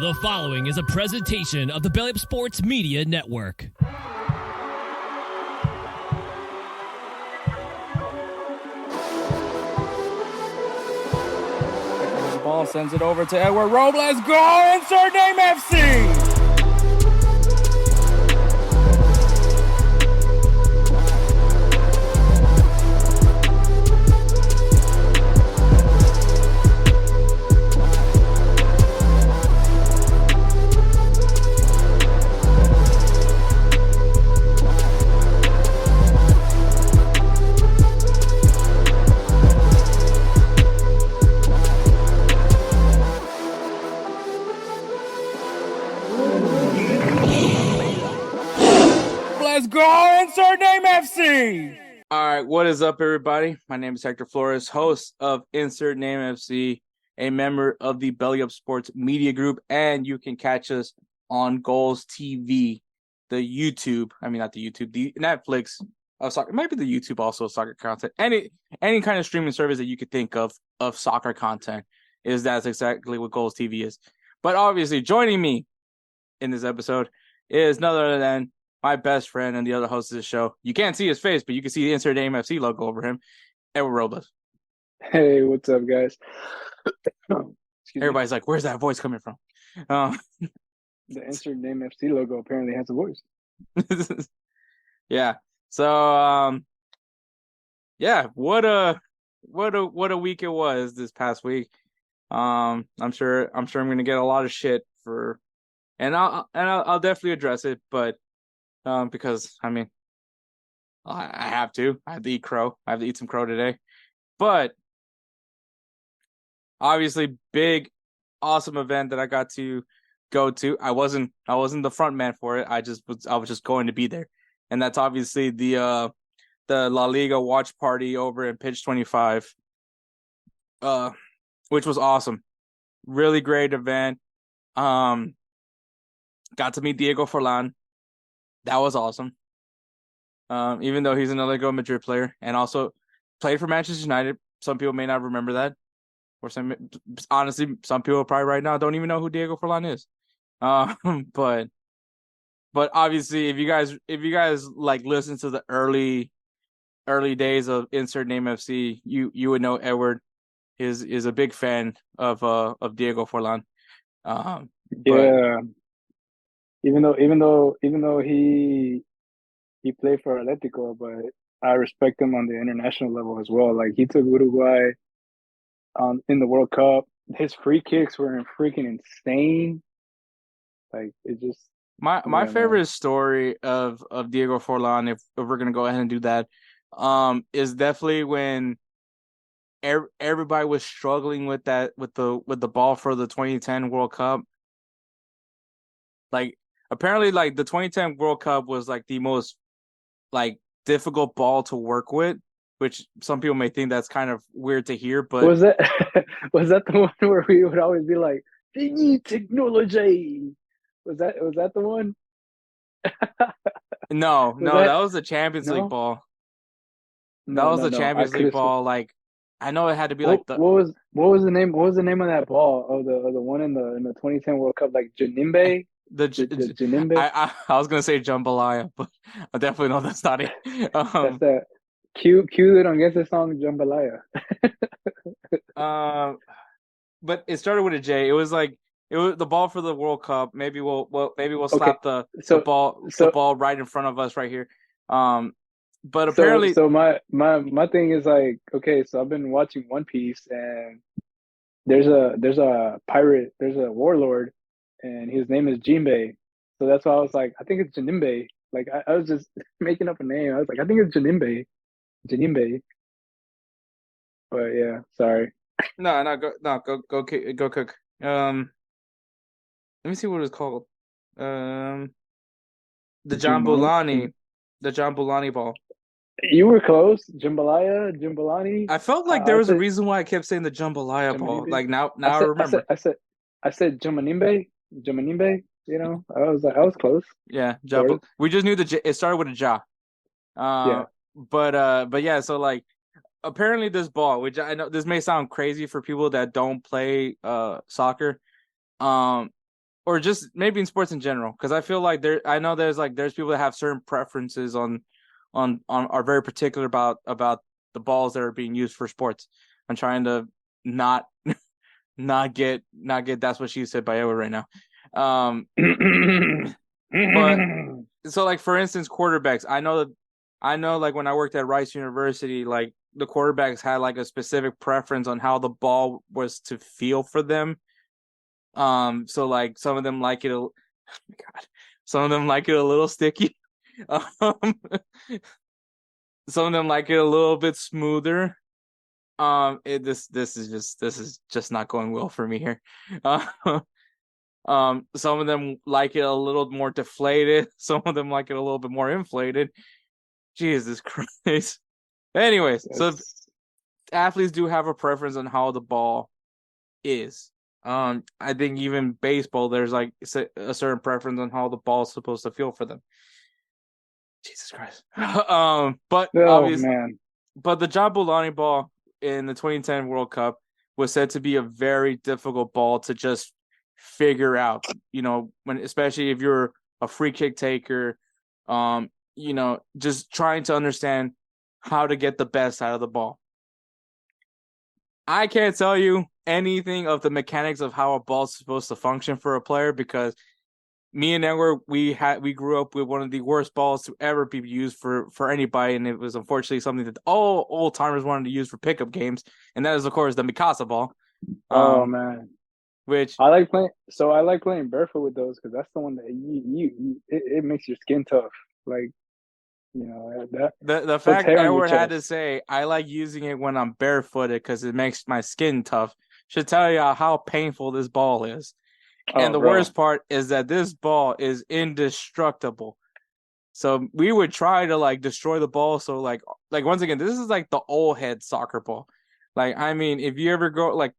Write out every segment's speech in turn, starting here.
The following is a presentation of the BellyUpSports Media Network. The ball sends it over to Edward. Robles, go! InsertName FC! Let's go, InsertName FC! All right, what is up, everybody? My name is Hector Flores, host of InsertName FC, a member of the BellyUpSports Media Group, and you can catch us on GolzTV, the Netflix of soccer. It might be the YouTube also soccer content. Any kind of streaming service that you could think of soccer content that's exactly what GolzTV is. But obviously, joining me in this episode is none other than my best friend and the other host of the show. You can't see his face, but you can see the InsertName FC logo over him. Edward Robles. Hey, what's up, guys? Everybody's like, where's that voice coming from? The InsertName FC logo apparently has a voice. Yeah. So, what a week it was this past week. I'm sure I'm gonna get a lot of shit and I'll definitely address it, but because I have to eat crow. I have to eat some crow today. But obviously, big, awesome event that I got to go to. I wasn't the front man for it. I was just going to be there, and that's obviously the La Liga watch party over in Pitch 25, which was awesome. Really great event. Got to meet Diego Forlan. That was awesome. Even though he's an Atletico Madrid player and also played for Manchester United. Some people may not remember that. Or some people probably right now don't even know who Diego Forlan is. But obviously if you guys like listen to the early days of InsertName FC, you would know Edward is a big fan of Diego Forlan. Yeah. Even though he played for Atletico, but I respect him on the international level as well. Like, he took Uruguay in the World Cup. His free kicks were freaking insane. Like, it just my favorite story of Diego Forlan, if we're gonna go ahead and do that, is definitely when everybody was struggling with the ball for the 2010 World Cup. Like, apparently, like, the 2010 World Cup was like the most like difficult ball to work with, which some people may think that's kind of weird to hear. But was that the one where we would always be like, "They need technology"? Was that the one? No, that was the Champions League ball. That was the Champions League ball. Like, I know it had to be like the what was the name? What was the name of that ball? Of the one in the 2010 World Cup, like Janimbe. The Janimbe. I was gonna say jambalaya, but I definitely know that's not it. That's that. Cue it on Guess the Song Jambalaya. But it started with a J. It was the ball for the World Cup. Maybe we'll slap the ball right in front of us right here. But apparently, so my thing is like, okay, so I've been watching One Piece, and there's a pirate, there's a warlord, and his name is Jinbei. So that's why I was like, I think it's Janimbe. Like, I was just making up a name. I was like, I think it's Janimbe. But yeah, sorry. Go cook. Let me see what it's called. The Jambulani ball. You were close. Jambalani. I felt like there was a reason why I kept saying the jambalaya ball. Like, now I remember. I said Jamanimbe. You know, I was close. Yeah, we just knew it started with a ja. Yeah. But yeah, so like, apparently this ball, which I know this may sound crazy for people that don't play soccer, or just maybe in sports in general, because I feel like there's people that have certain preferences on are very particular about the balls that are being used for sports. I'm trying to not get that's what she said by Edward right now. But so like for instance, quarterbacks. I know like when I worked at Rice University, like the quarterbacks had like a specific preference on how the ball was to feel for them. So like some of them like it oh my God. Some of them like it a little sticky. Some of them like it a little bit smoother. This is just not going well for me here. Some of them like it a little more deflated. Some of them like it a little bit more inflated. Jesus Christ. Anyways, so athletes do have a preference on how the ball is. I think even baseball, there's like a certain preference on how the ball is supposed to feel for them. Jesus Christ. But obviously, man. But the Jabulani ball in the 2010 World Cup was said to be a very difficult ball to just figure out. You know, especially if you're a free kick taker, you know, just trying to understand how to get the best out of the ball. I can't tell you anything of the mechanics of how a ball's supposed to function for a player, because me and Edward, we grew up with one of the worst balls to ever be used for anybody, and it was unfortunately something that all old timers wanted to use for pickup games, and that is of course the Mikasa ball. Oh man, which I like playing. So I like playing barefoot with those because that's the one that it makes your skin tough. Like, you know, that the fact Edward had to say I like using it when I'm barefooted because it makes my skin tough should tell you how painful this ball is. And the worst part is that this ball is indestructible. So we would try to like destroy the ball. So like once again, this is like the old head soccer ball. Like, I mean, if you ever go,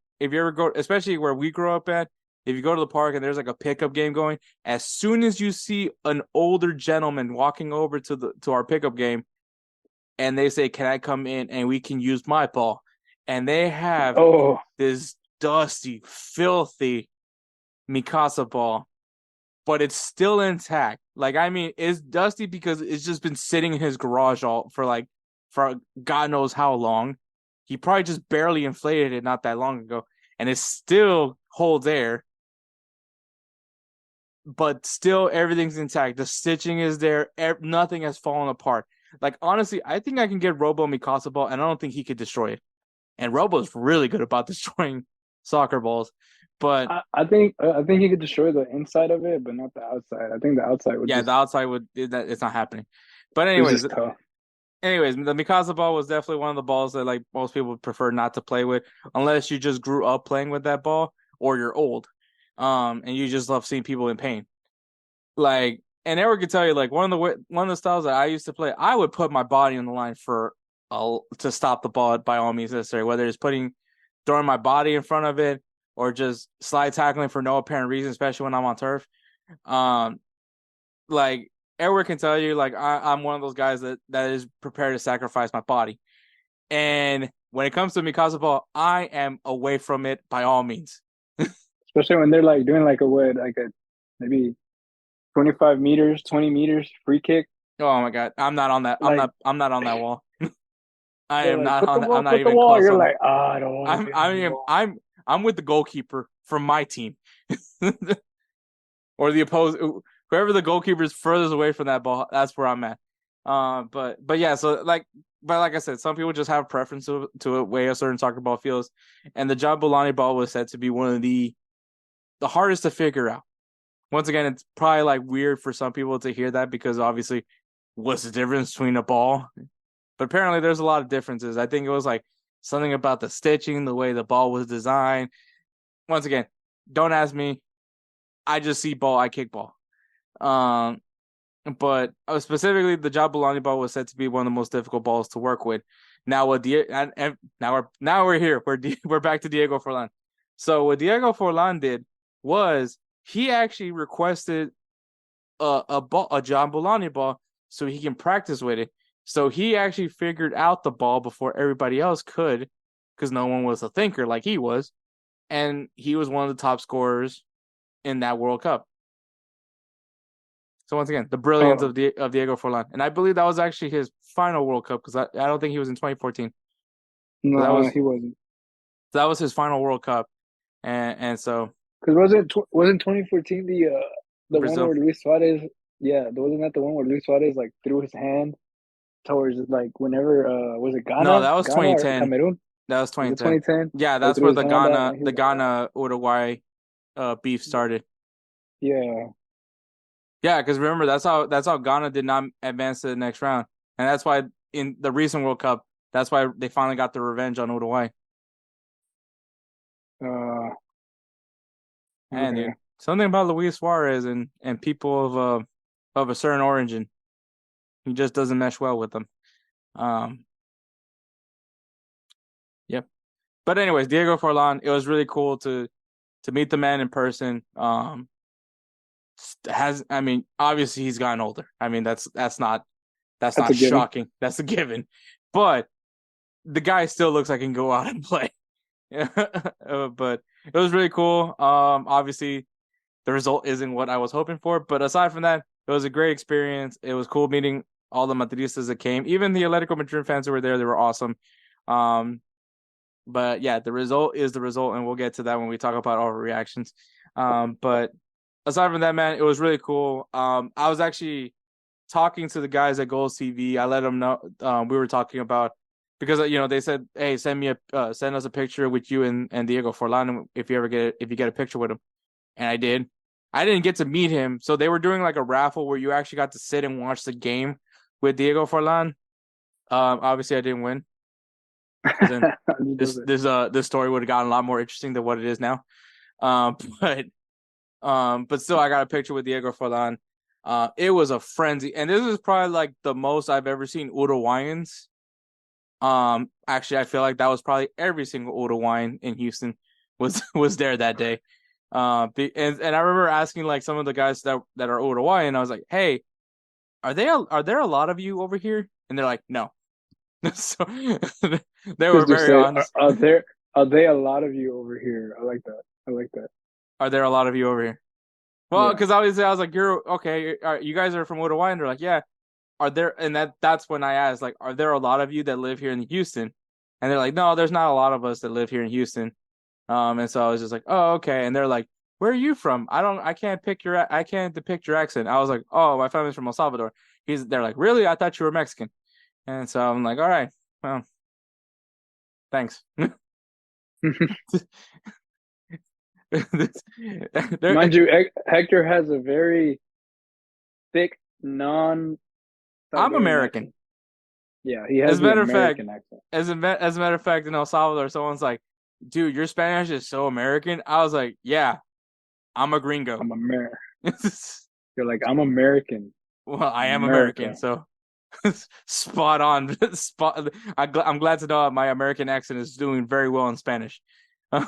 especially where we grew up at, if you go to the park and there's like a pickup game going, as soon as you see an older gentleman walking over to our pickup game, and they say, "Can I come in and we can use my ball?" and they have this dusty, filthy Mikasa ball, but it's still intact. Like, I mean, it's dusty because it's just been sitting in his garage for God knows how long. He probably just barely inflated it not that long ago, and it still holds air. But still, everything's intact. The stitching is there. Nothing has fallen apart. Like, honestly, I think I can get Robo Mikasa ball, and I don't think he could destroy it. And Robo's really good about destroying soccer balls. But I think he could destroy the inside of it, but not the outside. I think the outside would. Yeah, the outside would. It's not happening. But anyways, the Mikasa ball was definitely one of the balls that like most people would prefer not to play with, unless you just grew up playing with that ball or you're old, and you just love seeing people in pain. Like, and Edward could tell you, like one of the styles that I used to play, I would put my body on the line to stop the ball by all means necessary, whether it's throwing my body in front of it or just slide tackling for no apparent reason, especially when I'm on turf. Like Edward can tell you, like I'm one of those guys that is prepared to sacrifice my body. And when it comes to Mikasa ball, I am away from it by all means. Especially when they're like doing like a maybe 25 meters, 20 meters free kick. Oh my God, I'm not on that. Like, I'm not on that wall. I am like, not on that. I'm not even wall, close. You're like, I don't want I'm with the goalkeeper from my team, or the opposed. Whoever the goalkeeper is furthest away from that ball, that's where I'm at. But yeah, so like I said, some people just have a preference to a way a certain soccer ball feels, and the Jabulani ball was said to be one of the hardest to figure out. Once again, it's probably like weird for some people to hear that because obviously, what's the difference between a ball? But apparently, there's a lot of differences. I think it was like something about the stitching, the way the ball was designed. Once again, don't ask me. I just see ball, I kick ball. But specifically, the Jabulani ball was said to be one of the most difficult balls to work with. Now, now we're here. We're back to Diego Forlan. So what Diego Forlan did was he actually requested a Jabulani ball so he can practice with it. So he actually figured out the ball before everybody else could, because no one was a thinker like he was, and he was one of the top scorers in that World Cup. So once again, the brilliance of Diego Forlan, and I believe that was actually his final World Cup because I don't think he was in 2014. No, he wasn't. That was his final World Cup, and so because wasn't 2014 the Brazil. one where Luis Suarez? Yeah, wasn't that the one where Luis Suarez like threw his hand towards like whenever was it Ghana? No, that was Ghana 2010. Cameroon? That was 2010. 2010. Yeah, that's where the Ghana Uruguay beef started. Yeah. Yeah, because remember that's how Ghana did not advance to the next round, and that's why in the recent World Cup, that's why they finally got the revenge on Uruguay. And dude, something about Luis Suarez and people of a certain origin, he just doesn't mesh well with them. Yep. But anyways, Diego Forlan, it was really cool to meet the man in person. Obviously he's gotten older. I mean, that's not shocking. That's a given. But the guy still looks like he can go out and play. But it was really cool. Obviously the result isn't what I was hoping for, but aside from that, it was a great experience. It was cool meeting all the Madridistas that came. Even the Atletico Madrid fans who were there, they were awesome. But yeah, the result is the result, and we'll get to that when we talk about overreactions. But aside from that, man, it was really cool. I was actually talking to the guys at GolzTV. I let them know we were talking about, because they said, hey, send us a picture with you and Diego Forlan if you get a picture with him, and I did. I didn't get to meet him, so they were doing like a raffle where you actually got to sit and watch the game with Diego Forlan. Obviously, I didn't win. This story would have gotten a lot more interesting than what it is now. But still, I got a picture with Diego Forlan. It was a frenzy, and this is probably like the most I've ever seen Uruguayans. Actually, I feel like that was probably every single Uruguayan in Houston was there that day. And I remember asking like some of the guys that are Uruguayan, I was like, hey, are there a lot of you over here? And they're like, no. So they were very honest. Are there a lot of you over here? I like that. Are there a lot of you over here? Well, because obviously I was like, you're okay. You guys are from Uruguay, and they're like, yeah. Are there? And that's when I asked, like, are there a lot of you that live here in Houston? And they're like, no, there's not a lot of us that live here in Houston. And so I was just like, oh, okay. And they're like, where are you from? I can't depict your accent. I was like, oh, my family's from El Salvador. They're like, really? I thought you were Mexican. And so I'm like, all right, well, thanks. Mind you, Hector has a very thick I'm American. Accent. Yeah, he has an American accent. As a matter of fact, in El Salvador, someone's like, dude, your Spanish is so American. I was like, yeah, I'm a gringo. I'm American. You're like, I'm American. Well, I am American, so spot on. I'm glad to know that my American accent is doing very well in Spanish. But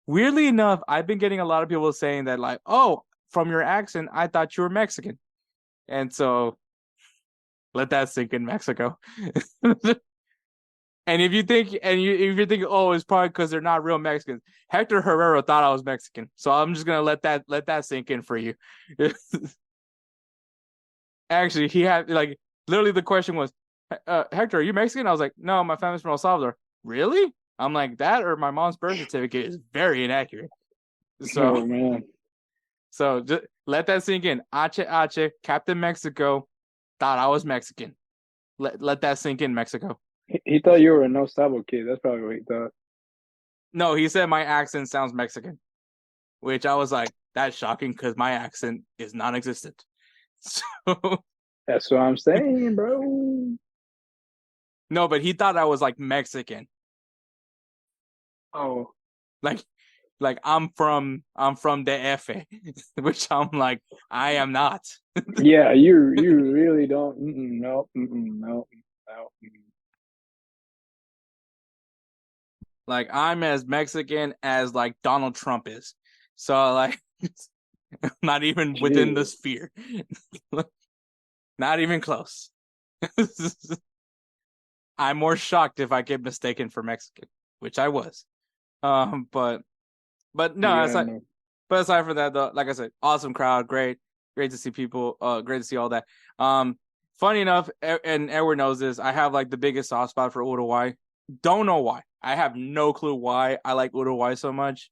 weirdly enough, I've been getting a lot of people saying that, like, oh, from your accent, I thought you were Mexican. And so let that sink in, Mexico. And if you think, oh, it's probably because they're not real Mexicans. Hector Herrero thought I was Mexican, so I'm just gonna let that sink in for you. Actually, he had like literally the question was, Hector, are you Mexican? I was like, no, my family's from El Salvador. Really? I'm like, that or my mom's birth certificate is very inaccurate. So, oh, man. So just let that sink in. Ache, Captain Mexico thought I was Mexican. Let that sink in, Mexico. He thought you were a no sabo kid. That's probably what he thought. No, he said my accent sounds Mexican, which I was like, that's shocking because my accent is non-existent. So that's what I'm saying, bro. No, but he thought I was like Mexican. Oh, like I'm from the F, which I'm like, I am not. Yeah, you really don't. No. Like I'm as Mexican as like Donald Trump is. So like not even within the sphere. Not even close. I'm more shocked if I get mistaken for Mexican, which I was. But no, Yeah, aside from that, though, like I said, awesome crowd, great to see people, great to see all that. Funny enough, and Edward knows this, I have like the biggest soft spot for Uruguay. Don't know why. I have no clue why I like Uruguay so much.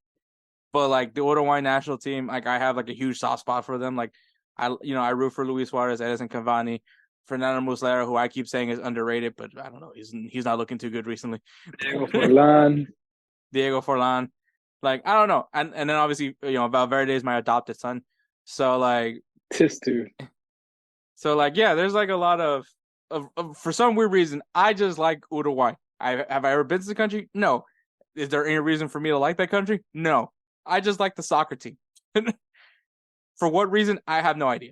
But like the Uruguay national team, like I have like a huge soft spot for them. Like I root for Luis Suarez, Edison Cavani, Fernando Muslera, who I keep saying is underrated, but I don't know, he's not looking too good recently. Diego Forlan. Diego Forlan. Like, I don't know. And then obviously, Valverde is my adopted son. So like This dude. So like, yeah, there's like a lot of for some weird reason, I just like Uruguay. Have I ever been to the country? No. Is there any reason for me to like that country? No. I just like the soccer team. For what reason? I have no idea.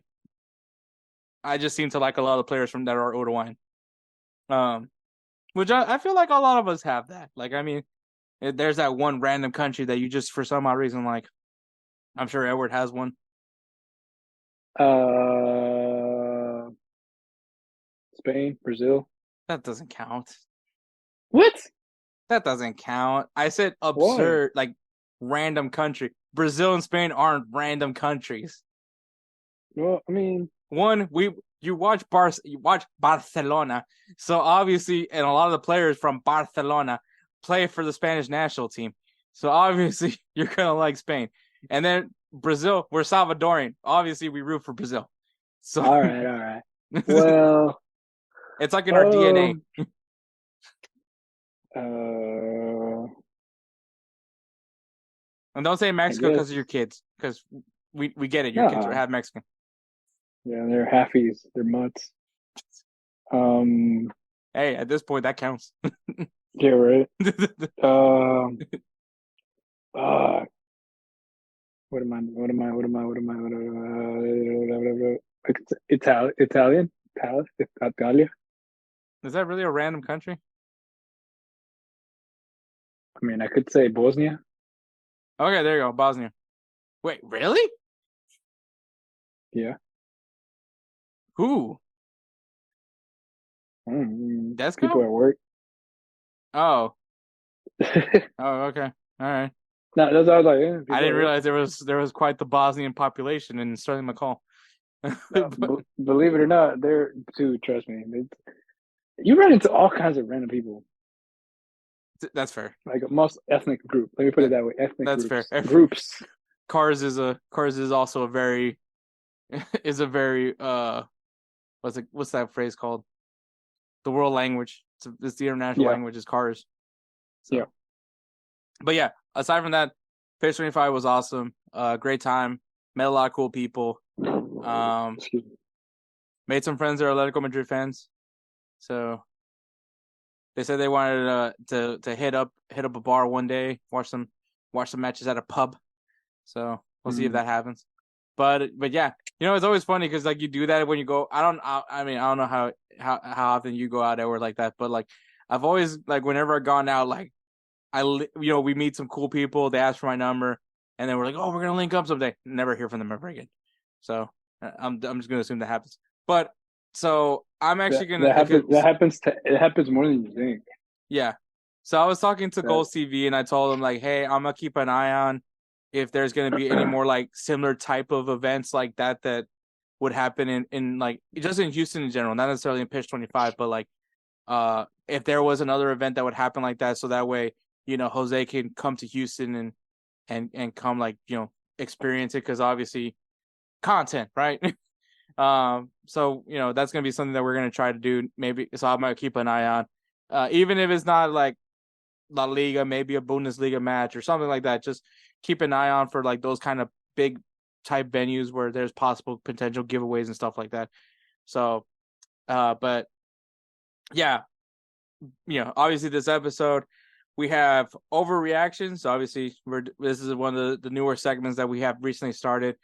I just seem to like a lot of players from that are Uruguayan. Which I feel like a lot of us have that. Like, I mean, there's that one random country that you just, for some odd reason, like. I'm sure Edward has one. Spain, Brazil. That doesn't count. What? That doesn't count. I said absurd, like random country. Brazil and Spain aren't random countries. Well, I mean, you watch Barcelona, so obviously, and a lot of the players from Barcelona play for the Spanish national team. So obviously, you're gonna like Spain. And then Brazil, we're Salvadorian. Obviously, we root for Brazil. So all right. Well, it's like in our DNA. And don't say Mexico because of your kids, because we get it. Your kids are half Mexican. Yeah, they're halfies. They're mutts. Hey, at this point, that counts. Yeah, right. What am I? Italian? Italia? Is that really a random country? I mean, I could say Bosnia. Okay, there you go, Bosnia. Wait, really? Yeah. Who? That's people at work. Oh. Oh, okay. All right. No, that's what I was like. Yeah, I didn't realize there was quite the Bosnian population in Sterling McCall. Believe it or not, they're too. Trust me, you run into all kinds of random people. That's fair. Like most ethnic group. Let me put it that way. Ethnic. That's groups. Fair. Groups. Cars is also a very what's that phrase called? The world language. It's the international language is cars. So. Yeah. But yeah, aside from that, Pitch 25 was awesome. Great time. Met a lot of cool people. Made some friends that are Atletico Madrid fans. So they said they wanted to hit up a bar one day, watch some matches at a pub. So we'll see if that happens. But yeah, it's always funny because like you do that when you go. I don't know how often you go out anywhere like that, but like I've always like whenever I've gone out, like we meet some cool people. They ask for my number, and then we're like, oh, we're gonna link up someday. Never hear from them ever again. So I'm just gonna assume that happens. But so I'm actually gonna it happens more than you think. Yeah. So I was talking to GolzTV and I told them like, hey, I'm gonna keep an eye on if there's gonna be any more like similar type of events like that would happen in like just in Houston in general, not necessarily in Pitch 25, but like if there was another event that would happen like that, so that way Jose can come to Houston and come like experience it, because obviously content, right? So that's gonna be something that we're gonna try to do, maybe. So I might keep an eye on, even if it's not like La Liga, maybe a Bundesliga match or something like that. Just keep an eye on for like those kind of big type venues where there's possible potential giveaways and stuff like that. So, but yeah, obviously this episode we have overreactions. Obviously, this is one of the newer segments that we have recently started,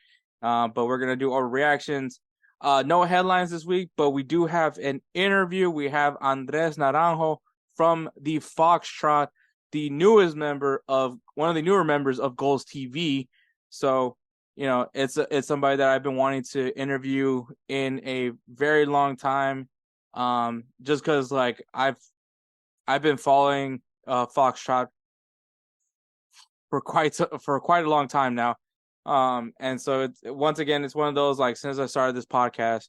but we're gonna do overreactions. No headlines this week, but we do have an interview. We have Andres Naranjo from the Foxtrot, one of the newer members of GolzTV. So, it's somebody that I've been wanting to interview in a very long time. Just because like I've been following Foxtrot for quite a long time now. And so it's once again, it's one of those, like, since I started this podcast,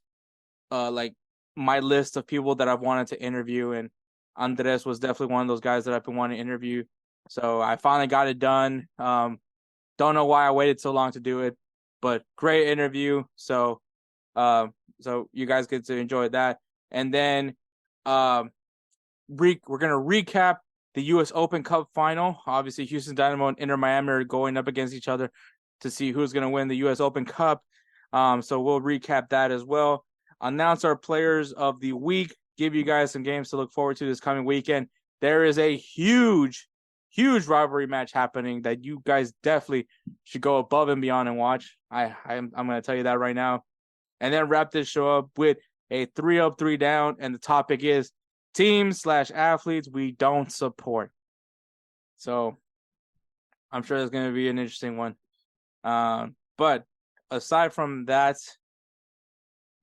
like my list of people that I've wanted to interview, and Andres was definitely one of those guys that I've been wanting to interview. So I finally got it done. Don't know why I waited so long to do it, but great interview. So so you guys get to enjoy that. And then we're gonna recap the U.S. Open Cup final. Obviously, Houston Dynamo and Inter Miami are going up against each other to see who's gonna win the U.S. Open Cup. So we'll recap that as well. Announce our players of the week. Give you guys some games to look forward to this coming weekend. There is a huge rivalry match happening that you guys definitely should go above and beyond and watch. I'm going to tell you that right now. And then wrap this show up with a 3 up, 3 down, and the topic is teams/athletes we don't support. So I'm sure there's going to be an interesting one. But aside from that,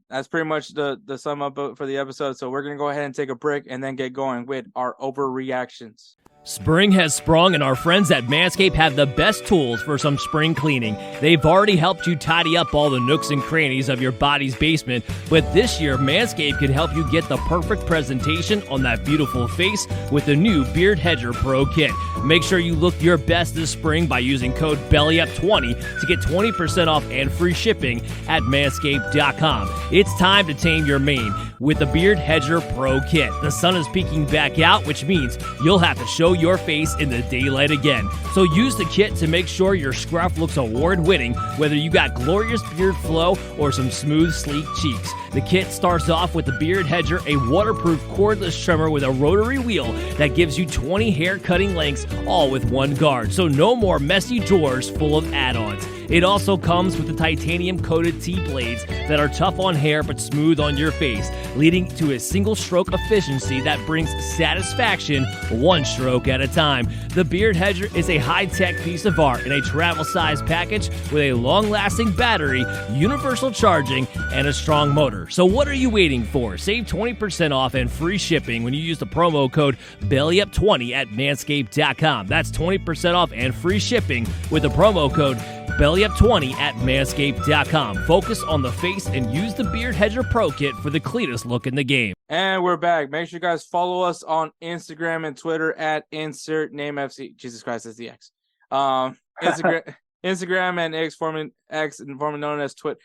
that's pretty much the sum up for the episode. So we're going to go ahead and take a break and then get going with our overreactions. Spring has sprung, and our friends at Manscaped have the best tools for some spring cleaning. They've already helped you tidy up all the nooks and crannies of your body's basement, but this year, Manscaped can help you get the perfect presentation on that beautiful face with the new Beard Hedger Pro Kit. Make sure you look your best this spring by using code BellyUp20 to get 20% off and free shipping at Manscaped.com. It's time to tame your mane with the Beard Hedger Pro Kit. The sun is peeking back out, which means you'll have to show your face in the daylight again. So use the kit to make sure your scruff looks award-winning, whether you got glorious beard flow or some smooth, sleek cheeks. The kit starts off with the Beard Hedger, a waterproof cordless trimmer with a rotary wheel that gives you 20 hair cutting lengths, all with one guard. So no more messy drawers full of add-ons. It also comes with the titanium-coated T-blades that are tough on hair but smooth on your face, leading to a single-stroke efficiency that brings satisfaction one stroke at a time. The Beard Hedger is a high-tech piece of art in a travel-sized package with a long-lasting battery, universal charging, and a strong motor. So what are you waiting for? Save 20% off and free shipping when you use the promo code BellyUp20 at Manscaped.com. That's 20% off and free shipping with the promo code BellyUp20 at Manscaped.com. Focus on the face and use the Beard Hedger Pro Kit for the cleanest look in the game. And we're back. Make sure you guys follow us on Instagram and Twitter at InsertNameFC. Jesus Christ, that's the X. Instagram and X, formerly known as Twitter.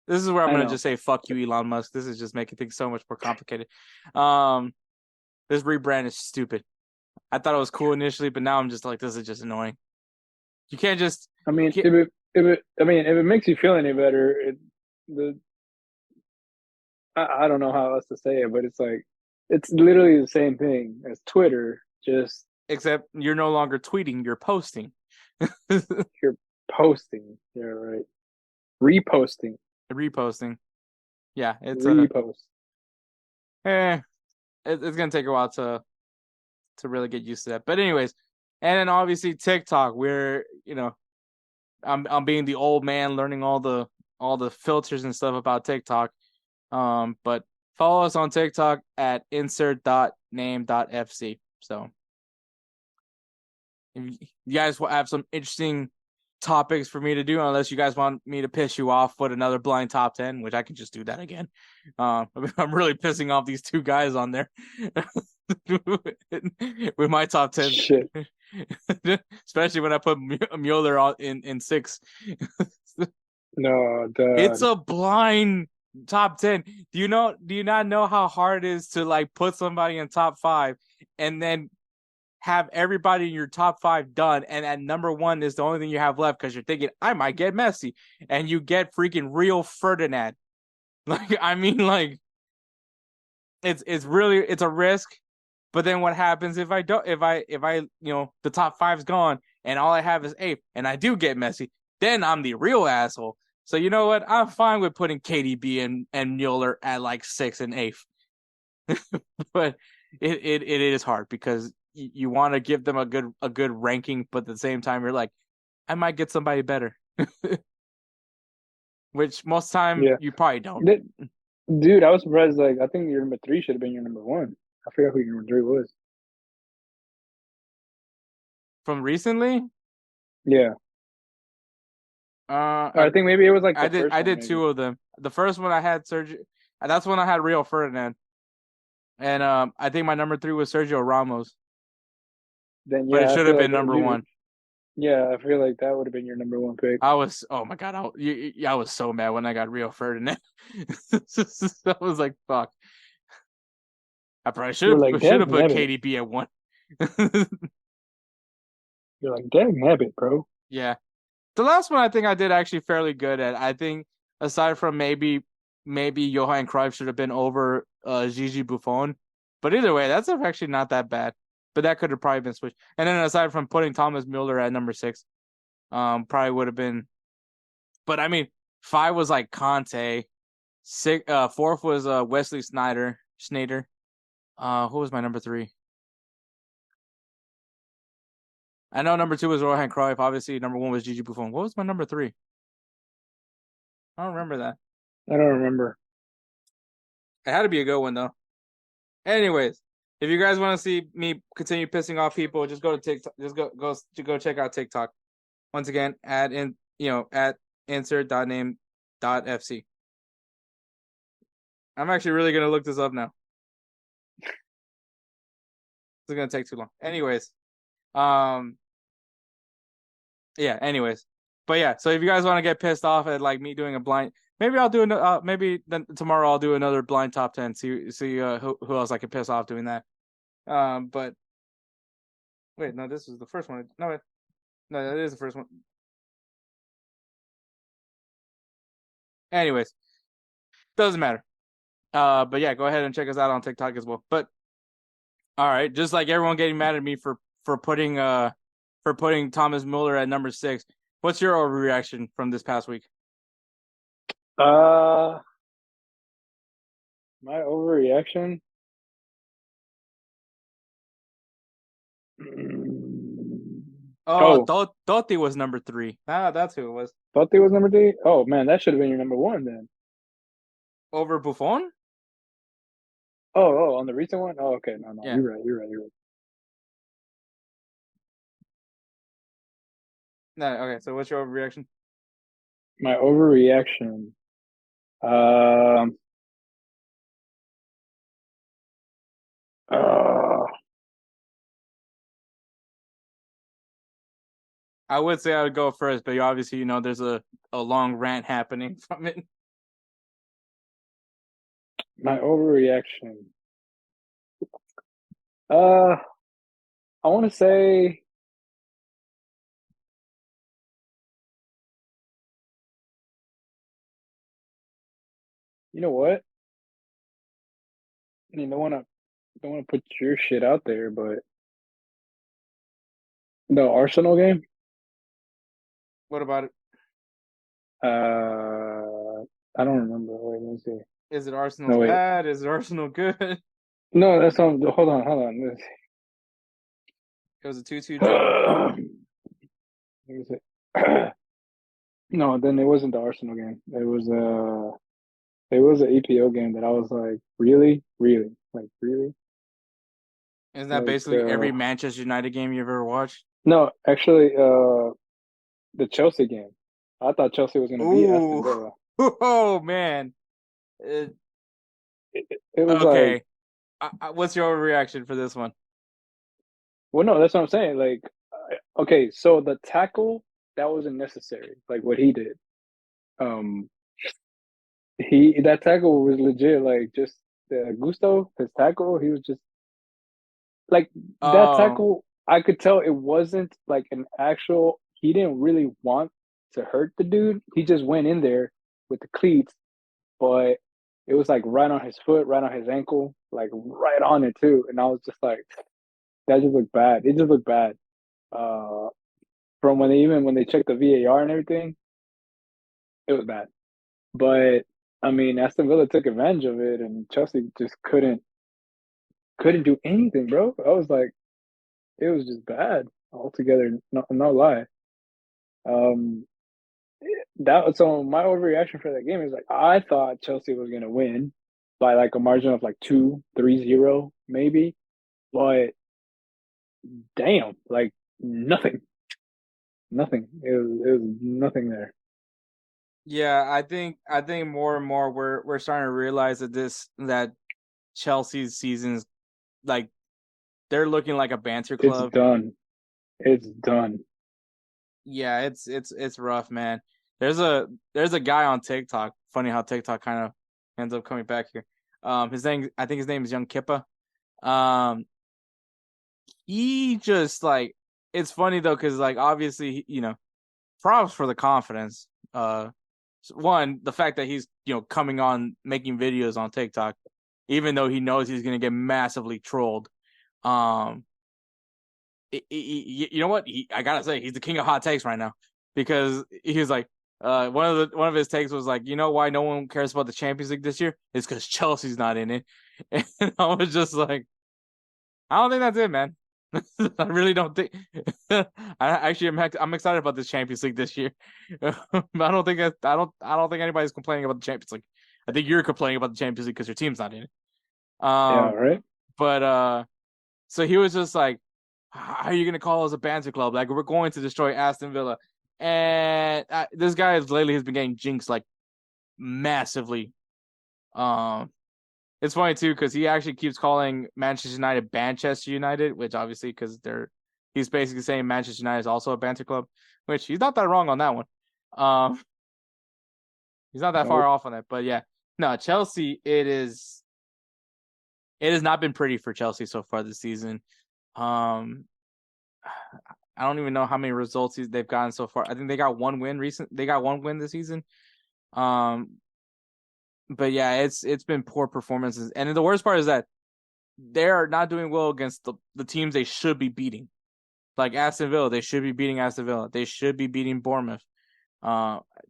This is where I'm going to just say, fuck you, Elon Musk. This is just making things so much more complicated. This rebrand is stupid. I thought it was cool initially, but now I'm just like, this is just annoying. You can't just. I mean, if it makes you feel any better, I don't know how else to say it, but it's like it's literally the same thing as Twitter, just except you're no longer tweeting, you're posting. You're posting, yeah, right? Reposting. Yeah, it's repost. It's gonna take a while to really get used to that, but anyways. And then obviously TikTok, where I'm being the old man learning all the filters and stuff about TikTok. But follow us on TikTok at insert.name.fc. So if you guys will have some interesting topics for me to do, unless you guys want me to piss you off with another blind top 10, which I can just do that again. I'm really pissing off these two guys on there with my top 10. Shit. Especially when I put Mueller in 6. No, dude. It's a blind top 10. Do you not know how hard it is to like put somebody in top 5 and then have everybody in your top 5 done, and at number 1 is the only thing you have left because you're thinking I might get Messi, and you get freaking Rio Ferdinand. Like, I mean, like it's a risk. But then what happens if I the top 5's gone and all I have is 8 and I do get Messi, then I'm the real asshole. So you know what? I'm fine with putting KDB and Mueller at like 6 and 8. But it is hard because you want to give them a good ranking, but at the same time you're like, I might get somebody better. Which most time you probably don't. Dude, I was surprised. Like, I think your number 3 should have been your number 1. I forgot who your number 3 was. From recently? Yeah. I think maybe it was like the first I one, did maybe. 2 of them. The first one I had Sergio. That's when I had Rio Ferdinand, and I think my number 3 was Sergio Ramos. Then But it yeah, I should feel have like been number 1. yeah, I feel like that would have been your number 1 pick. I was, oh my god, I was so mad when I got Rio Ferdinand. I was like, fuck. I probably should have like, put nabbit. KDB at 1. You're like, dang nabbit, bro. Yeah. The last one I think I did actually fairly good at. I think aside from maybe Johan Cruyff should have been over Gigi Buffon. But either way, that's actually not that bad. But that could have probably been switched. And then aside from putting Thomas Müller at number 6, probably would have been. But I mean, 5 was like Conte. 4th was Wesley Sneijder. Who was my number 3? I know number 2 was Johan Cruyff. Obviously, number 1 was Gigi Buffon. What was my number 3? I don't remember that. I don't remember. It had to be a good one though. Anyways, if you guys want to see me continue pissing off people, just go to TikTok. Just go check out TikTok. Once again, at insert.name.fc. I'm actually really gonna look this up now. It's gonna take too long. Anyways, yeah. Anyways, but yeah. So if you guys want to get pissed off at like me doing a blind, maybe I'll do maybe then tomorrow I'll do another blind top 10. See who else I can piss off doing that. But wait, no, this was the first one. No, that is the first one. Anyways, doesn't matter. But yeah, go ahead and check us out on TikTok as well. But all right, just like everyone getting mad at me for putting Thomas Müller at number 6. What's your overreaction from this past week? My overreaction. Totti was number 3. That's who it was. Totti was number 3? Oh man, that should have been your number 1 then. Over Buffon? Oh, on the recent one? Oh, okay. No, yeah. You're right. No, okay. So what's your overreaction? My overreaction. I would say I would go first, but obviously, there's a long rant happening from it. My overreaction. I want to say. You know what? I don't want to put your shit out there, but the Arsenal game. What about it? I don't remember. Wait, let me see. Is it Arsenal bad? Is it Arsenal good? No, that's on. Hold on. Let's see. It was a 2-2 draw. Let me see. No, then it wasn't the Arsenal game. It was an EPO game that I was like, really, like really. Isn't that basically every Manchester United game you've ever watched? No, actually, the Chelsea game. I thought Chelsea was going to beat Aston Villa. Oh man, it was okay. What's your reaction for this one? Well, no, that's what I'm saying. Like, okay, so the tackle that wasn't necessary. Like what he did, that tackle was legit. Like just Gusto, his tackle, he was just like that tackle. I could tell it wasn't like an actual. He didn't really want to hurt the dude. He just went in there with the cleats, but it was like right on his foot, right on his ankle, like right on it too. And I was just like, that just looked bad. It just looked bad. From when they checked the VAR and everything, it was bad. But I mean, Aston Villa took advantage of it, and Chelsea just couldn't do anything, bro. I was like, it was just bad altogether. No lie. So my overreaction for that game is like I thought Chelsea was gonna win by like a margin of like 2-3-0 maybe, but damn, like nothing. Nothing. It was nothing there. Yeah, I think more and more we're starting to realize that Chelsea's season's like they're looking like a banter club. It's done. It's done. Yeah, it's rough, man. There's a guy on TikTok. Funny how TikTok kind of ends up coming back here. I think his name is Young Kippa. He just like it's funny though because like obviously props for the confidence. One, the fact that he's coming on making videos on TikTok, even though he knows he's gonna get massively trolled. You know what? I gotta say he's the king of hot takes right now because he's like one of his takes was like, you know why no one cares about the Champions League this year? It's because Chelsea's not in it, and I was just like, I don't think that's it, man. I really don't think. I'm excited about this Champions League this year. I don't think anybody's complaining about the Champions League. I think you're complaining about the Champions League because your team's not in it. Yeah, right. But so he was just like, "How are you gonna call us a banter club? Like we're going to destroy Aston Villa." And this guy lately has been getting jinxed like massively. It's funny too because he actually keeps calling Manchester United Manchester United, which obviously because he's basically saying Manchester United is also a banter club, which he's not that wrong on that one. He's not that far off on that, but yeah, no, Chelsea. It has not been pretty for Chelsea so far this season. I don't even know how many results they've gotten so far. I think they got one win They got one win this season. But yeah, it's been poor performances, and the worst part is that they are not doing well against the teams they should be beating. Like Aston Villa, they should be beating Aston Villa. They should be beating Bournemouth.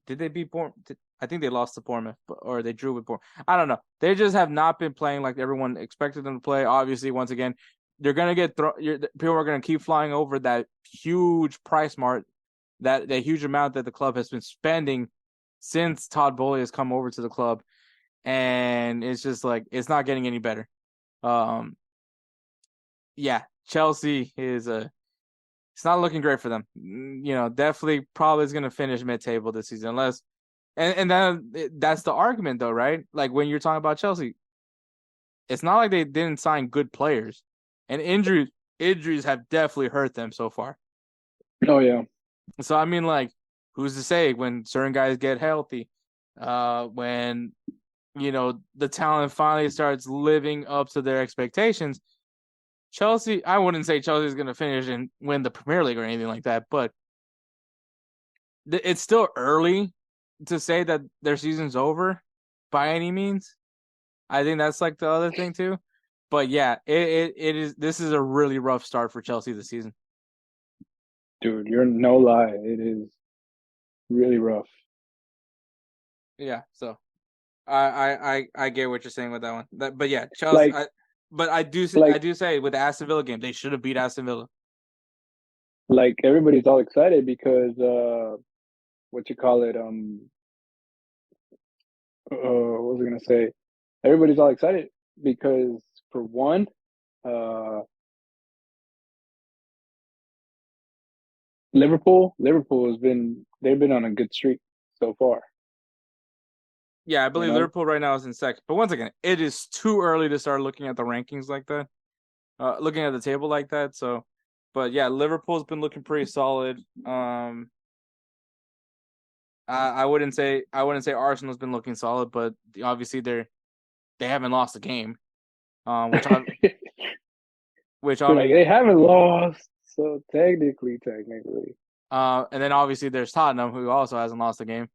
Did they beat Bournemouth? I think they lost to Bournemouth, or they drew with Bournemouth. I don't know. They just have not been playing like everyone expected them to play. Obviously, once again, they're gonna get people are gonna keep flying over that huge price mark, that huge amount that the club has been spending since Todd Bowley has come over to the club. And it's just like it's not getting any better. Yeah, Chelsea it's not looking great for them. Definitely probably is going to finish mid-table this season unless and then that's the argument though, right? Like when you're talking about Chelsea, it's not like they didn't sign good players. And injuries have definitely hurt them so far. Oh yeah. So I mean like who's to say when certain guys get healthy, when the talent finally starts living up to their expectations. Chelsea, I wouldn't say Chelsea is going to finish and win the Premier League or anything like that, but it's still early to say that their season's over by any means. I think that's like the other thing too. But yeah, it is. This is a really rough start for Chelsea this season. Dude, you're no lie. It is really rough. Yeah, so I get what you're saying with that one. But yeah, Chelsea. I do say with the Aston Villa game, they should have beat Aston Villa. Like everybody's all excited because what you call it? What was I gonna say? Everybody's all excited because for one, Liverpool they've been on a good streak so far. Yeah, I believe Liverpool right now is in second. But once again, it is too early to start looking at the rankings like that, looking at the table like that. So, but yeah, Liverpool's been looking pretty solid. I wouldn't say Arsenal's been looking solid, but obviously they haven't lost a game. Which they haven't lost, so technically. And then obviously there's Tottenham, who also hasn't lost a game.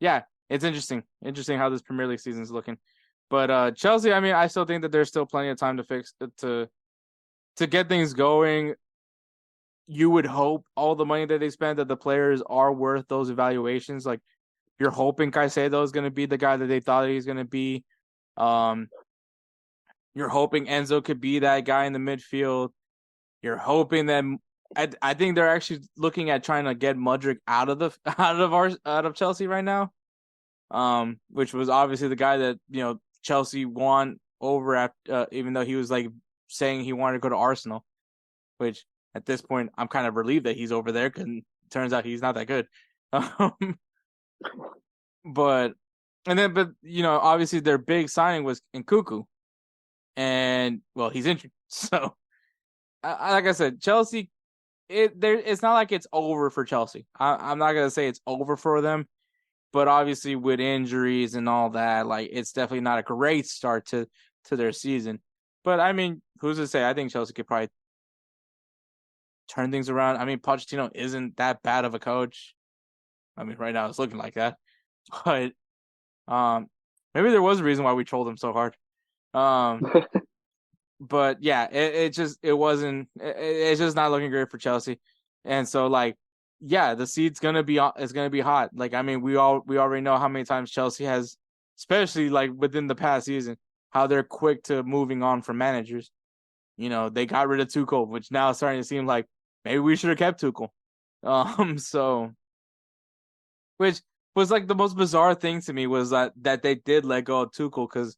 Yeah, it's interesting how this Premier League season is looking. But Chelsea, I mean, I still think that there's still plenty of time to fix to get things going. You would hope all the money that they spend that the players are worth those evaluations. Like you're hoping Caicedo is going to be the guy that they thought he was going to be. You're hoping Enzo could be that guy in the midfield. You're hoping that I think they're actually looking at trying to get Mudryk out of Chelsea right now, which was obviously the guy that Chelsea won over at even though he was like saying he wanted to go to Arsenal. which at this point I'm kind of relieved that he's over there because it turns out he's not that good. But obviously their big signing was Nkunku, and well, he's injured. So, like I said, Chelsea, it's not like it's over for Chelsea. I'm not gonna say it's over for them, but obviously with injuries and all that, like it's definitely not a great start to their season. But I mean, who's to say? I think Chelsea could probably turn things around. I mean, Pochettino isn't that bad of a coach. I mean, right now it's looking like that. But maybe there was a reason why we trolled him so hard. But yeah, it's just not looking great for Chelsea. And so like, yeah, the seed's gonna be hot. Like, I mean, we already know how many times Chelsea has, especially like within the past season, how they're quick to moving on from managers. They got rid of Tuchel, which now is starting to seem like maybe we should have kept Tuchel. So, which was like the most bizarre thing to me was that they did let go of Tuchel because,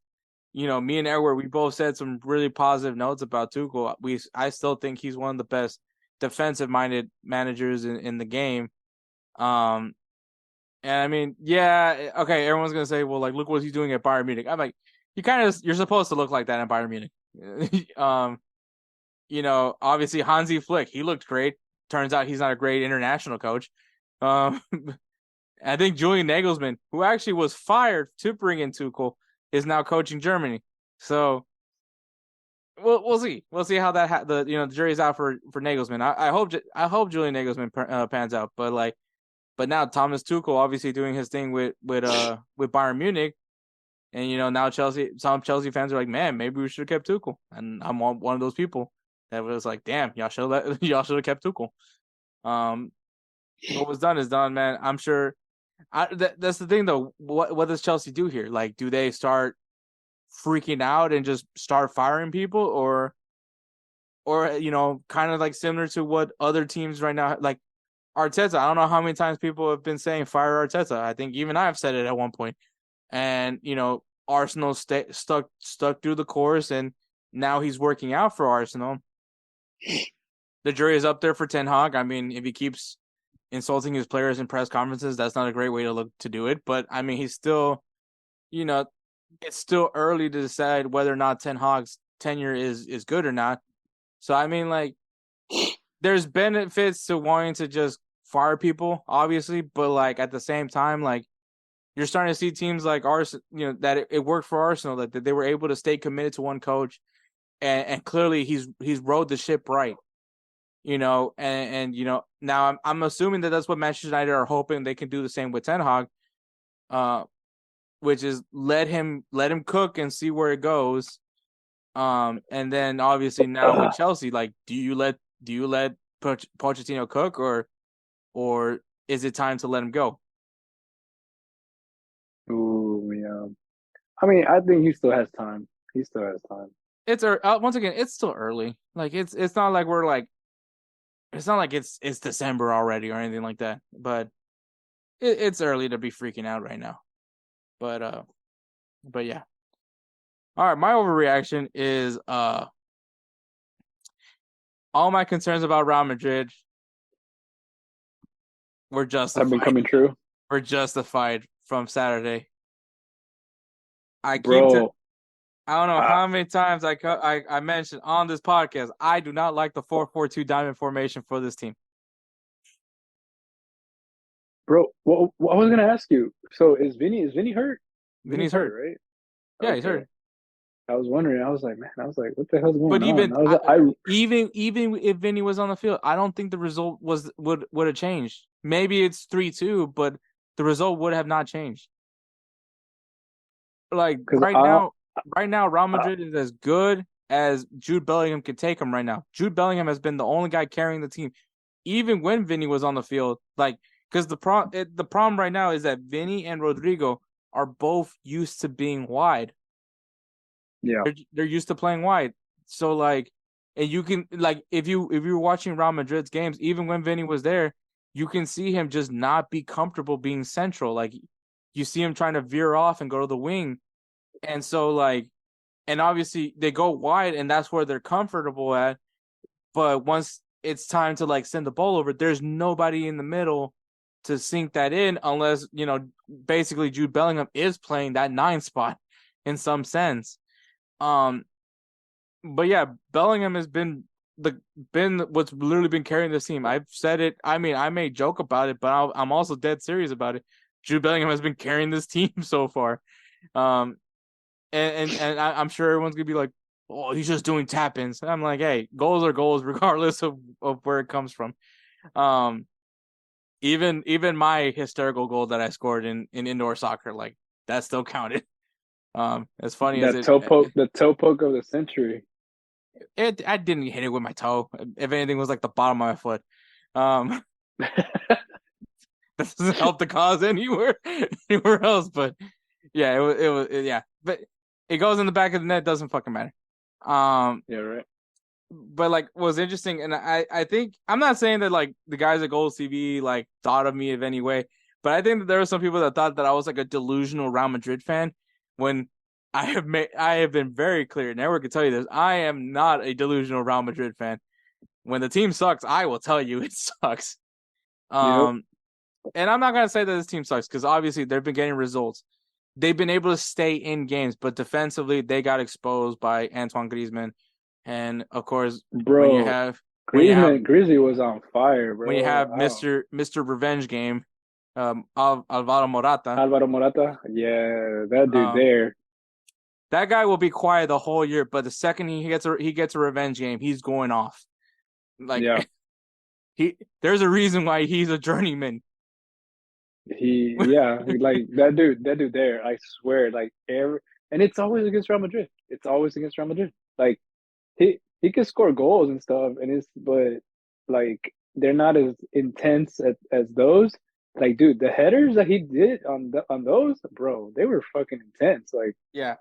me and Edward, we both said some really positive notes about Tuchel. I still think he's one of the best defensive-minded managers in the game. And I mean, yeah, okay, everyone's gonna say, well, like, look what he's doing at Bayern Munich. I'm like, you're supposed to look like that in Bayern Munich. Obviously Hansi Flick, he looked great. Turns out he's not a great international coach. I think Julian Nagelsmann, who actually was fired to bring in Tuchel, is now coaching Germany. So we'll see. We'll see how that the jury's out for Nagelsmann. I hope Julian Nagelsmann pans out. But now Thomas Tuchel obviously doing his thing with Bayern Munich, and now some Chelsea fans are like, man, maybe we should have kept Tuchel. And I'm one of those people that was like, damn, y'all should have kept Tuchel. What was done is done, man. I'm sure. That's the thing, though. What does Chelsea do here? Like, do they start freaking out and just start firing people, or kind of like similar to what other teams right now, like Arteta? I don't know how many times people have been saying fire Arteta. I think even I've said it at one point. And Arsenal stuck through the course, and now he's working out for Arsenal. The jury is up there for Ten Hag. I mean, if he keeps insulting his players in press conferences, that's not a great way to do it. But I mean, he's still, it's still early to decide whether or not Ten Hag's tenure is good or not. So I mean, like, there's benefits to wanting to just fire people, obviously, but like at the same time, like, you're starting to see teams like Arsenal, that it worked for Arsenal, that they were able to stay committed to one coach, and clearly he's rode the ship right. Now I'm assuming that that's what Manchester United are hoping they can do the same with Ten Hag, which is let him cook and see where it goes. And then obviously now with Chelsea, like, do you let Pochettino cook, or is it time to let him go? Ooh, yeah. I mean, I think he still has time. It's once again, it's still early. Like, it's not like we're like. It's not like it's December already or anything like that, but it's early to be freaking out right now. But yeah. All right, my overreaction is all my concerns about Real Madrid were justified. Have been coming true. Were justified from Saturday. I don't know how many times I mentioned on this podcast, I do not like the 4-4-2 diamond formation for this team. Bro, well, I was gonna ask you. So is Vinny hurt? Vinny's hurt, right? Yeah, okay. He's hurt. I was wondering. I was like, what the hell's going on? But even if Vinny was on the field, I don't think the result would have changed. Maybe it's 3-2, but the result would have not changed. Like right now, Real Madrid is as good as Jude Bellingham can take them right now. Jude Bellingham has been the only guy carrying the team, even when Vinny was on the field. Like, because the problem right now is that Vinny and Rodrigo are both used to being wide. Yeah, they're used to playing wide. So like, and you can, like, if you were watching Real Madrid's games, even when Vinny was there, you can see him just not be comfortable being central. Like, you see him trying to veer off and go to the wing. And so, like, and obviously they go wide, and that's where they're comfortable at. But once it's time to like send the ball over, there's nobody in the middle to sink that in unless, basically Jude Bellingham is playing that 9 spot in some sense. But yeah, Bellingham has been what's literally been carrying this team. I've said it. I mean, I may joke about it, but I'm also dead serious about it. Jude Bellingham has been carrying this team so far. And I'm sure everyone's gonna be like, "Oh, he's just doing tap-ins." And I'm like, "Hey, goals are goals, regardless of where it comes from." Even my hysterical goal that I scored in indoor soccer, like that still counted. As funny that as the toe poke of the century. I didn't hit it with my toe. If anything, it was like the bottom of my foot. That doesn't help the cause anywhere else. But yeah, it was yeah. But it goes in the back of the net. Doesn't fucking matter. Yeah, right. But like, what's interesting, and I think I'm not saying that like the guys at GolzTV like thought of me of any way, but I think that there were some people that thought that I was like a delusional Real Madrid fan when I have been very clear, and everyone can tell you this. I am not a delusional Real Madrid fan. When the team sucks, I will tell you it sucks. And I'm not gonna say that this team sucks because obviously they've been getting results. They've been able to stay in games, but defensively they got exposed by Antoine Griezmann, and of course, bro, when you have Grizzly was on fire, bro. When you have Mr. Revenge Game, Alvaro Morata. Yeah, that dude there. That guy will be quiet the whole year, but the second he gets a revenge game, he's going off. Like, yeah. There's a reason why he's a journeyman. Like that dude there, I swear, like and it's always against Real Madrid. Like he can score goals and stuff, but like they're not as intense as those. Like, dude, the headers that he did on those, bro, they were fucking intense. Like, yeah.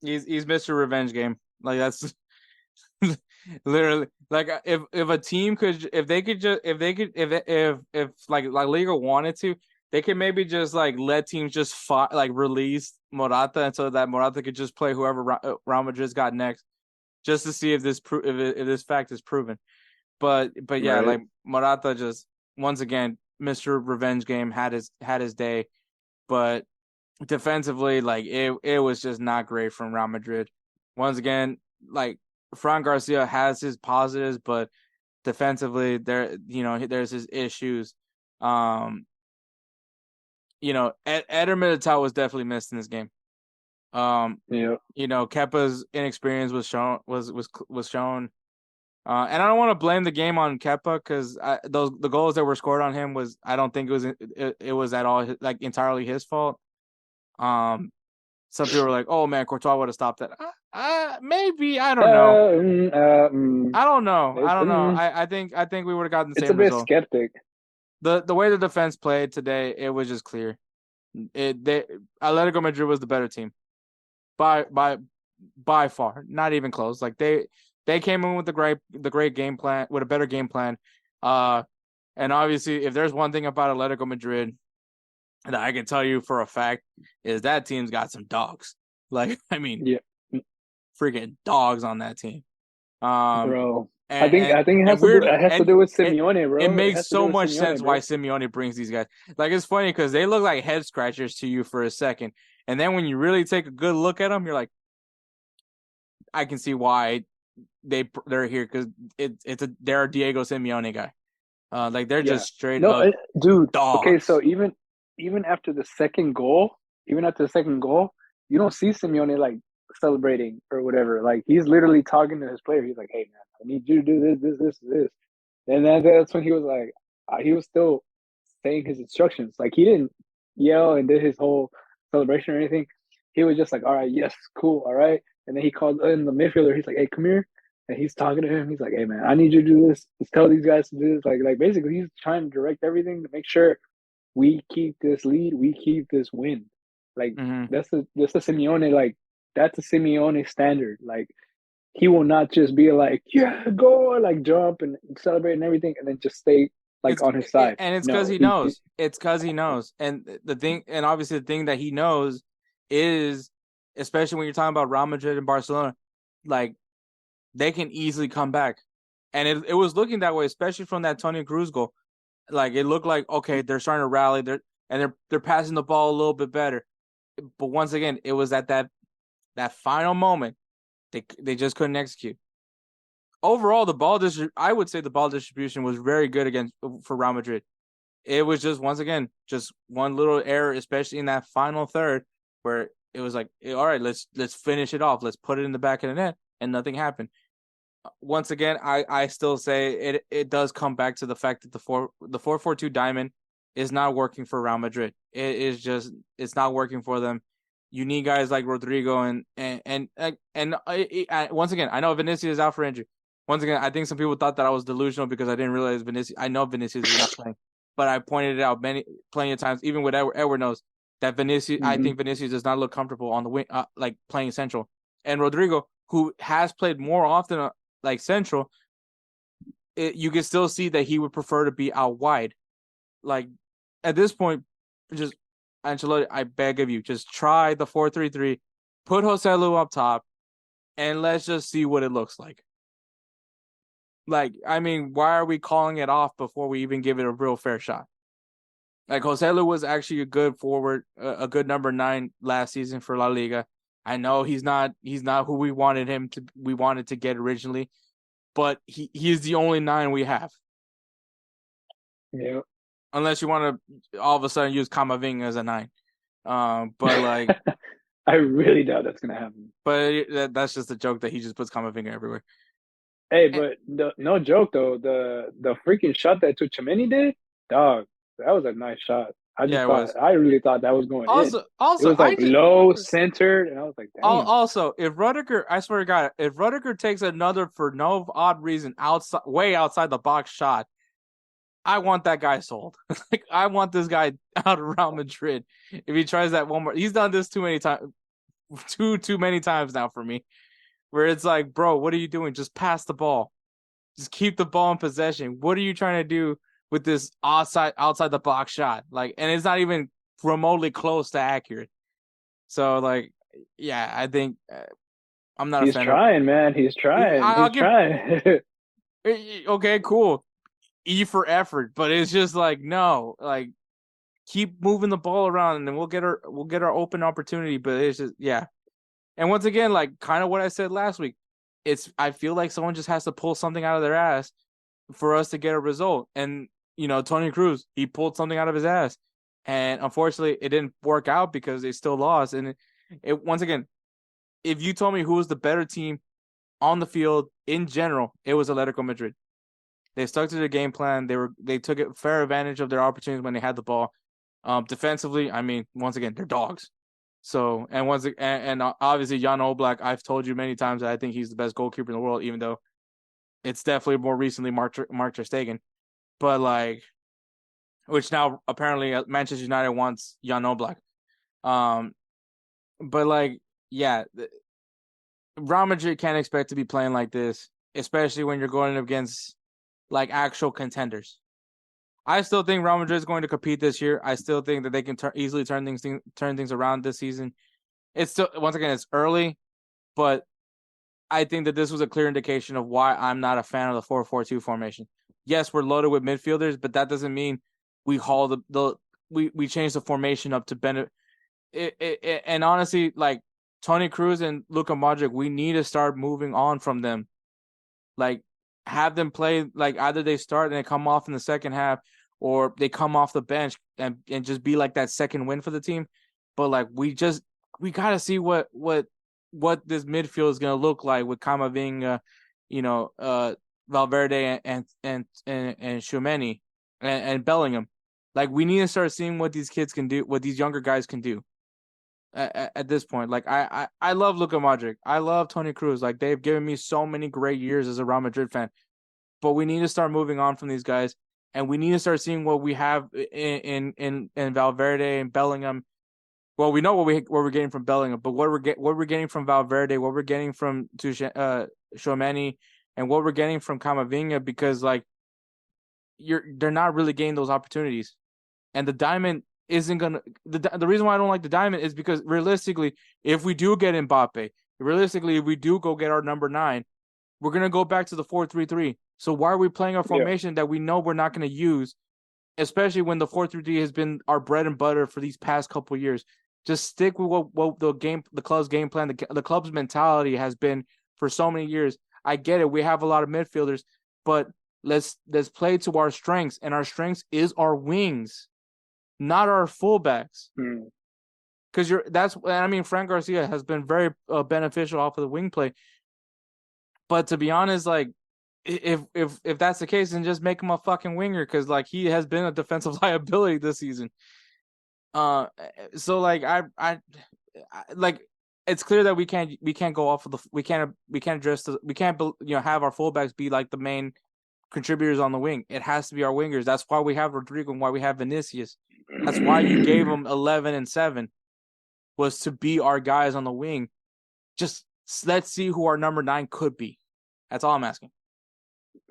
He's Mr. Revenge Game. Like that's literally like if a team could if like Liga wanted to, they could maybe just like let teams just release Morata, and so that Morata could just play whoever Real Madrid's got next, just to see if this fact is proven. But yeah, right. Like Morata just once again Mr. Revenge Game had his day, but defensively, like it was just not great from Real Madrid. Once again, like Fran Garcia has his positives, but defensively there's his issues. Eder Militao was definitely missed in this game. Kepa's inexperience was shown. And I don't want to blame the game on Kepa because the goals that were scored on him I don't think it was at all like entirely his fault. Some people were like, "Oh man, Courtois would have stopped that." Maybe I don't know. I don't know. I think we would have gotten the same result. It's a bit skeptic. The way the defense played today, it was just clear. Atletico Madrid was the better team, by far, not even close. Like they came in with the great game plan, with a better game plan. And obviously, if there's one thing about Atletico Madrid that I can tell you for a fact is that team's got some dogs. Like, I mean, freaking dogs on that team. Bro, I think it has to do with Simeone, bro. It makes so much sense why Simeone brings these guys. Like, it's funny because they look like head scratchers to you for a second, and then when you really take a good look at them, you're like, I can see why they're here because they're a Diego Simeone guy. Like they're just straight up dude. dogs. Okay, so even after the second goal, you don't see Simeone like celebrating or whatever. Like he's literally talking to his player. He's like, "Hey man, I need you to do this. And then that's when he was like, he was still saying his instructions. Like he didn't yell and did his whole celebration or anything. He was just like, "All right, yes, cool, all right." And then he called in the midfielder. He's like, "Hey, come here." And he's talking to him. He's like, "Hey man, I need you to do this. Let's tell these guys to do this." Like basically, he's trying to direct everything to make sure we keep this lead, we keep this win. Like that's a Simeone, like that's a Simeone standard. Like he will not just be like, "Yeah, go," like jump and celebrate and everything, and then just stay like on his side. And it's because he knows. It's because he knows. And obviously the thing that he knows is, especially when you're talking about Real Madrid and Barcelona, like they can easily come back. And it was looking that way, especially from that Toni Kroos goal. Like it looked like, okay, they're starting to rally. They're passing the ball a little bit better. But once again, it was at that final moment they just couldn't execute. Overall, I would say the ball distribution was very good for Real Madrid. It was just once again just one little error, especially in that final third, where it was like, all right, let's finish it off. Let's put it in the back of the net, and nothing happened. Once again, I still say it does come back to the fact that the 4-4-2 diamond is not working for Real Madrid. It's not working for them. You need guys like Rodrigo and once again, I know Vinicius is out for injury. Once again, I think some people thought that I was delusional because I didn't realize Vinicius. I know Vinicius is not playing, but I pointed it out plenty of times. Even with Edward knows that Vinicius. I think Vinicius does not look comfortable on the wing, like playing central. And Rodrigo, who has played more often like central, you can still see that he would prefer to be out wide. Like at this point, just Ancelotti, I beg of you, just try the 4-3-3, put Joselu up top, and let's just see what it looks like. Like, I mean, why are we calling it off before we even give it a real fair shot? Like, Joselu was actually a good forward, a good number 9 last season for La Liga. I know he's not who we wanted to get originally, but he's the only 9 we have. Yeah. Unless you want to all of a sudden use Camavinga as a 9. But like I really doubt that's gonna happen. But that's just a joke that he just puts Camavinga everywhere. Hey, but no joke though, the freaking shot that Tchouaméni did, dog, that was a nice shot. I really thought that was going in. Also, it was like low centered, and I was like, damn. Also, if Rudiger, I swear to God, if Rudiger takes another for no odd reason way outside the box shot, I want that guy sold. Like I want this guy out of Real Madrid. If he tries that one more, he's done this too many times now for me. Where it's like, bro, what are you doing? Just pass the ball. Just keep the ball in possession. What are you trying to do with this outside the box shot? Like, and it's not even remotely close to accurate. So, like, yeah, I think I'm not a fan. He's trying, man. He's trying. He's trying. Okay, cool. E for effort, but it's just like, no, like, keep moving the ball around, and then we'll get our open opportunity. But it's just, yeah. And once again, like kind of what I said last week, I feel like someone just has to pull something out of their ass for us to get a result. And, Toni Kroos, he pulled something out of his ass. And unfortunately, it didn't work out because they still lost. And once again, if you told me who was the better team on the field in general, it was Atletico Madrid. They stuck to their game plan. They took fair advantage of their opportunities when they had the ball. Defensively, I mean, once again, they're dogs. So, and obviously Jan Oblak, I've told you many times that I think he's the best goalkeeper in the world, even though it's definitely more recently Mark ter Stegen. But like, which now apparently Manchester United wants Jan Oblak. But like, yeah, Real Madrid can't expect to be playing like this, especially when you're going against like actual contenders. I still think Real Madrid is going to compete this year. I still think that they can easily turn things around this season. It's still, once again, it's early, but I think that this was a clear indication of why I'm not a fan of the 4-4-2 formation. Yes, we're loaded with midfielders, but that doesn't mean we we change the formation up to benefit. And honestly, like Toni Kroos and Luka Modric, we need to start moving on from them. Like, have them play like either they start and they come off in the second half, or they come off the bench and just be like that second win for the team. But like we gotta see what this midfield is gonna look like with Camavinga, Valverde and Tchouaméni and Bellingham. Like we need to start seeing what these kids can do, what these younger guys can do. At this point, like I love Luka Modric, I love Toni Kroos. Like they've given me so many great years as a Real Madrid fan, but we need to start moving on from these guys, and we need to start seeing what we have in Valverde and Bellingham. Well, we know what we're getting from Bellingham, but what we're getting from Valverde, what we're getting from Tchouaméni, and what we're getting from Camavinga, because like they're not really getting those opportunities, and the diamond isn't gonna. The reason why I don't like the diamond is because realistically, if we do get Mbappe, realistically, if we do go get our number 9, we're going to go back to the 4-3-3. So why are we playing a formation that we know we're not going to use, especially when the 4-3-3 has been our bread and butter for these past couple of years? Just stick with what the club's game plan, the club's mentality has been for so many years. I get it. We have a lot of midfielders, but let's play to our strengths, and our strengths is our wings, not our fullbacks. Because Frank Garcia has been very beneficial off of the wing play. But to be honest, like, if that's the case, then just make him a fucking winger, because like he has been a defensive liability this season. So like I like, it's clear that we can't go off of we can't have our fullbacks be like the main contributors on the wing. It has to be our wingers. That's why we have Rodrigo and why we have Vinicius. That's why you gave them 11 and 7, was to be our guys on the wing. Just let's see who our number 9 could be. That's all I'm asking.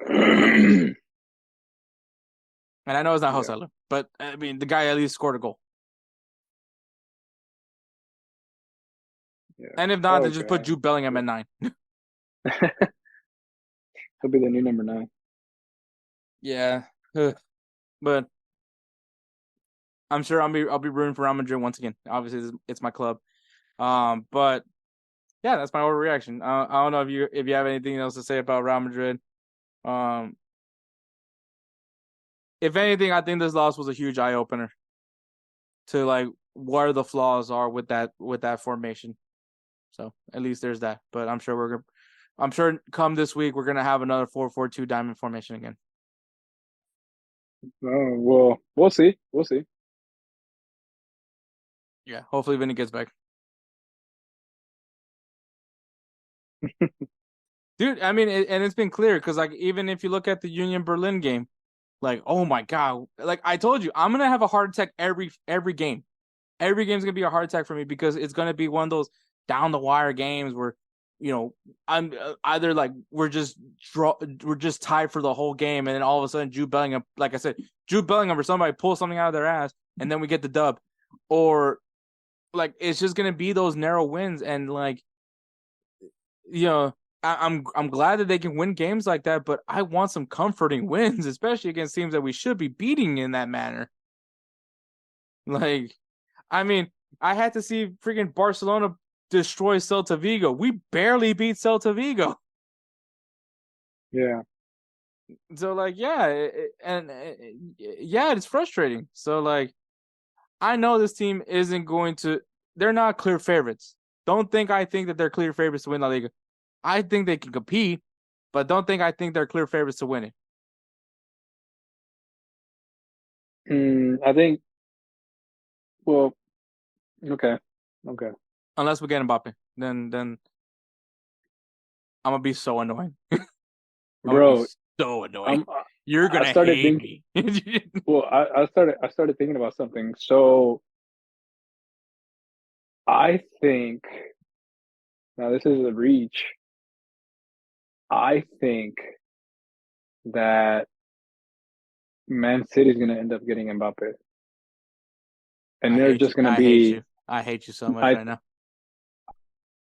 And I know it's not Joselu, but I mean, the guy at least scored a goal. Yeah. And if not, then just put Jude Bellingham at 9. He'll be the new number 9. Yeah, but I'm sure I'll be rooting for Real Madrid once again. Obviously, it's my club. But yeah, that's my overreaction. I don't know if you have anything else to say about Real Madrid. If anything, I think this loss was a huge eye opener to like where the flaws are with that formation. So at least there's that. But I'm sure come this week we're gonna have another 4-4-2 diamond formation again. Well, we'll see. Yeah, hopefully Vinny gets back. Dude, I mean, and it's been clear, because like even if you look at the Union Berlin game, like, oh my god, like I told you, I'm gonna have a heart attack every game. Every game's gonna be a heart attack for me, because it's gonna be one of those down the wire games where, you know, I'm either like we're just tied for the whole game, and then all of a sudden Jude Bellingham, like I said, Jude Bellingham or somebody pulls something out of their ass, and then we get the dub, or like it's just gonna be those narrow wins, and like, you know, I'm glad that they can win games like that, but I want some comforting wins, especially against teams that we should be beating in that manner. Like, I mean, I had to see freaking Barcelona destroy Celta Vigo. We barely beat Celta Vigo. Yeah. So like, yeah, it's frustrating. So like, I know this team isn't going to. They're not clear favorites. Don't think I think that they're clear favorites to win La Liga. I think they can compete, but don't think I think they're clear favorites to win it. I think. Well, okay. Unless we get Mbappe, then I'm gonna be so annoying. Bro, so annoying. You're gonna hate me. Well, I started thinking about something. So I think, now this is a reach. I think that Man City is gonna end up getting Mbappe, and they're just gonna be. I hate you so much right now.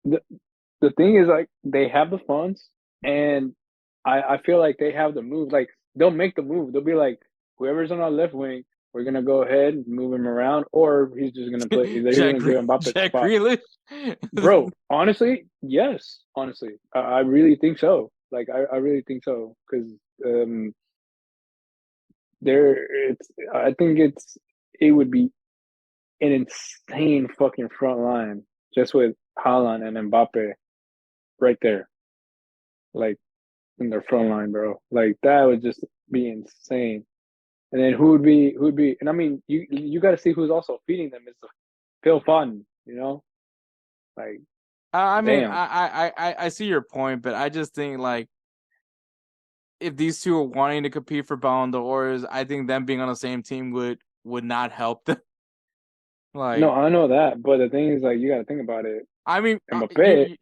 The thing is, like, they have the funds, and I feel like they have the move. Like, they'll make the move. They'll be like, whoever's on our left wing, we're gonna go ahead and move him around, or he's just gonna play. They're gonna give Mbappe Jack Grealish. Bro, honestly, yes. Honestly, I really think so. Like, I really think so, because I think it would be an insane fucking front line just with Haaland and Mbappe right there, like in their front line, bro. Like, that would just be insane. And then who would be? And I mean, you got to see who's also feeding them. It's Phil Foden, you know, like. I mean, I see your point, but I just think, like, if these two are wanting to compete for Ballon d'Ors, I think them being on the same team would not help them. Like, no, I know that, but the thing is, like, you got to think about it. I mean,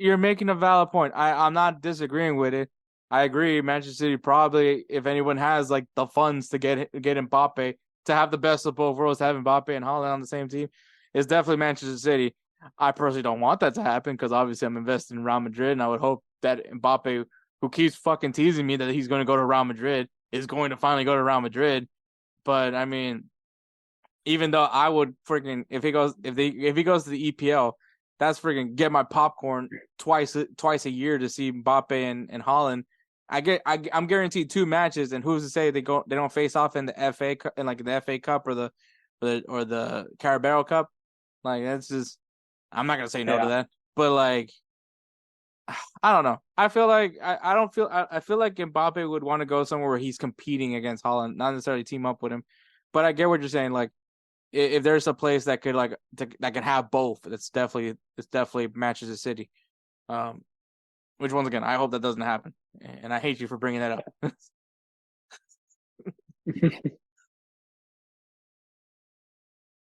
you're making a valid point. I'm not disagreeing with it. I agree. Manchester City probably, if anyone has like the funds to get Mbappe, to have the best of both worlds, to have Mbappe and Haaland on the same team, is definitely Manchester City. I personally don't want that to happen, because obviously I'm invested in Real Madrid, and I would hope that Mbappe who keeps fucking teasing me that he's going to go to Real Madrid, is going to finally go to Real Madrid. But I mean, even though I would freaking if he goes to the EPL, that's freaking get my popcorn twice a year to see Mbappe and Haaland. I'm guaranteed 2 matches, and who's to say they don't face off in the FA in like the FA Cup or the Carabao Cup? Like that's just I'm not gonna say no to that, but like I don't know. I feel like I feel like Mbappe would want to go somewhere where he's competing against Haaland, not necessarily team up with him. But I get what you're saying. Like if there's a place that could that can have both, it's definitely Manchester City. Which once again, I hope that doesn't happen, and I hate you for bringing that up.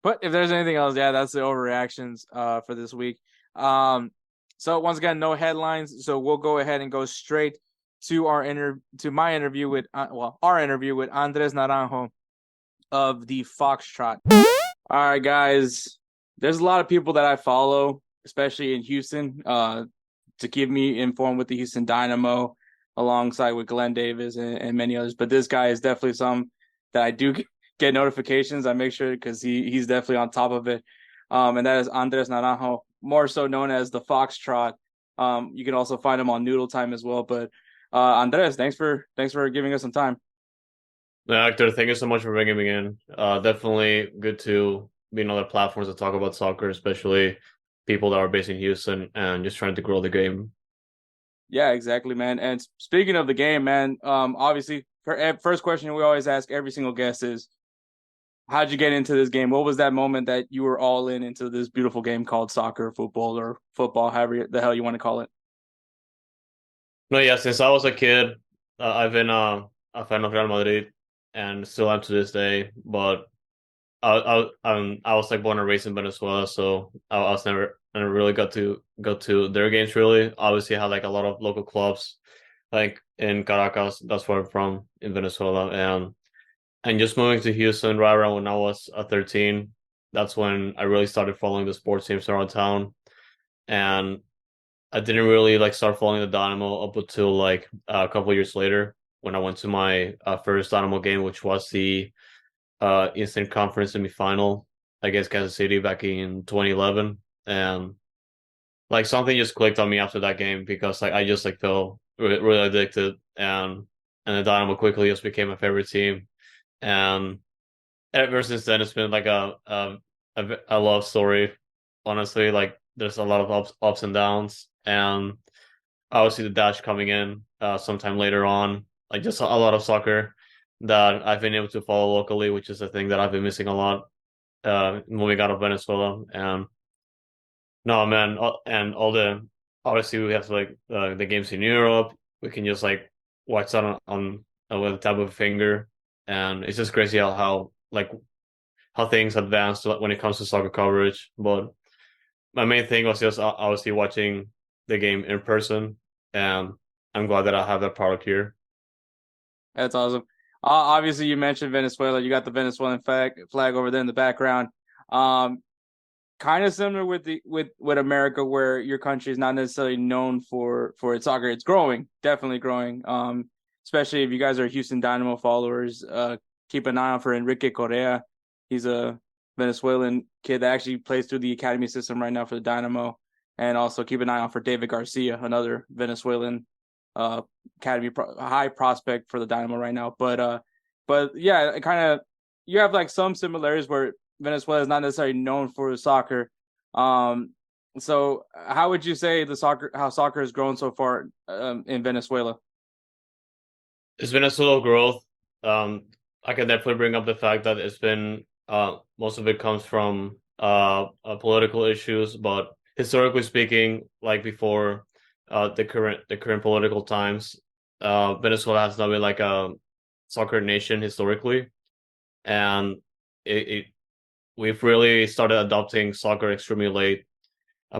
But if there's anything else, yeah, that's the overreactions for this week. So once again, no headlines. So we'll go ahead and go straight to our my interview with our interview with Andres Naranjo of the Foxtrot. All right, guys. There's a lot of people that I follow, especially in Houston, to keep me informed with the Houston Dynamo, alongside with Glenn Davis and many others. But this guy is definitely some that I do get notifications. I make sure because he's definitely on top of it. And that is Andres Naranjo, more so known as the Foxtrot. You can also find him on Noodle Time as well. But Andres, thanks for giving us some time. No, Hector, thank you so much for bringing me in. Definitely good to be on other platforms to talk about soccer, especially people that are based in Houston and just trying to grow the game. Yeah, exactly, man. And speaking of the game, man, obviously, first question we always ask every single guest is, how'd you get into this game? What was that moment that you were all into this beautiful game called soccer, football, however the hell you want to call it? No, yeah, since I was a kid, I've been a fan of Real Madrid and still am to this day. But I was like born and raised in Venezuela, so I was never really got to go to their games. Really, obviously, I had like a lot of local clubs, like in Caracas. That's where I'm from in Venezuela, and just moving to Houston right around when I was 13. That's when I really started following the sports teams around town, and I didn't really like start following the Dynamo up until like a couple of years later when I went to my first Dynamo game, which was the Eastern Conference semifinal against Kansas City back in 2011, and like something just clicked on me after that game because like I just like felt really addicted, and the Dynamo quickly just became my favorite team, and ever since then it's been like a love story. Honestly, like there's a lot of ups and downs, and obviously the Dash coming in sometime later on, like just a lot of soccer that I've been able to follow locally, which is a thing that I've been missing a lot moving out of Venezuela. And no, man, and all the obviously we have like the games in Europe. We can just like watch that on with the tap of a finger, and it's just crazy how things advance when it comes to soccer coverage. But my main thing was just obviously watching the game in person, and I'm glad that I have that product here. That's awesome. Obviously, you mentioned Venezuela. You got the Venezuelan flag over there in the background. Kind of similar with America, where your country is not necessarily known for its soccer. It's growing, definitely growing. Especially if you guys are Houston Dynamo followers. Keep an eye out for Enrique Correa. He's a Venezuelan kid that actually plays through the academy system right now for the Dynamo. And also keep an eye out for David Garcia, another Venezuelan academy high prospect for the Dynamo right now. But yeah, it kind of you have like some similarities where Venezuela is not necessarily known for soccer. So how would you say how soccer has grown so far in Venezuela? It's been a slow growth. I can definitely bring up the fact that it's been most of it comes from political issues, but historically speaking, like before the current political times, Venezuela has not been like a soccer nation historically, and we've really started adopting soccer extremely late,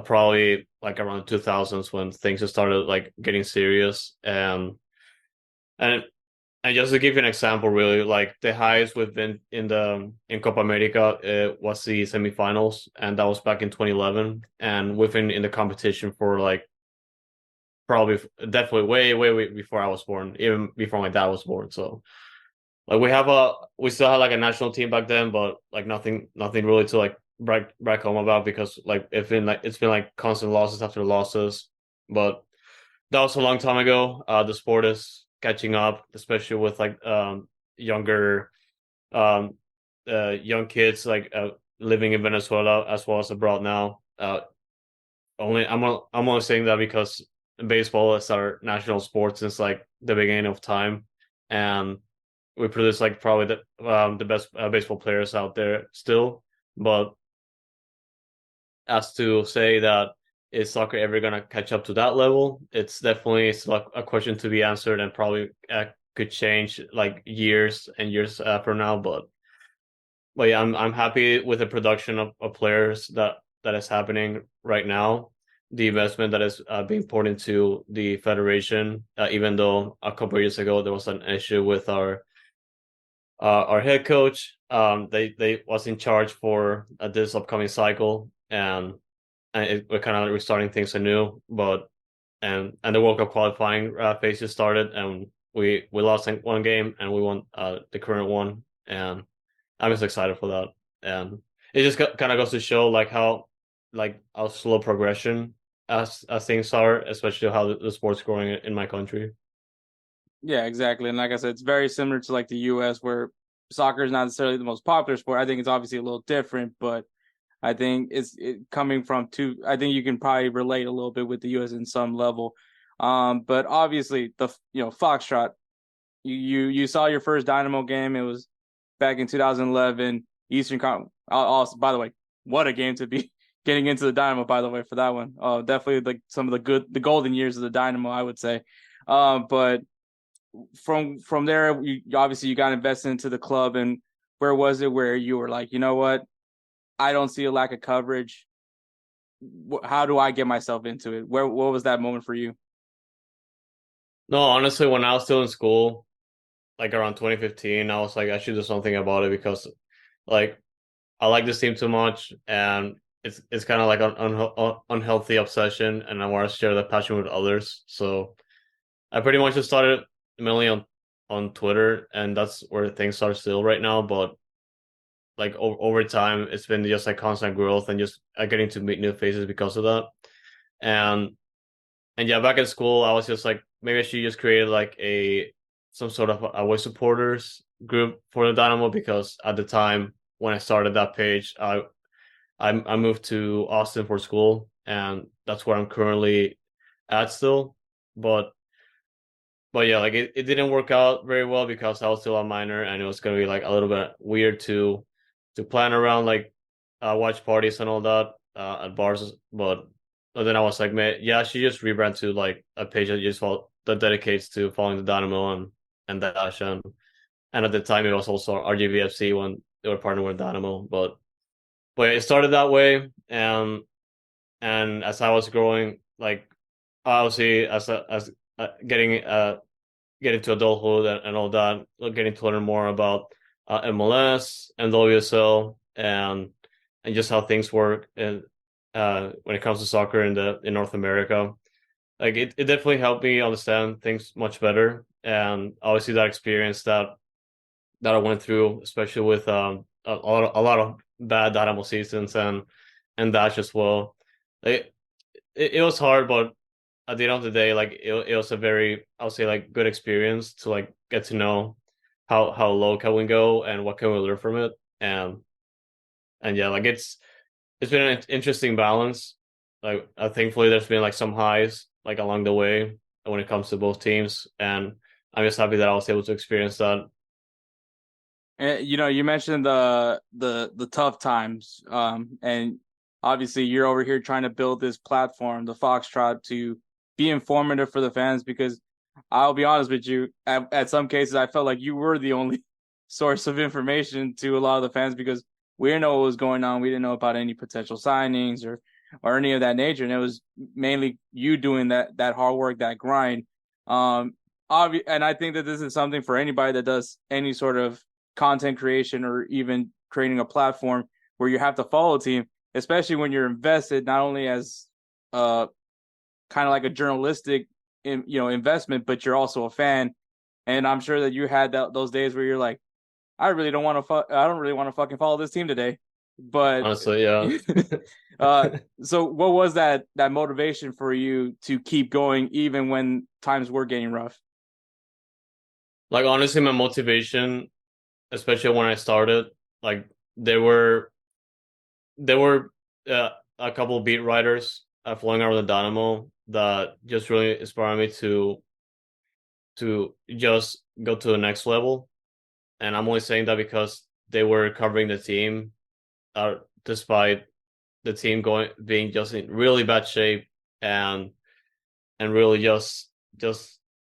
probably like around the 2000s when things just started like getting serious, and just to give you an example, really, like the highest we've been in Copa America was the semifinals, and that was back in 2011. And we've been in the competition for like probably definitely way before I was born, even before my dad was born. So like we still had like a national team back then, but like nothing really to like brag home about, because like it's been like constant losses after losses. But that was a long time ago. The sport is catching up, especially with like younger young kids like living in Venezuela as well as abroad now. I'm only saying that because baseball is our national sport since like the beginning of time, and we produce like probably the best baseball players out there still. But as to say that is soccer ever gonna catch up to that level, it's definitely still a question to be answered, and probably could change like years and years from now. But yeah, I'm happy with the production of players that is happening right now. The investment that is being poured into the federation, even though a couple of years ago there was an issue with our head coach. They was in charge for this upcoming cycle, and we're kind of restarting things anew. But and the World Cup qualifying phase just started, and we lost one game and we won the current one, and I'm just excited for that. And it just kind of goes to show like how slow progression as things are, especially how the sport's growing in my country. Yeah, exactly. And like I said, it's very similar to like the US, where soccer is not necessarily the most popular sport. I think it's obviously a little different, but I think it's coming from two. I think you can probably relate a little bit with the US in some level. But obviously Foxtrot, you saw your first Dynamo game. It was back in 2011 Eastern Con. Also, by the way, what a game to be getting into the Dynamo. By the way, for that one, definitely like some of the golden years of the Dynamo, I would say. But from there, you obviously got invested into the club. And where was it where you were like, you know what, I don't see a lack of coverage. How do I get myself into it? What was that moment for you? No, honestly, when I was still in school, like around 2015, I was like, I should do something about it, because like I like this team too much, and it's kind of like an unhealthy obsession, and I want to share that passion with others. So I pretty much just started mainly on Twitter, and that's where things are still right now. But like over time, it's been just like constant growth, and just getting to meet new faces because of that. And yeah, back in school, I was just like, maybe I should just create like some sort of away supporters group for the Dynamo, because at the time when I started that page, I moved to Austin for school, and that's where I'm currently at still. But yeah, like it didn't work out very well, because I was still a minor, and it was gonna be like a little bit weird to plan around like watch parties and all that at bars. But then I was like, man, yeah, I should just rebrand to like a page that dedicates to following the Dynamo and Dash, and at the time it was also RGVFC when they were partnered with Dynamo. But it started that way, and as I was growing, like obviously as getting to adulthood and all that, getting to learn more about MLS and WSL, and just how things work, and when it comes to soccer in North America. Like it definitely helped me understand things much better. And obviously that experience that I went through, especially with a lot of bad Dynamo seasons and Dash as well. It was hard, but at the end of the day, like it was a very, I'll say, like good experience to like get to know how low can we go and what can we learn from it. And yeah, like it's been an interesting balance. Like thankfully there's been like some highs like along the way when it comes to both teams, and I'm just happy that I was able to experience that. And you mentioned the tough times, and obviously you're over here trying to build this platform, the Foxtrot, to be informative for the fans, because I'll be honest with you, at some cases I felt like you were the only source of information to a lot of the fans, because we didn't know what was going on. We didn't know about any potential signings or any of that nature, and it was mainly you doing that hard work, that grind. And I think that this is something for anybody that does any sort of content creation, or even creating a platform where you have to follow a team, especially when you're invested not only as kind of like a journalistic investment, but you're also a fan. And I'm sure that you had those days where you're like, I really don't want to. I don't really want to fucking follow this team today. But honestly, yeah. So what was that motivation for you to keep going even when times were getting rough? Like, honestly, my motivation, especially when I started, like there were a couple of beat writers flowing around the Dynamo that just really inspired me to just go to the next level. And I'm only saying that because they were covering the team, despite the team being just in really bad shape and really just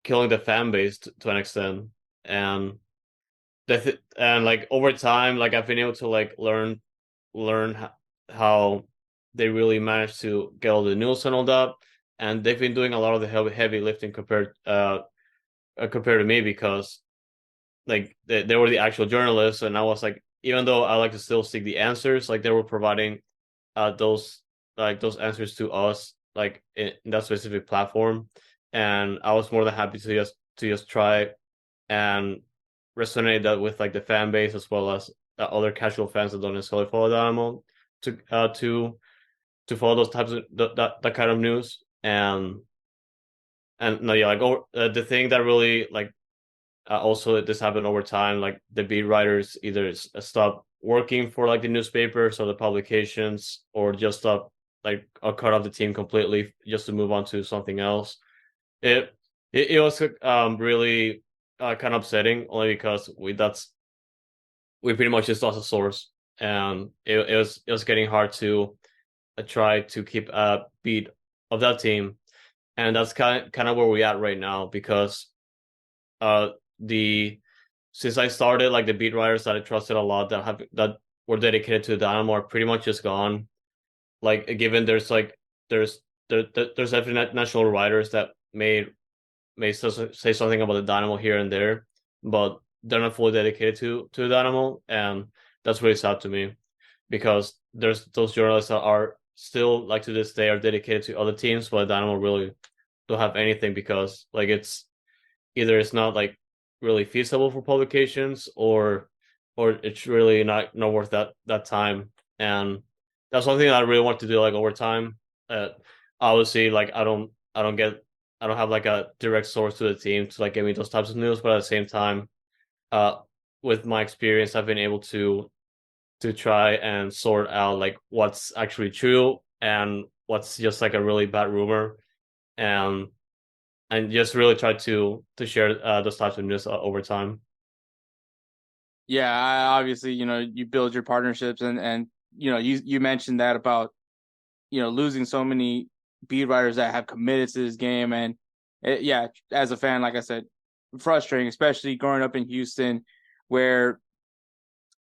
killing the fan base to an extent. And and like over time, like I've been able to like learn how they really managed to get all the news and all that, and they've been doing a lot of the heavy lifting compared to me, because like they were the actual journalists, and I was like, even though I like to still seek the answers, like they were providing those answers to us like in that specific platform, and I was more than happy to just try and resonate that with like the fan base, as well as other casual fans that don't necessarily follow Dynamo, to follow those types of that kind of news. And no, yeah, like the thing that really like also this happened over time, like the beat writers either stop working for like the newspapers or the publications, or just stop like cut off the team completely just to move on to something else. It was really kind of upsetting, only because we pretty much just lost a source, and it was getting hard to try to keep a beat of that team. And that's kind of where we're at right now, because since I started, like the beat writers that I trusted a lot that were dedicated to the Dynamo are pretty much just gone. Like, given there's definitely national writers that may say something about the Dynamo here and there, but they're not fully dedicated to the Dynamo, and that's really sad to me, because there's those journalists that are still, like to this day, are dedicated to other teams, but the Dynamo really don't have anything, because like it's not like really feasible for publications, or it's really not worth that time. And that's something that I really want to do, like over time. Obviously, like I don't have like a direct source to the team to like give me those types of news, but at the same time, with my experience, I've been able to try and sort out like what's actually true and what's just like a really bad rumor, and just really try to share those types of news over time. Yeah, obviously, you build your partnerships, and you mentioned that about losing so many beat writers that have committed to this game, and yeah, as a fan, like I said, frustrating, especially growing up in Houston, where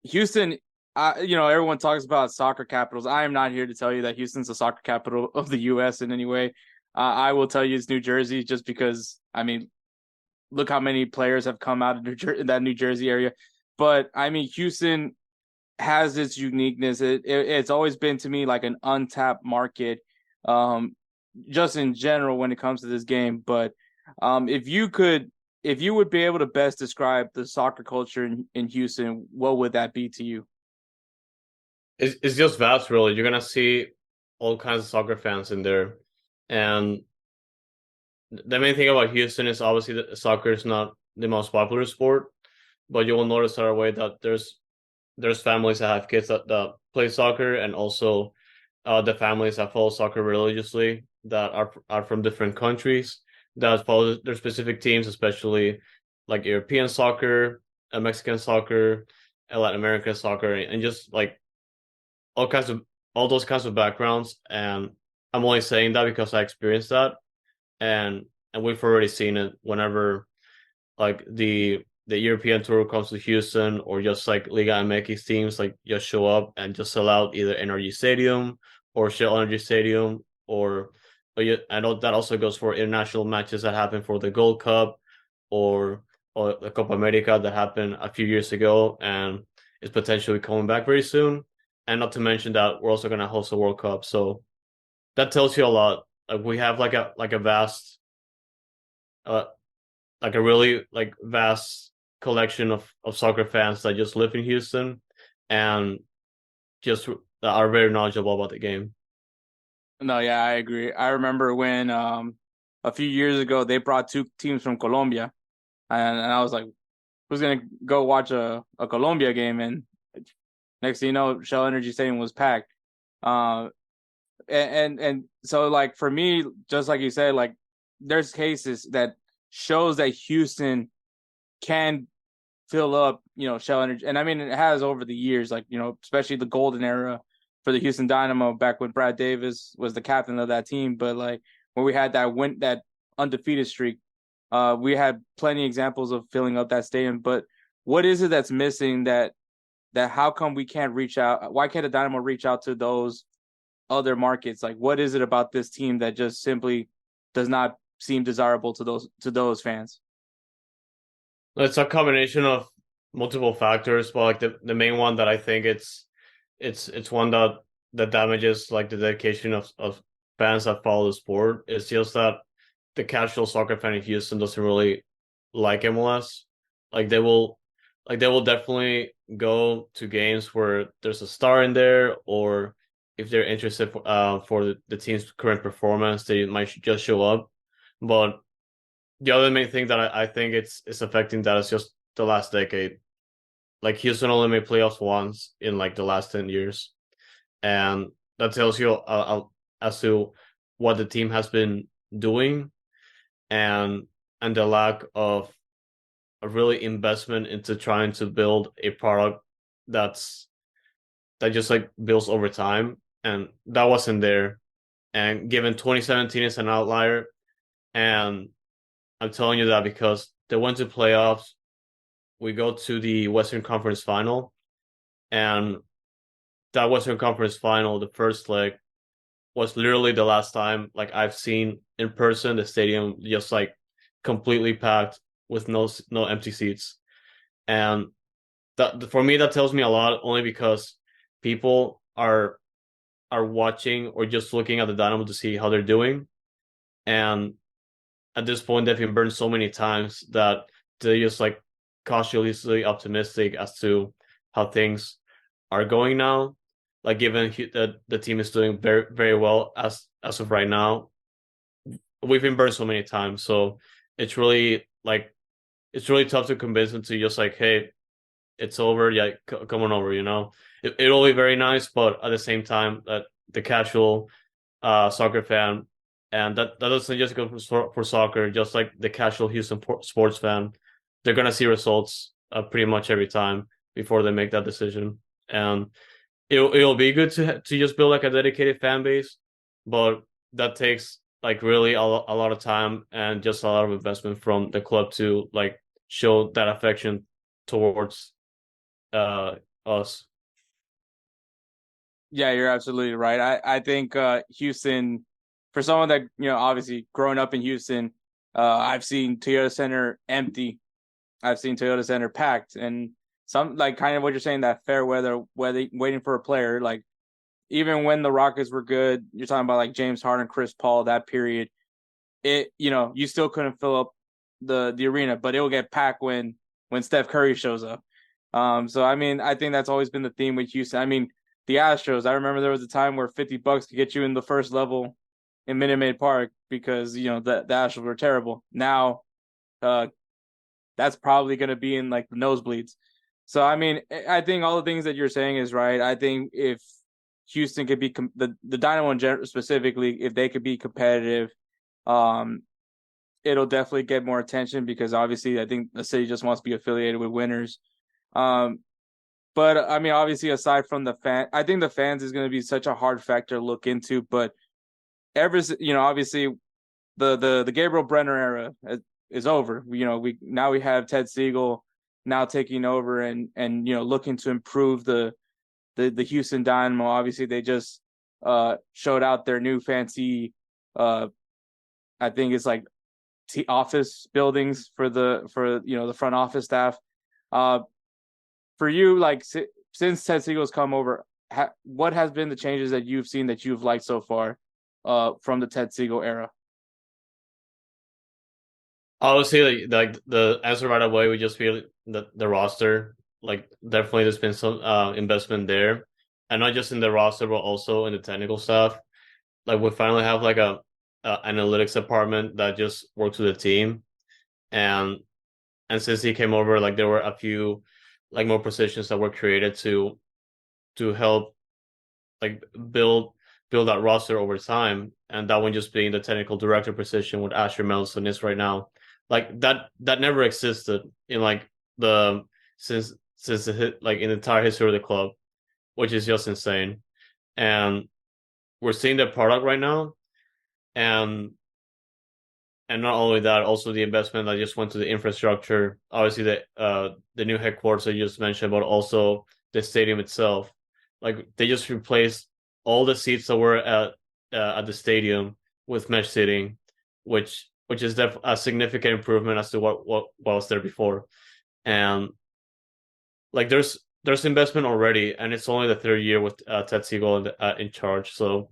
Houston, everyone talks about soccer capitals. I am not here to tell you that Houston's the soccer capital of the U.S. in any way. I will tell you it's New Jersey, just because, I mean, look how many players have come out of that New Jersey area. But I mean, Houston has its uniqueness. It's always been to me like an untapped market, just in general when it comes to this game. But if you would be able to best describe the soccer culture in Houston, what would that be to you? It's just vast, really. You're gonna see all kinds of soccer fans in there, and the main thing about Houston is obviously that soccer is not the most popular sport, but you will notice right away that there's families that have kids that play soccer, and also the families that follow soccer religiously that are from different countries that follow their specific teams, especially like European soccer, Mexican soccer, and Latin American soccer, and just like all those kinds of backgrounds. And I'm only saying that because I experienced that, and we've already seen it whenever like the European tour comes to Houston, or just like Liga MX teams like just show up and just sell out either Energy Stadium or Shell Energy Stadium, but I know that also goes for international matches that happen for the Gold Cup or the Copa America that happened a few years ago and is potentially coming back very soon. And not to mention that we're also going to host a World Cup, so that tells you a lot. We have like a vast like a really like vast collection of soccer fans that just live in Houston and just are very knowledgeable about the game. No, yeah, I agree. I remember when a few years ago they brought two teams from Colombia, and I was like, who's gonna go watch a Colombia game? And next thing you know, Shell Energy Stadium was packed. Uh, and so like for me, just like you said, like there's cases that shows that Houston can fill up, Shell Energy. And I mean, it has over the years, like, especially the golden era for the Houston Dynamo back when Brad Davis was the captain of that team. But like when we had that undefeated streak, we had plenty of examples of filling up that stadium. But what is it that's missing that how come we can't reach out? Why can't the Dynamo reach out to those other markets? Like, what is it about this team that just simply does not seem desirable to those fans? It's a combination of multiple factors, but like the main one that I think it's one that damages like the dedication of fans that follow the sport. It's just that the casual soccer fan in Houston doesn't really like MLS. Like they will definitely go to games where there's a star in there, or if they're interested for the team's current performance, they might just show up. But the other main thing that I think it's affecting that is just the last decade. Like Houston only made playoffs once in like the last 10 years, and that tells you as to what the team has been doing, and the lack of a really investment into trying to build a product that just like builds over time, and that wasn't there. And given 2017 is an outlier, and I'm telling you that because they went to playoffs. We go to the Western Conference Final, and that Western Conference Final, the first leg, was literally the last time like I've seen in person the stadium just like completely packed with no empty seats. And that for me that tells me a lot, only because people are watching or just looking at the Dynamo to see how they're doing. And at this point they've been burned so many times that they just like cautiously optimistic as to how things are going now. Like given that the team is doing very, very well as of right now, we've been burned so many times. So it's really tough to convince them to just like, hey, it's over. Yeah, come on over. It'll be very nice, but at the same time, that the casual soccer fan, and that doesn't just go for soccer, just like the casual Houston sports fan, they're gonna see results pretty much every time before they make that decision. And it'll be good to just build like a dedicated fan base, but that takes like really a lot of time and just a lot of investment from the club to like show that affection towards us. Yeah, you're absolutely right. I think Houston, for someone that obviously growing up in Houston, I've seen Toyota Center empty. I've seen Toyota Center packed, and some like kind of what you're saying, that fair weather waiting for a player. Like even when the Rockets were good, you're talking about like James Harden, Chris Paul, that period. You still couldn't fill up the arena, but it'll get packed when Steph Curry shows up. So I mean, I think that's always been the theme with Houston. I mean, the Astros. I remember there was a time where $50 could get you in the first level in Minute Maid Park because the Astros were terrible. Now, that's probably going to be in like the nosebleeds. So I mean, I think all the things that you're saying is right. I think if Houston could be the Dynamo in general, specifically, if they could be competitive, it'll definitely get more attention because obviously I think the city just wants to be affiliated with winners. But I mean, obviously, aside from the fan, I think the fans is going to be such a hard factor to look into. But obviously, the Gabriel Brenner era is over. We have Ted Siegel now taking over and looking to improve the Houston Dynamo. Obviously, they just showed out their new fancy, I think it's like office buildings for the front office staff. For you, like since Ted Siegel's come over, what has been the changes that you've seen that you've liked so far from the Ted Siegel era? Obviously, like the answer right away would just be the roster. Like definitely, there's been some investment there, and not just in the roster, but also in the technical stuff. Like we finally have like a analytics department that just works with the team, and since he came over, like there were a few like more positions that were created to help like build that roster over time, and that one just being the technical director position with Asher Melson is right now. Like that never existed in like the since like in the entire history of the club, which is just insane. And we're seeing the product right now, and not only that, also the investment that just went to the infrastructure. Obviously, the new headquarters I just mentioned, but also the stadium itself. Like they just replaced all the seats that were at the stadium with mesh seating, which is a significant improvement as to what was there before. And like there's investment already, and it's only the third year with Ted Siegel in charge. So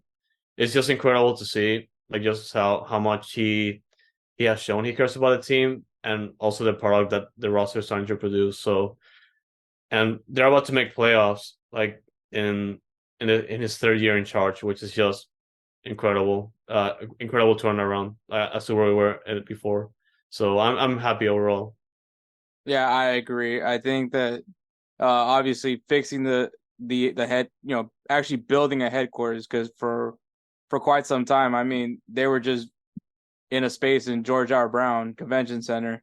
it's just incredible to see like just how much he has shown he cares about the team, and also the product that the roster is starting to produce. So, and they're about to make playoffs like in his third year in charge, which is just incredible, incredible turnaround as to where we were at before. So I'm happy overall. Yeah, I agree. I think that obviously fixing the head, actually building a headquarters, because for quite some time, I mean, they were just in a space in George R. Brown Convention Center,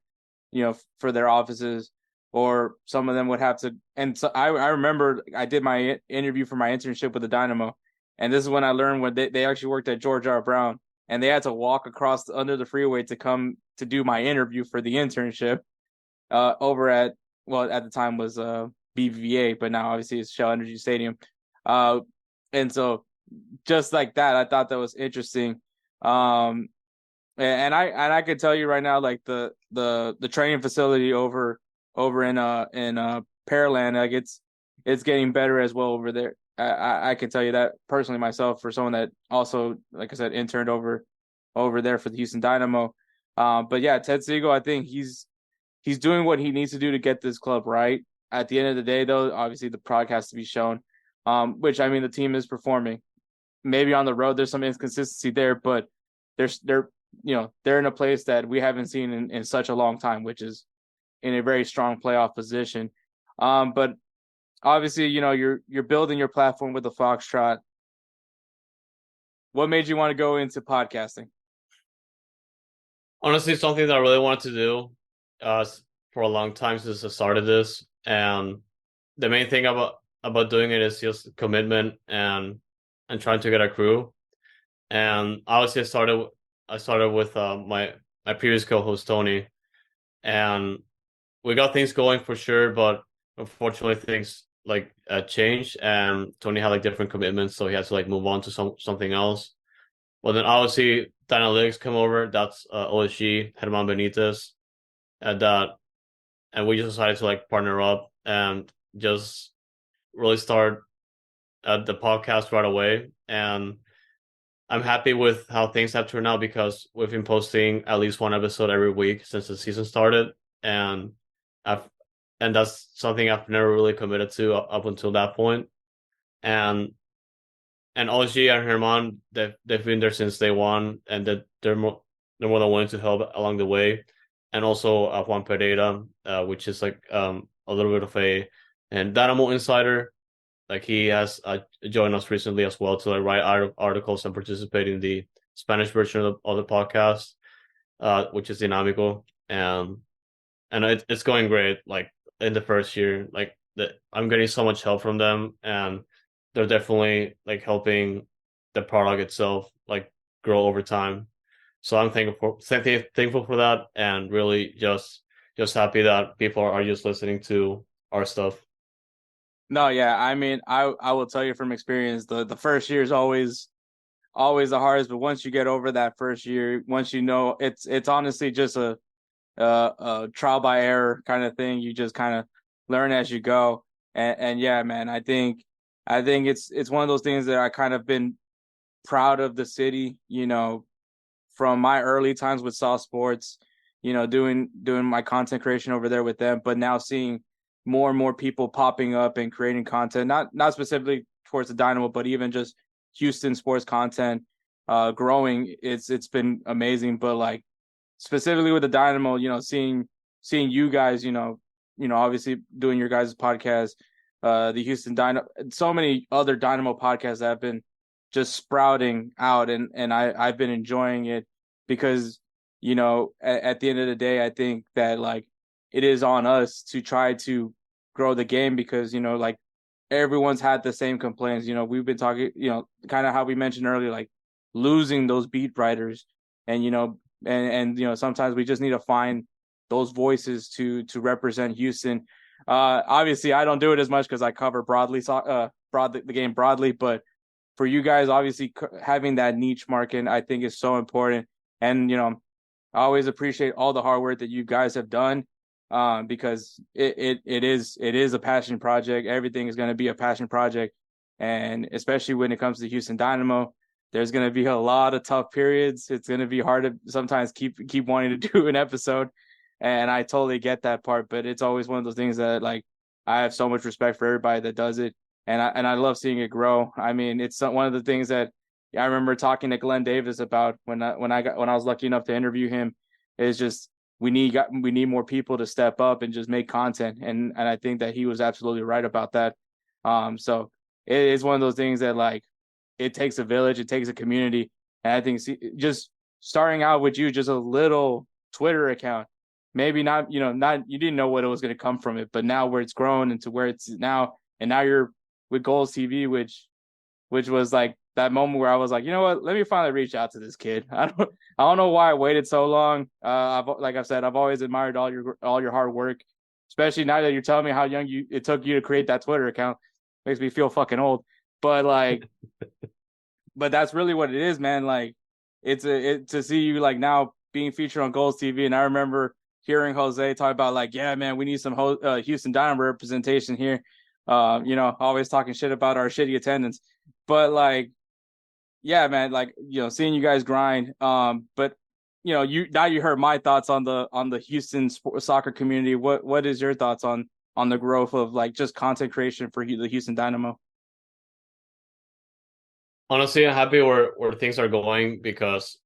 for their offices, or some of them would have to. And so I remember I did my interview for my internship with the Dynamo, and this is when I learned when they actually worked at George R. Brown, and they had to walk across under the freeway to come to do my interview for the internship over at, well, at the time was BVA, but now obviously it's Shell Energy Stadium. And so just like that, I thought that was interesting. And I could tell you right now, like the training facility over in Pearland, like it's getting better as well over there. I can tell you that personally myself, for someone that also, like I said, interned over there for the Houston Dynamo. But yeah, Ted Siegel, I think he's doing what he needs to do to get this club right. At the end of the day, though, obviously the product has to be shown. Which, I mean, the team is performing. Maybe on the road there's some inconsistency there, but they're in a place that we haven't seen in such a long time, which is in a very strong playoff position. But obviously, you're building your platform with the Foxtrot. What made you want to go into podcasting? Honestly, something that I really wanted to do for a long time since I started this, and the main thing about doing it is just commitment and trying to get a crew. And obviously, I started with my previous co-host Tony, and we got things going for sure. But unfortunately, things like changed, and Tony had like different commitments, so he had to like move on to something else. Well, then obviously the analytics come over. That's OSG, Herman Benitez, and we just decided to like partner up and just really start the podcast right away. And I'm happy with how things have turned out, because we've been posting at least one episode every week since the season started, and that's something I've never really committed to up until that point. And OG and Herman, they've been there since day one, and that they're more than willing to help along the way. And also Juan Pereira, which is like a little bit of an Dynamo insider. Like he has joined us recently as well to like write articles and participate in the Spanish version of the podcast, which is Dinámico, and it's going great. Like in the first year, like I'm getting so much help from them, and they're definitely like helping the product itself like grow over time. So I'm thankful for that, and really just happy that people are just listening to our stuff. No, yeah, I mean, I will tell you from experience, the first year is always the hardest, but once you get over that first year, once it's honestly just a trial by error kind of thing. You just kind of learn as you go, and yeah, man, I think it's one of those things that I kind of been proud of the city, from my early times with Saw Sports, doing my content creation over there with them, but now seeing more and more people popping up and creating content, not specifically towards the Dynamo, but even just Houston sports content growing. It's been amazing. But like specifically with the Dynamo, seeing you guys, obviously doing your guys' podcast, the Houston Dynamo, so many other Dynamo podcasts that have been just sprouting out, and I've been enjoying it because at the end of the day, I think that like it is on us to try to grow the game because like everyone's had the same complaints. We've been talking, kind of how we mentioned earlier, like losing those beat writers, and sometimes we just need to find those voices to represent Houston. Obviously, I don't do it as much because I cover the game broadly, but for you guys, obviously having that niche market, I think is so important. And I always appreciate all the hard work that you guys have done, because it is a passion project. Everything is going to be a passion project, and especially when it comes to Houston Dynamo, there's going to be a lot of tough periods. It's going to be hard to sometimes keep wanting to do an episode, and I totally get that part. But it's always one of those things that like I have so much respect for everybody that does it, and I love seeing it grow. I mean, it's one of the things that I remember talking to Glenn Davis about when I was lucky enough to interview him. Is just we need more people to step up and just make content, and I think that he was absolutely right about that. So it is one of those things that like it takes a village, it takes a community, and I think just starting out with you, just a little Twitter account, maybe not you didn't know what it was going to come from it, but now where it's grown into where it's now, and now you're with GolzTV, which was like that moment where I was like, you know what, let me finally reach out to this kid. I don't know why I waited so long. Like I've said, I've always admired all your hard work, especially now that you're telling me how young it took you to create that Twitter account. Makes me feel fucking old. But like, but that's really what it is, man. Like, it's to see you like now being featured on GolzTV, and I remember hearing Jose talk about like, yeah, man, we need some Houston Dynamo representation here. Always talking shit about our shitty attendance, but like, yeah, man, like seeing you guys grind. But you heard my thoughts on the Houston soccer community. What is your thoughts on the growth of like just content creation for the Houston Dynamo? Honestly, I'm happy where things are going, because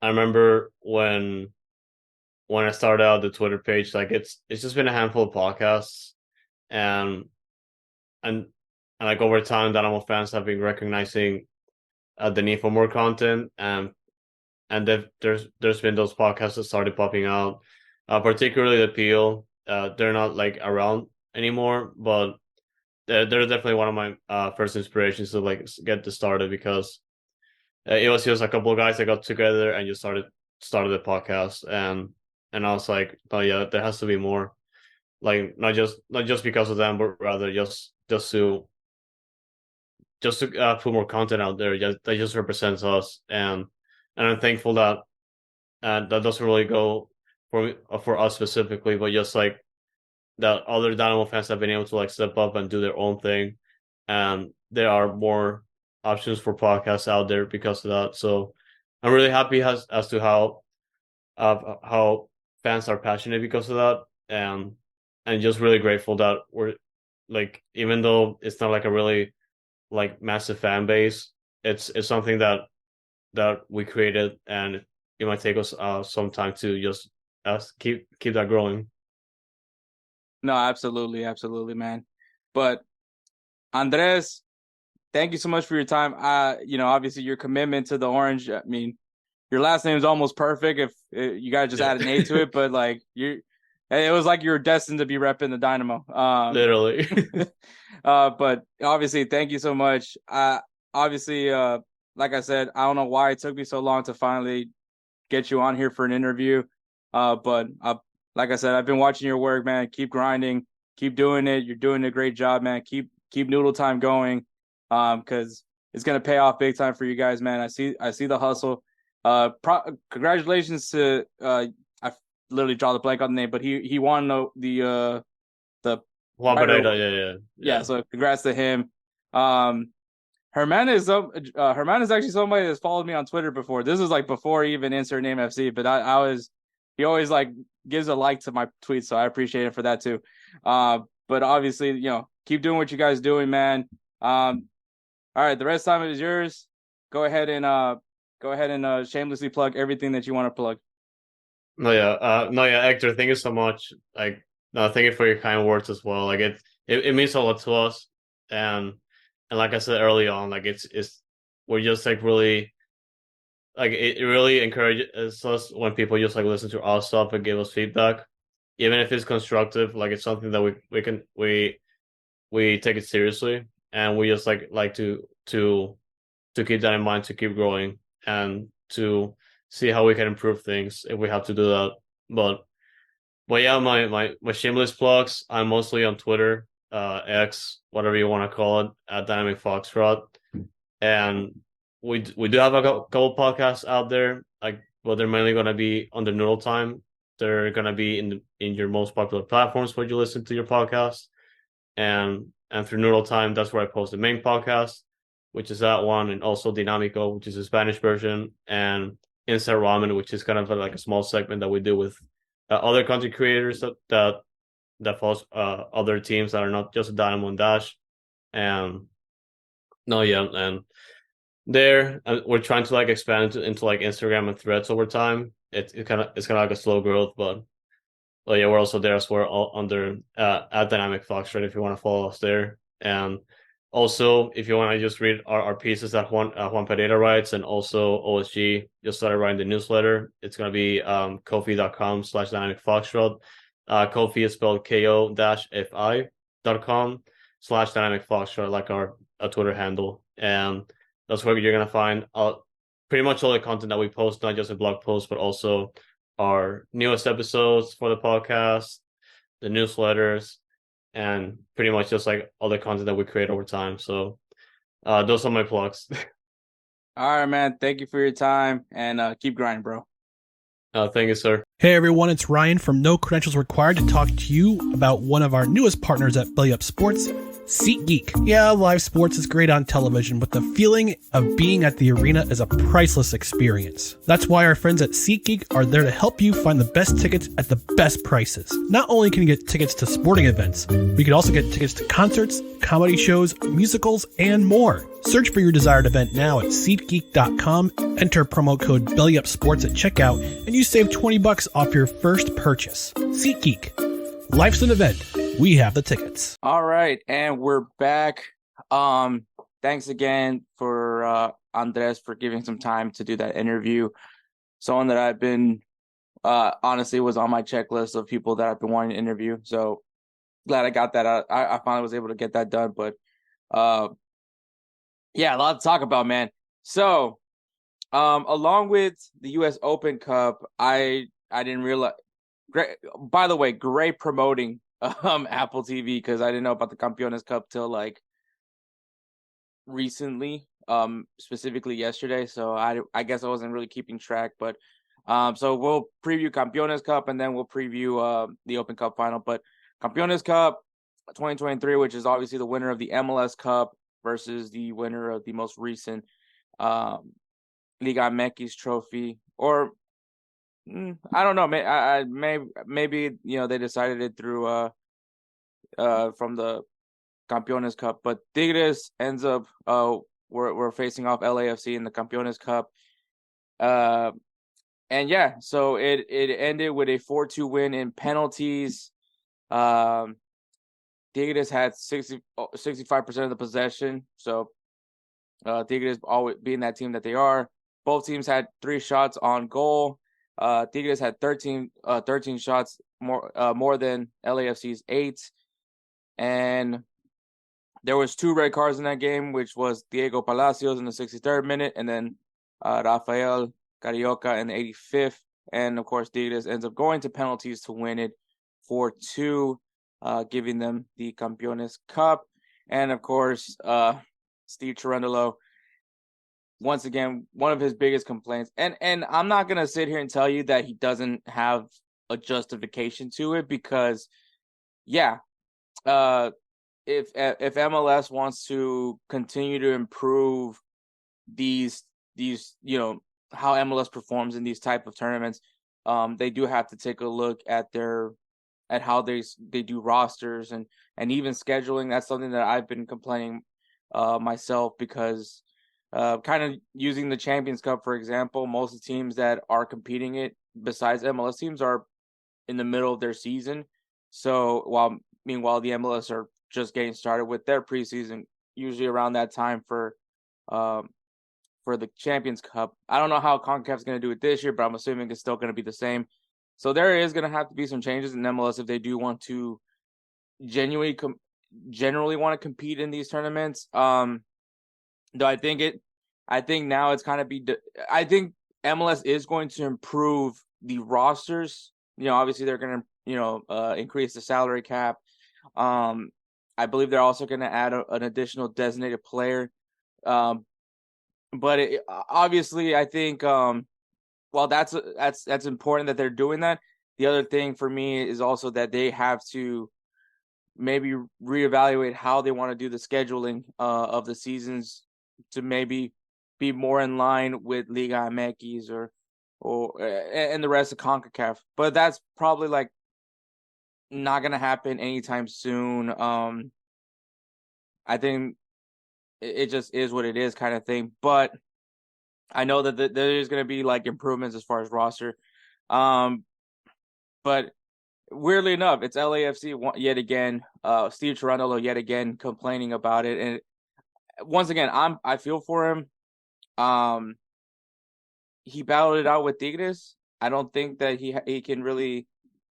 I remember when I started out the Twitter page, like it's just been a handful of podcasts, and like over time, Dynamo fans have been recognizing the need for more content, and there's been those podcasts that started popping out, particularly the Peel. They're not like around anymore, but they're definitely one of my first inspirations to like get this started, because it was just a couple of guys that got together and just started the podcast, and I was like, oh yeah, there has to be more, like not just because of them, but rather just to put more content out there that just represents us, and I'm thankful that that doesn't really go for us specifically, but just like that other Dynamo fans have been able to like step up and do their own thing, and there are more options for podcasts out there because of that. So I'm really happy as to how fans are passionate because of that, and just really grateful that we're like, even though it's not like a really like massive fan base, it's something that we created, and it might take us some time to just keep that growing. No, absolutely, man. But Andres, thank you so much for your time. Obviously your commitment to the Orange. I mean, your last name is almost perfect. If you gotta just add an A to it, but like it was like you were destined to be repping the Dynamo. Literally. But obviously, thank you so much. Obviously, like I said, I don't know why it took me so long to finally get you on here for an interview. But like I said, I've been watching your work, man. Keep grinding, keep doing it. You're doing a great job, man. Keep Noodle Time going, because it's gonna pay off big time for you guys, man. I see the hustle. Congratulations to I literally draw the blank on the name, but he won the Juan Pereira, yeah. So congrats to him. Herman is actually somebody that's followed me on Twitter before. This is like before even InsertName FC, but I was he always like gives a like to my tweets, so I appreciate it for that too. But obviously, keep doing what you guys doing, man. All right, the rest of the time is yours. Go ahead and shamelessly plug everything that you want to plug. No, yeah, Hector, thank you so much. Like, no, thank you for your kind words as well. Like, it means a lot to us, and like I said early on, like it's we're just like really, like it really encourages us when people just like listen to our stuff and give us feedback, even if it's constructive. Like, it's something that we take it seriously, and we just like to keep that in mind, to keep growing and to see how we can improve things if we have to do that. But yeah, my shameless plugs. I'm mostly on Twitter, X, whatever you want to call it, at Dynamic Foxtrot, and we do have a couple podcasts out there. Like, but they're mainly going to be on the Noodle Time. They're going to be in your most popular platforms where you listen to your podcast, and through Noodle Time, that's where I post the main podcast, which is that one, and also Dinamico, which is the Spanish version, and Insert Ramen, which is kind of like a small segment that we do with other content creators that follows other teams that are not just Dynamo and Dash. And no, yeah, and there we're trying to like expand into like Instagram and Threads over time. It's kind of like a slow growth, but yeah, we're also there as well, all under at Dynamic Foxtrot if you want to follow us there. And also, if you want to just read our pieces that Juan Pereira writes, and also OSG just started writing the newsletter. It's going to be ko-fi.com/Dynamic Foxtrot. Ko-fi is spelled ko-fi.com/Dynamic Foxtrot, like our Twitter handle. And that's where you're going to find pretty much all the content that we post, not just a blog post, but also our newest episodes for the podcast, the newsletters, and pretty much just like all the content that we create over time. So those are my plugs. All right, man. Thank you for your time, and keep grinding, bro. Thank you, sir. Hey everyone, it's Ryan from No Credentials Required to talk to you about one of our newest partners at BellyUpSports, SeatGeek. Yeah, live sports is great on television, but the feeling of being at the arena is a priceless experience. That's why our friends at SeatGeek are there to help you find the best tickets at the best prices. Not only can you get tickets to sporting events, but you can also get tickets to concerts, comedy shows, musicals, and more. Search for your desired event now at SeatGeek.com, enter promo code BellyUpSports at checkout, and you save $20 off your first purchase. SeatGeek. Life's an event. We have the tickets. All right, and we're back. Thanks again for Andres for giving some time to do that interview. Someone that I've been honestly was on my checklist of people that I've been wanting to interview. So glad I got that out. I finally was able to get that done. But yeah, a lot to talk about, man. So along with the US Open Cup, I didn't realize. Great. By the way, great promoting Apple TV, because I didn't know about the Campeones Cup till like recently, specifically yesterday. So I guess I wasn't really keeping track, but so we'll preview Campeones Cup and then we'll preview the Open Cup final. But Campeones Cup 2023, which is obviously the winner of the MLS Cup versus the winner of the most recent Liga MX trophy, or I don't know. Maybe they decided it through from the Campeones Cup, but Tigres ends up we're facing off LAFC in the Campeones Cup, and yeah, so it ended with a 4-2 win in penalties. Tigres had 65% of the possession, so Tigres always being that team that they are. Both teams had 3 shots on goal. Tigres had 13 shots more than LAFC's 8, and there was 2 red cards in that game, which was Diego Palacios in the 63rd minute, and then Rafael Carioca in the 85th, and of course Tigres ends up going to penalties to win it 4-2, giving them the Campeones Cup. And of course Steve Cherundolo, once again, one of his biggest complaints, and I'm not going to sit here and tell you that he doesn't have a justification to it, because yeah, if MLS wants to continue to improve these how MLS performs in these type of tournaments, they do have to take a look at how they do rosters and even scheduling. That's something that I've been complaining myself, because kind of using the Champions Cup, for example, most of the teams that are competing it besides MLS teams are in the middle of their season. So meanwhile the MLS are just getting started with their preseason, usually around that time for the Champions Cup. I don't know how CONCACAF's going to do it this year, but I'm assuming it's still going to be the same. So there is going to have to be some changes in MLS if they do want to generally want to compete in these tournaments. Though I think now it's kind of I think MLS is going to improve the rosters. Obviously they're going to increase the salary cap. I believe they're also going to add an additional designated player. But obviously, I think while that's important that they're doing that, the other thing for me is also that they have to maybe reevaluate how they want to do the scheduling of the seasons to maybe be more in line with Liga MX or and the rest of CONCACAF. But that's probably like not gonna happen anytime soon. I think it just is what it is, kind of thing. But I know that there is going to be like improvements as far as roster. But weirdly enough, it's LAFC yet again. Steve Cherundolo yet again complaining about it, and once again, I feel for him. He battled it out with Tigres. I don't think that he can really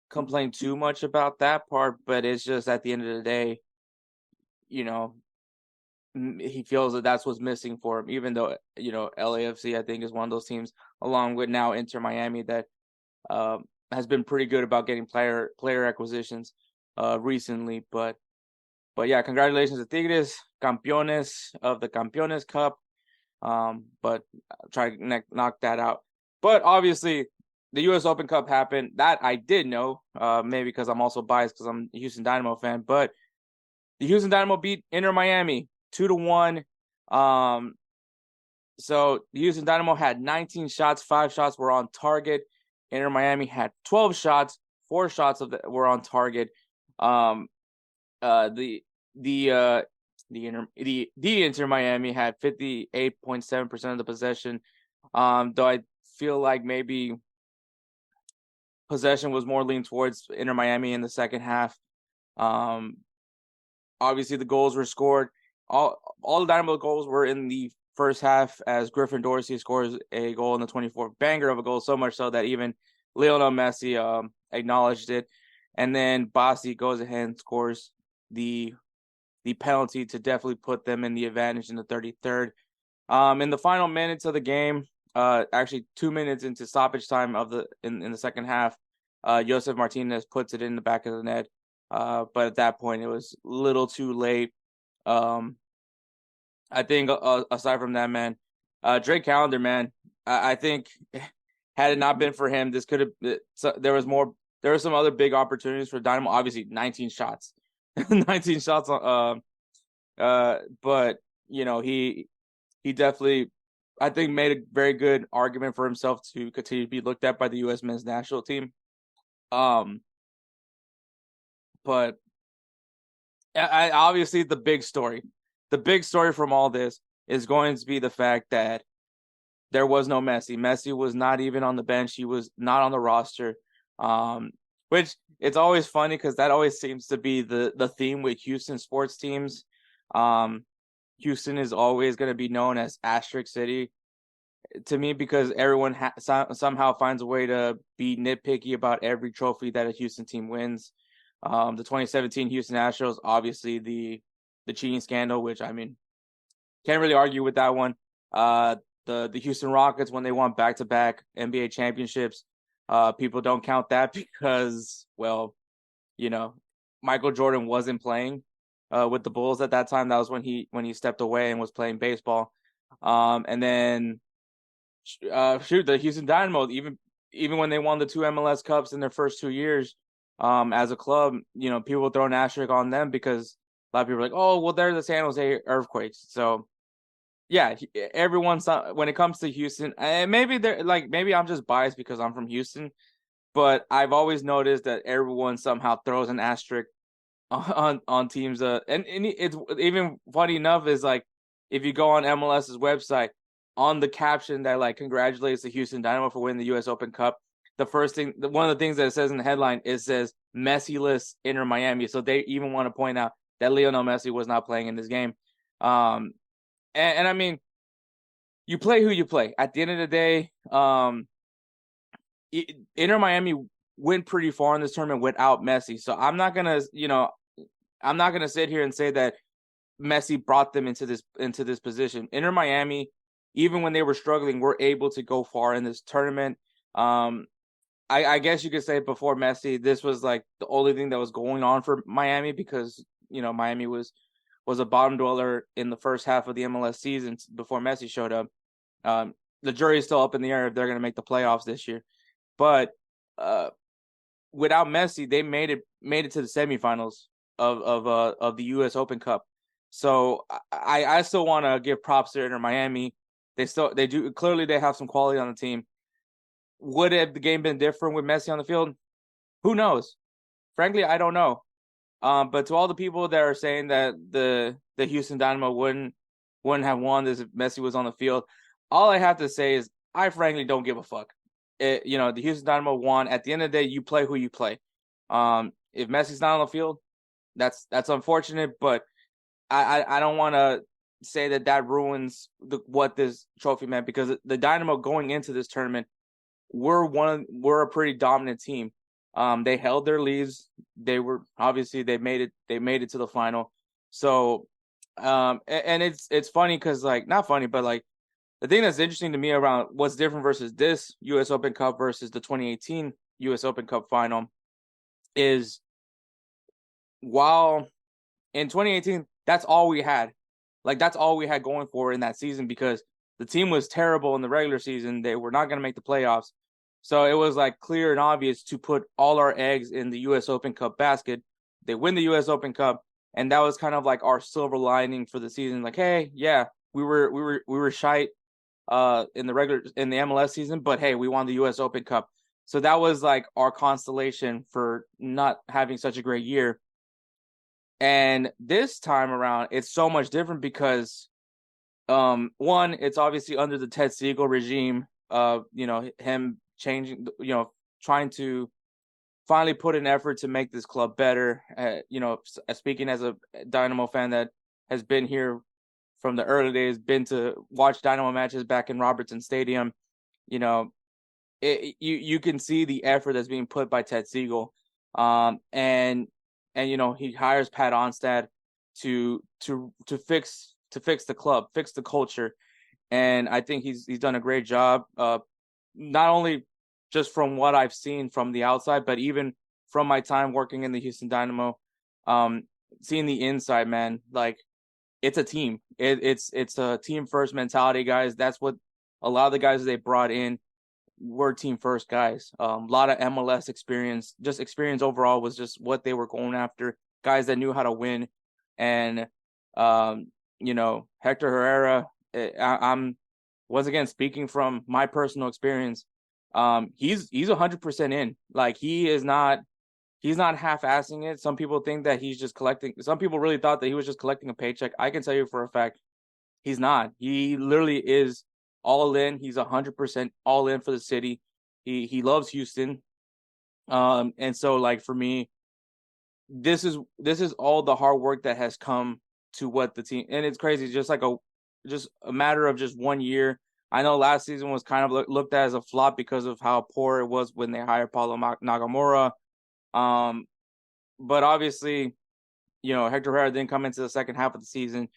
complain too much about that part, but it's just at the end of the day, he feels that that's what's missing for him, even though, LAFC, I think, is one of those teams, along with now Inter Miami, that has been pretty good about getting player acquisitions recently. But yeah, congratulations to Tigres, Campeones of the Campeones Cup. But try to knock that out. But obviously, the U.S. Open Cup happened. That I did know, maybe because I'm also biased because I'm a Houston Dynamo fan. But the Houston Dynamo beat Inter Miami 2-1. So the Houston Dynamo had 19 shots, 5 shots were on target. Inter Miami had 12 shots, 4 shots were on target. The Inter Miami had 58.7% of the possession. Though I feel like maybe possession was more leaned towards Inter Miami in the second half. Obviously the goals were scored. All the Dynamo goals were in the first half, as Griffin Dorsey scores a goal in the 24th, banger of a goal, so much so that even Lionel Messi acknowledged it. And then Bassi goes ahead and scores the penalty to definitely put them in the advantage in the 33rd. In the final minutes of the game, actually 2 minutes into stoppage time in the second half, Josef Martinez puts it in the back of the net. But at that point, it was a little too late. I think aside from that, man, Drake Callender, man, I think had it not been for him, this could have. There were some other big opportunities for Dynamo. Obviously, 19 shots, 19 shots. But he definitely, I think, made a very good argument for himself to continue to be looked at by the U.S. men's national team. But obviously the big story from all this is going to be the fact that there was no Messi. Messi was not even on the bench. He was not on the roster. Which it's always funny because that always seems to be the theme with Houston sports teams. Houston is always going to be known as Asterisk City to me because everyone somehow finds a way to be nitpicky about every trophy that a Houston team wins. The 2017 Houston Astros, obviously the cheating scandal, which I mean, can't really argue with that one. The Houston Rockets, when they won back-to-back NBA championships, people don't count that because, well, Michael Jordan wasn't playing with the Bulls at that time. That was when he stepped away and was playing baseball. And then the Houston Dynamo, even when they won the 2 MLS Cups in their first 2 years, as a club, people throw an asterisk on them because a lot of people are like, oh, well, they're the San Jose Earthquakes. So, yeah, everyone's when it comes to Houston, and maybe I'm just biased because I'm from Houston. But I've always noticed that everyone somehow throws an asterisk on teams. And it's even funny enough is like if you go on MLS's website, on the caption that like congratulates the Houston Dynamo for winning the U.S. Open Cup, the first thing, one of the things that it says in the headline, it says Messi-less Inter Miami. So they even want to point out that Lionel Messi was not playing in this game. And I mean, you play who you play. At the end of the day, Inter Miami went pretty far in this tournament without Messi. So I'm not gonna sit here and say that Messi brought them into this position. Inter Miami, even when they were struggling, were able to go far in this tournament. I guess you could say before Messi, this was like the only thing that was going on for Miami because, Miami was a bottom dweller in the first half of the MLS season before Messi showed up. The jury is still up in the air if they're going to make the playoffs this year. But without Messi, they made it to the semifinals of the U.S. Open Cup. So I still want to give props to Inter Miami. They do clearly they have some quality on the team. Would have the game been different with Messi on the field? Who knows? Frankly, I don't know. But to all the people that are saying that the Houston Dynamo wouldn't have won this if Messi was on the field, all I have to say is I frankly don't give a fuck. The Houston Dynamo won. At the end of the day, you play who you play. If Messi's not on the field, that's unfortunate. But I don't want to say that ruins what this trophy meant because the Dynamo going into this tournament, we're a pretty dominant team. They held their leads. They made it to the final. So, and it's funny because like not funny, but like the thing that's interesting to me around what's different versus this U.S. Open Cup versus the 2018 U.S. Open Cup final is while in 2018 that's all we had. Like that's all we had going for in that season because the team was terrible in the regular season. They were not going to make the playoffs. So it was like clear and obvious to put all our eggs in the U.S. Open Cup basket. They win the U.S. Open Cup, and that was kind of like our silver lining for the season. Like, hey, yeah, we were shite in the MLS season, but hey, we won the U.S. Open Cup. So that was like our consolation for not having such a great year. And this time around, it's so much different because, one, it's obviously under the Ted Siegel regime. Him changing, trying to finally put an effort to make this club better. Speaking as a Dynamo fan that has been here from the early days, been to watch Dynamo matches back in Robertson Stadium, you can see the effort that's being put by Ted Siegel. And he hires Pat Onstad to fix the club, fix the culture. And I think he's done a great job. Not only just from what I've seen from the outside, but even from my time working in the Houston Dynamo, seeing the inside, man, like it's a team. It's a team first mentality, guys. That's what a lot of the guys they brought in were team first guys. A lot of MLS experience, just experience overall was just what they were going after. Guys that knew how to win. And, Hector Herrera, I'm once again speaking from my personal experience. He's 100% in. Like he's not half-assing it. Some people think that he's just collecting. Some people really thought that he was just collecting a paycheck. I can tell you for a fact, he's not. He literally is all in. He's 100% all in for the city. He loves Houston. And so like for me, this is all the hard work that has come to what the team, and it's crazy. Just a matter of just 1 year. I know last season was kind of looked at as a flop because of how poor it was when they hired Paulo Nagamura. But obviously, Hector Herrera didn't come into the second half of the season.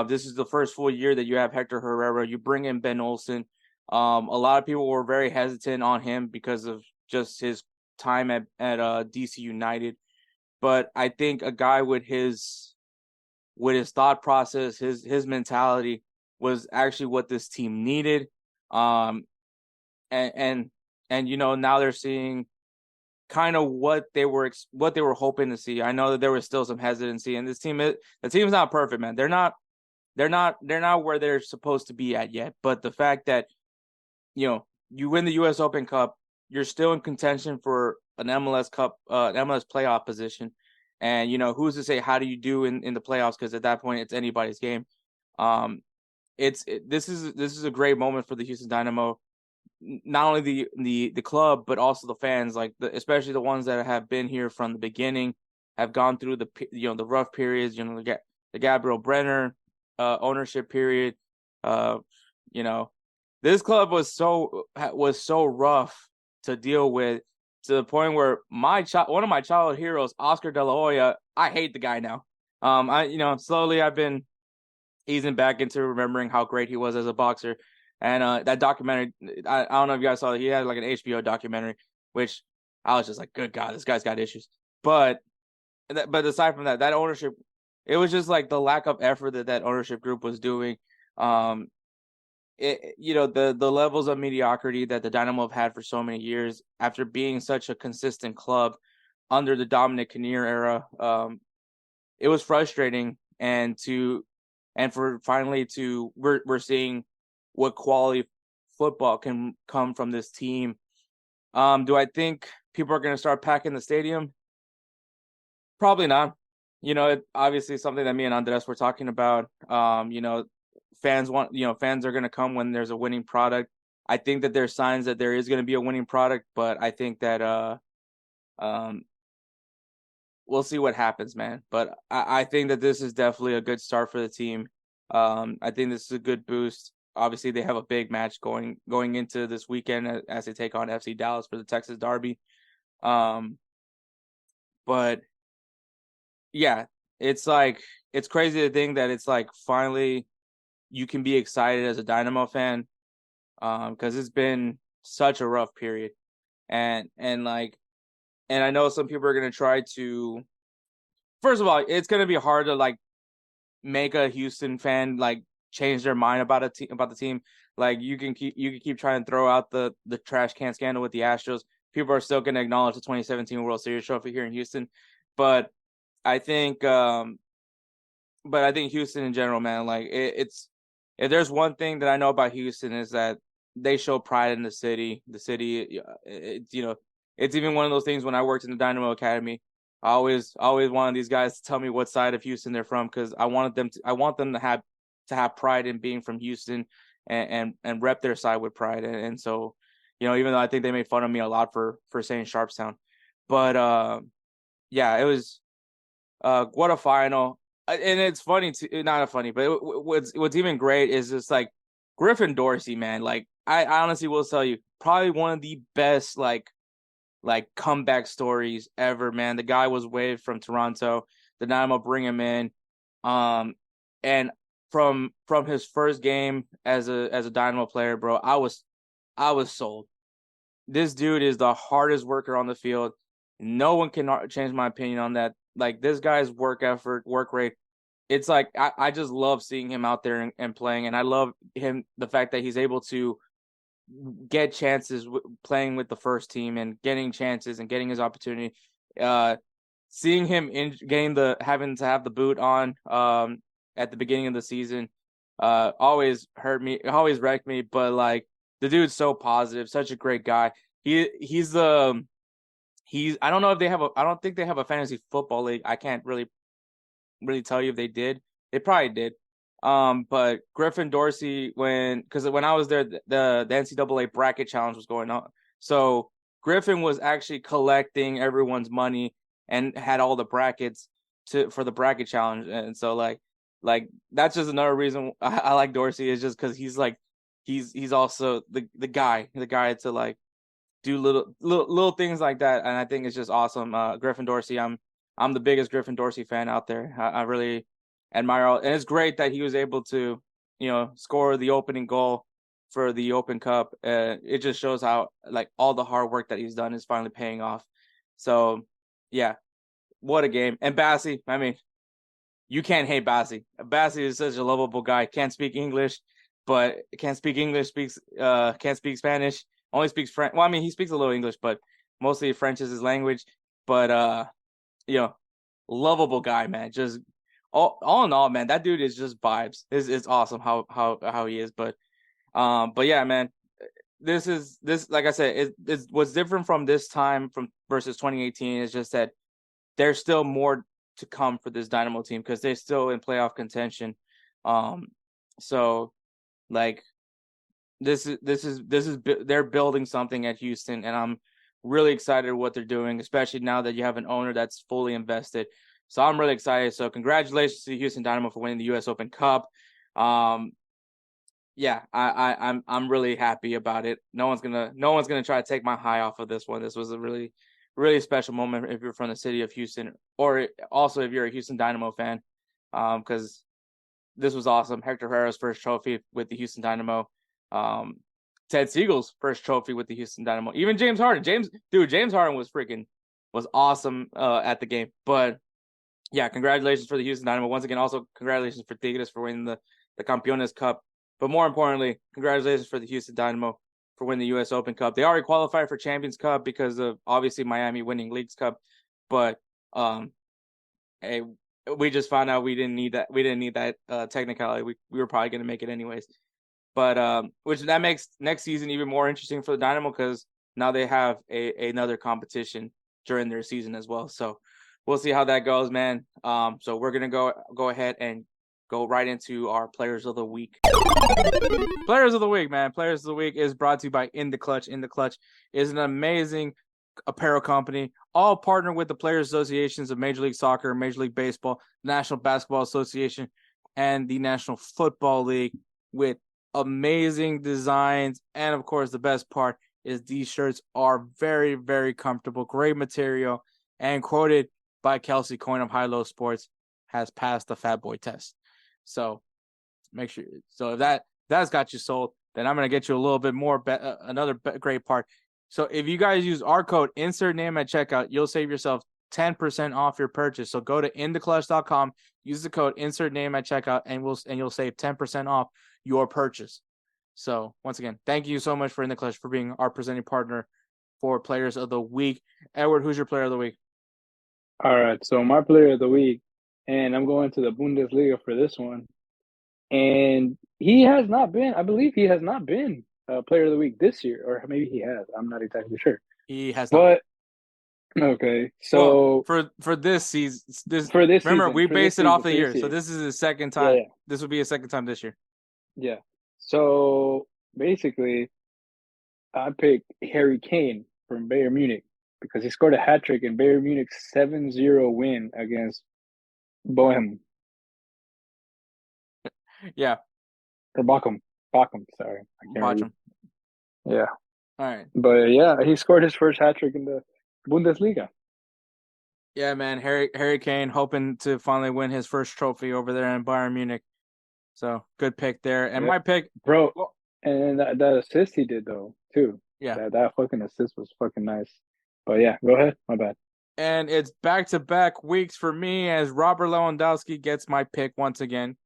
This is the first full year that you have Hector Herrera. You bring in Ben Olsen. A lot of people were very hesitant on him because of just his time at DC United. But I think a guy with his thought process, his mentality was actually what this team needed. And now they're seeing kind of what they were hoping to see. I know that there was still some hesitancy, and the team's not perfect, man. They're not where they're supposed to be at yet. But the fact that you win the U.S. Open Cup, you're still in contention for an MLS Cup, MLS playoff position. And, who's to say how do you do in the playoffs? Because at that point, it's anybody's game. This is a great moment for the Houston Dynamo. Not only the club, but also the fans, like especially the ones that have been here from the beginning, have gone through the rough periods. The Gabriel Brenner ownership period. This club was so rough to deal with, to the point where one of my childhood heroes, Oscar De La Hoya, I hate the guy now. Slowly I've been easing back into remembering how great he was as a boxer. And that documentary, I don't know if you guys saw it. He had like an HBO documentary, which I was just like, good God, this guy's got issues. But aside from that ownership, it was just like the lack of effort that ownership group was doing. The levels of mediocrity that the Dynamo have had for so many years after being such a consistent club under the Dominic Kinnear era, it was frustrating. And for finally we're seeing what quality football can come from this team. Do I think people are going to start packing the stadium? Probably not. Obviously something that me and Andres were talking about. Fans are going to come when there's a winning product. I think that there's signs that there is going to be a winning product, but I think that we'll see what happens, man. But I think that this is definitely a good start for the team. I think this is a good boost. Obviously, they have a big match going into this weekend as they take on FC Dallas for the Texas Derby. But yeah, it's crazy to think that it's like finally you can be excited as a Dynamo fan, because it's been such a rough period, and I know some people are gonna try to. First of all, it's gonna be hard to like make a Houston fan like change their mind about the team. Like you can keep trying to throw out the trash can scandal with the Astros. People are still gonna acknowledge the 2017 World Series trophy here in Houston, but I think Houston in general, man, like it's if there's one thing that I know about Houston is that they show pride in the city. The city, it's even one of those things when I worked in the Dynamo Academy. I always wanted these guys to tell me what side of Houston they're from, because I want them to have pride in being from Houston and rep their side with pride. And so, even though I think they made fun of me a lot for saying Sharpstown, but yeah, it was what a final. And it's funny not funny, but what's even great is just like Griffin Dorsey, man. Like I honestly will tell you, probably one of the best like comeback stories ever, man. The guy was waived from Toronto. The Dynamo bring him in, and from his first game as a Dynamo player, bro, I was sold. This dude is the hardest worker on the field. No one can change my opinion on that. Like this guy's work effort, work rate. It's like I just love seeing him out there and playing, and I love the fact that he's able to get chances playing with the first team and getting chances and getting his opportunity. Seeing him having to have the boot on at the beginning of the season always hurt me, always wrecked me. But like the dude's so positive, such a great guy. He's I don't know if I don't think they have a fantasy football league. I can't really tell you if they did. They probably did. But Griffin Dorsey, because when I was there, the NCAA bracket challenge was going on. So Griffin was actually collecting everyone's money and had all the brackets for the bracket challenge. And so like that's just another reason I like Dorsey, is just because he's like he's also the guy to like do little things like that. And I think it's just awesome. Griffin Dorsey, I'm the biggest Griffin Dorsey fan out there. I really admire and it's great that he was able to, score the opening goal for the Open Cup. It just shows how like all the hard work that he's done is finally paying off. So yeah, what a game. And Bassi, I mean, you can't hate Bassi. Bassi is such a lovable guy. Can't speak English, can't speak Spanish. Only speaks French. Well, I mean, he speaks a little English, but mostly French is his language. But lovable guy, man. Just all in all, man, that dude is just vibes. It's awesome how he is. But yeah, man, this like I said, it's what's different from this time versus 2018 is just that there's still more to come for this Dynamo team because they're still in playoff contention. So like this is they're building something at Houston, and I'm really excited what they're doing, especially now that you have an owner that's fully invested. So I'm really excited. So congratulations to the Houston Dynamo for winning the U.S. Open Cup. Yeah, I'm really happy about it. No one's gonna try to take my high off of this one. This was a really, really special moment if you're from the city of Houston, or also if you're a Houston Dynamo fan, because this was awesome. Hector Herrera's first trophy with the Houston Dynamo. Ted Siegel's first trophy with the Houston Dynamo. Even James Harden. James Harden was awesome at the game. But yeah, congratulations for the Houston Dynamo. Once again, also congratulations for Tigres for winning the Campeones Cup. But more importantly, congratulations for the Houston Dynamo for winning the U.S. Open Cup. They already qualified for Champions Cup because of obviously Miami winning Leagues Cup. But hey, we just found out we didn't need that. We didn't need that technicality. We were probably going to make it anyways. But which that makes next season even more interesting for the Dynamo because now they have another competition during their season as well. So we'll see how that goes, man. So we're gonna go ahead and go right into our Players of the Week. Players of the Week, man. Players of the Week is brought to you by In the Clutch. In the Clutch is an amazing apparel company, all partnered with the Players Associations of Major League Soccer, Major League Baseball, National Basketball Association, and the National Football League with amazing designs. And of course, the best part is these shirts are very, very comfortable, great material, and quoted by Kelsey Coyne of High Low Sports, has passed the Fat Boy test. So make sure. So if that's got you sold, then I'm gonna get you a little bit more. Great part. So if you guys use our code InsertName at checkout, you'll save yourself 10% off your purchase. So go to intheclutch.com, use the code InsertName at checkout, and you'll save 10% off your purchase. So once again, thank you so much for In the Clutch for being our presenting partner for Players of the Week. Edward, who's your Player of the Week? All right, so my Player of the Week, and I'm going to the Bundesliga for this one. And he has not been, I believe he has not been Player of the Week this year, or maybe he has. I'm not exactly sure. He has not. But okay, so for this season, remember season, we based it off the year, so this is the second time. Yeah. This will be a second time this year. Yeah. So basically, I picked Harry Kane from Bayern Munich because he scored a hat trick in Bayern Munich's 7-0 win against Bochum. Yeah. Or Bochum, sorry. Bochum. Yeah. All right. But yeah, he scored his first hat trick in the Bundesliga. Yeah, man. Harry Kane hoping to finally win his first trophy over there in Bayern Munich. So good pick there. And my pick, bro, and that assist he did though too. Yeah, that fucking assist was fucking nice. But yeah, go ahead. My bad. And it's back-to-back weeks for me as Robert Lewandowski gets my pick once again.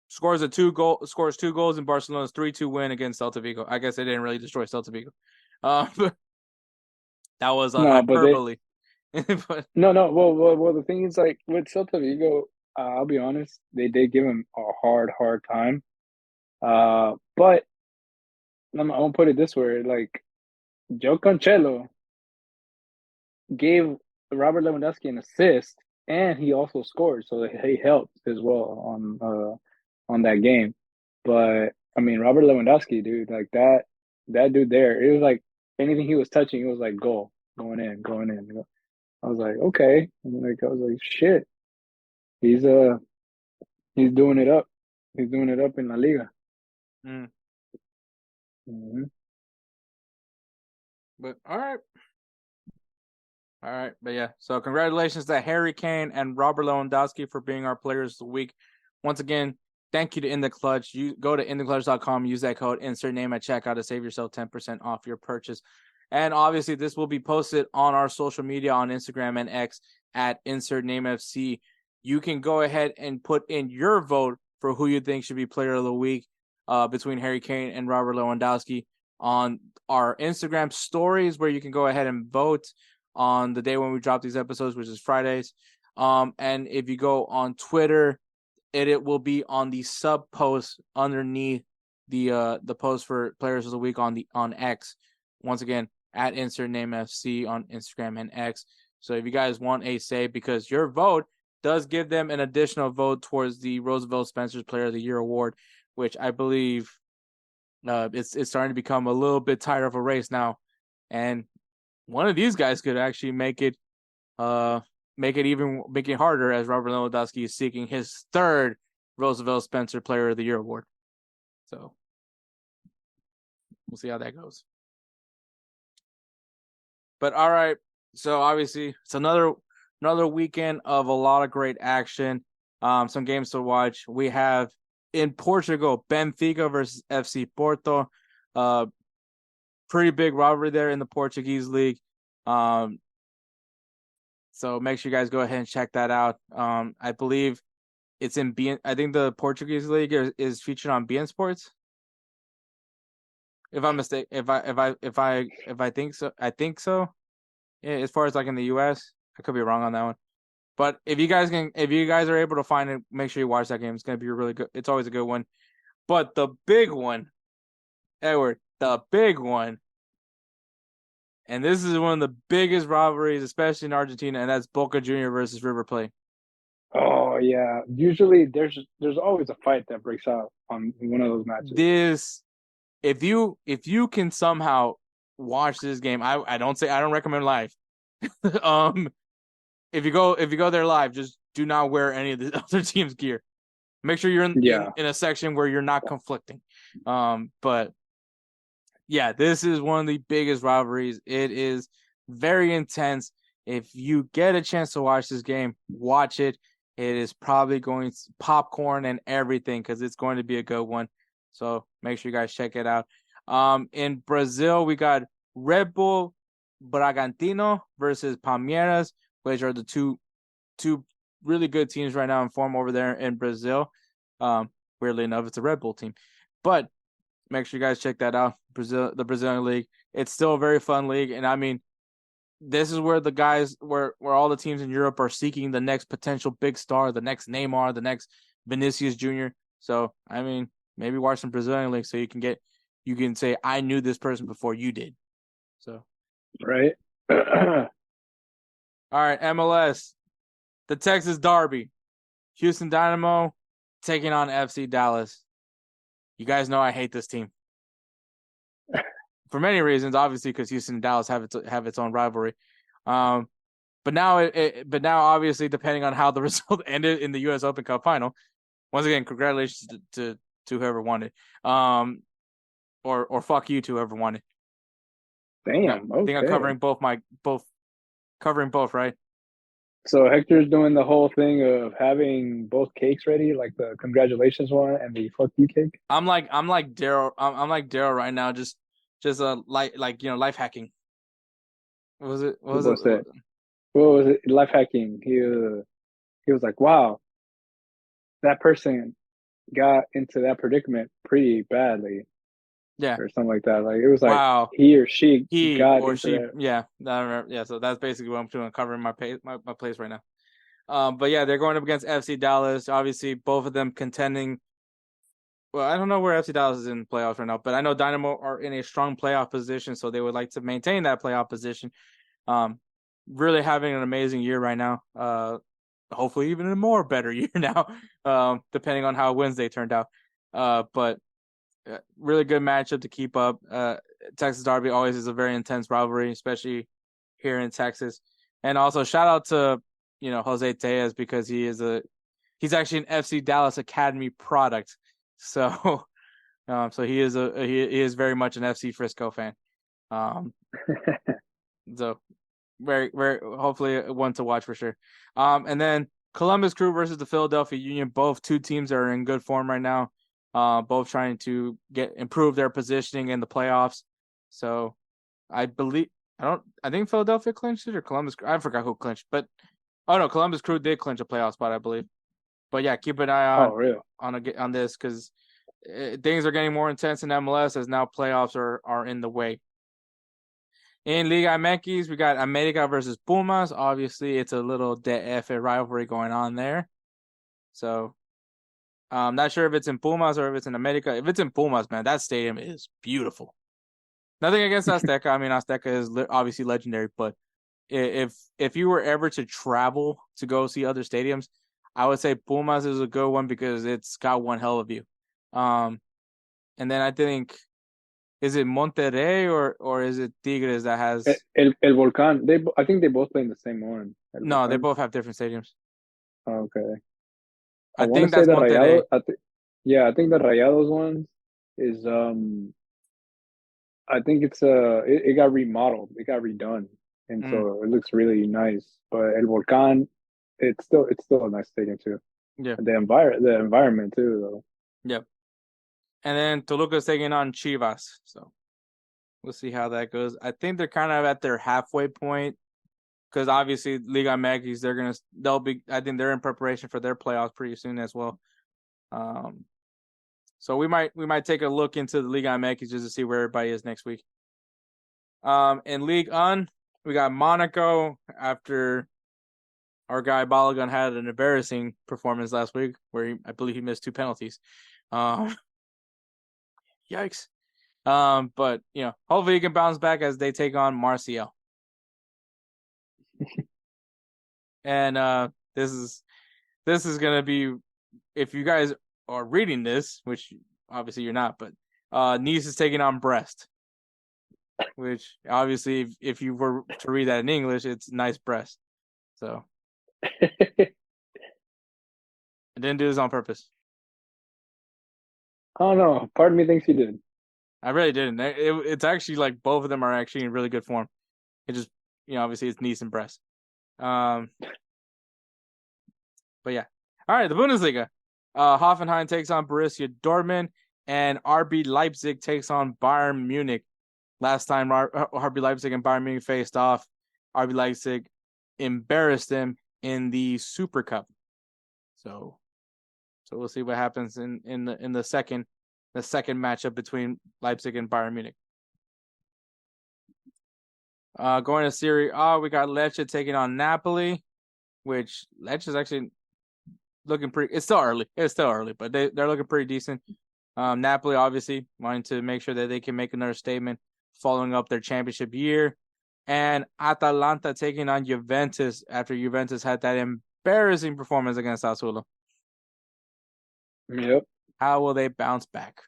Scores 2 goals in Barcelona's 3-2 win against Celta Vigo. I guess they didn't really destroy Celta Vigo. But that was hyperbole. But no. Well, the thing is, like with Celta Vigo, I'll be honest, they did give him a hard time. But I'm gonna put it this way: like Joe Cancelo gave Robert Lewandowski an assist, and he also scored, so he helped as well on that game. But I mean, Robert Lewandowski, dude, like that dude there, it was like anything he was touching, it was like goal, going in. I was like, okay, I was like, shit, he's doing it up. He's doing it up in La Liga. Mm-hmm. But all right, but yeah. So congratulations to Harry Kane and Robert Lewandowski for being our Players of the Week. Once again, thank you to In the Clutch. You go to intheclutch.com, use that code InsertName at checkout to save yourself 10% off your purchase. And obviously, this will be posted on our social media on Instagram and X at InsertNameFC. You can go ahead and put in your vote for who you think should be Player of the Week between Harry Kane and Robert Lewandowski on our Instagram stories, where you can go ahead and vote on the day when we drop these episodes, which is Fridays. And if you go on Twitter, it will be on the sub post underneath the post for Players of the Week on X. Once again, at InsertName FC on Instagram and X. So if you guys want a say, because your vote does give them an additional vote towards the Roosevelt Spencer's Player of the Year award, which I believe it's starting to become a little bit tighter of a race now. And one of these guys could actually make it harder, as Robert Lewandowski is seeking his third Roosevelt Spencer Player of the Year award. So we'll see how that goes. But all right, so obviously it's another weekend of a lot of great action. Some games to watch. We have in Portugal, Benfica versus FC Porto. Pretty big rivalry there in the Portuguese league. So make sure you guys go ahead and check that out. I believe it's in I think the Portuguese league is featured on BN Sports. If I'm mistaken, if I think so, I think so. Yeah, as far as like in the US, I could be wrong on that one. But if you guys are able to find it, make sure you watch that game. It's gonna be really good. It's always a good one. But the big one, Edward, the big one, and this is one of the biggest rivalries, especially in Argentina, and that's Boca Junior versus River Plate. Oh yeah, usually there's always a fight that breaks out on one of those matches. If you can somehow watch this game, I don't recommend live. If you go there live, just do not wear any of the other team's gear. Make sure you're in a section where you're not conflicting. But yeah, this is one of the biggest rivalries. It is very intense. If you get a chance to watch this game, watch it. It is probably going to popcorn and everything because it's going to be a good one. So make sure you guys check it out. In Brazil, we got Red Bull Bragantino versus Palmeiras, which are the two really good teams right now in form over there in Brazil. Weirdly enough, it's a Red Bull team. But make sure you guys check that out. The Brazilian league. It's still a very fun league. And I mean, this is where the guys, where all the teams in Europe are seeking the next potential big star, the next Neymar, the next Vinicius Jr. So, I mean, maybe watch some Brazilian league so you can say, I knew this person before you did. So, right. All right, MLS, the Texas Derby, Houston Dynamo taking on FC Dallas. You guys know I hate this team for many reasons. Obviously, because Houston and Dallas have its own rivalry. But now obviously, depending on how the result ended in the U.S. Open Cup final, once again, congratulations to whoever won it. Or fuck you to whoever won it. Damn. I think I'm covering both, right? So Hector's doing the whole thing of having both cakes ready, like the congratulations one and the fuck you cake. I'm like Daryl. I'm like Daryl right now. Just life hacking. What was it? What was it? Life hacking. He was like, wow, that person got into that predicament pretty badly. Yeah, or something like that. Like it was like, wow, he or she got or into she. that. Yeah, I remember. Yeah, so that's basically what I'm doing, covering my place right now. But yeah, they're going up against FC Dallas. Obviously, both of them contending. Well, I don't know where FC Dallas is in playoffs right now, but I know Dynamo are in a strong playoff position, so they would like to maintain that playoff position. Really having an amazing year right now. Hopefully even a more better year now, depending on how Wednesday turned out. But really good matchup to keep up. Texas Derby always is a very intense rivalry, especially here in Texas. And also shout out to Jose Tejas, because he's actually an FC Dallas Academy product. So he is very much an FC Frisco fan. So very, very hopefully one to watch for sure. And then Columbus Crew versus the Philadelphia Union. Both two teams are in good form right now. Both trying to improve their positioning in the playoffs. So I think Philadelphia clinched it, or Columbus. I forgot who clinched, but Columbus Crew did clinch a playoff spot, I believe. But yeah, keep an eye on this, because things are getting more intense in MLS as now playoffs are in the way. In Liga MX, we got America versus Pumas. Obviously, it's a little DF rivalry going on there. So I'm not sure if it's in Pumas or if it's in America. If it's in Pumas, man, that stadium is beautiful. Nothing against Azteca. I mean, Azteca is obviously legendary, but if you were ever to travel to go see other stadiums, I would say Pumas is a good one because it's got one hell of a view. And then I think, is it Monterrey or is it Tigres that has El Volcán? I think they both play in the same one. No, they both have different stadiums. Okay. I think that's Monterrey. I think the Rayados one is I think it's it got remodeled, it got redone, and so it looks really nice. But El Volcán, it's still a nice stadium too. Yeah, the environment too, though. Yep. And then Toluca's taking on Chivas, so we'll see how that goes. I think they're kind of at their halfway point because obviously Liga MX, I think they're in preparation for their playoffs pretty soon as well. So we might take a look into the Liga MX just to see where everybody is next week. In Ligue 1, we got Monaco after our guy Balogun had an embarrassing performance last week where I believe he missed 2 penalties. Yikes. But hopefully he can bounce back as they take on Marseille. And this is gonna be, if you guys are reading this, which obviously you're not, but Nice is taking on Brest. Which obviously if you were to read that in English, it's nice Brest. So I didn't do this on purpose. Oh no, part of me thinks you did. I really didn't. It's actually like both of them are actually in really good form. It just, obviously it's Nice and Brest. But yeah. All right, the Bundesliga. Hoffenheim takes on Borussia Dortmund, and RB Leipzig takes on Bayern Munich. Last time RB Leipzig and Bayern Munich faced off, RB Leipzig embarrassed them in the Super Cup. So we'll see what happens in the second matchup between Leipzig and Bayern Munich. Going to Serie A, we got Lecce taking on Napoli, which Lecce is actually looking pretty. It's still early, but they're looking pretty decent. Napoli obviously wanting to make sure that they can make another statement following up their championship year. And Atalanta taking on Juventus after Juventus had that embarrassing performance against Sassuolo. Yep. How will they bounce back?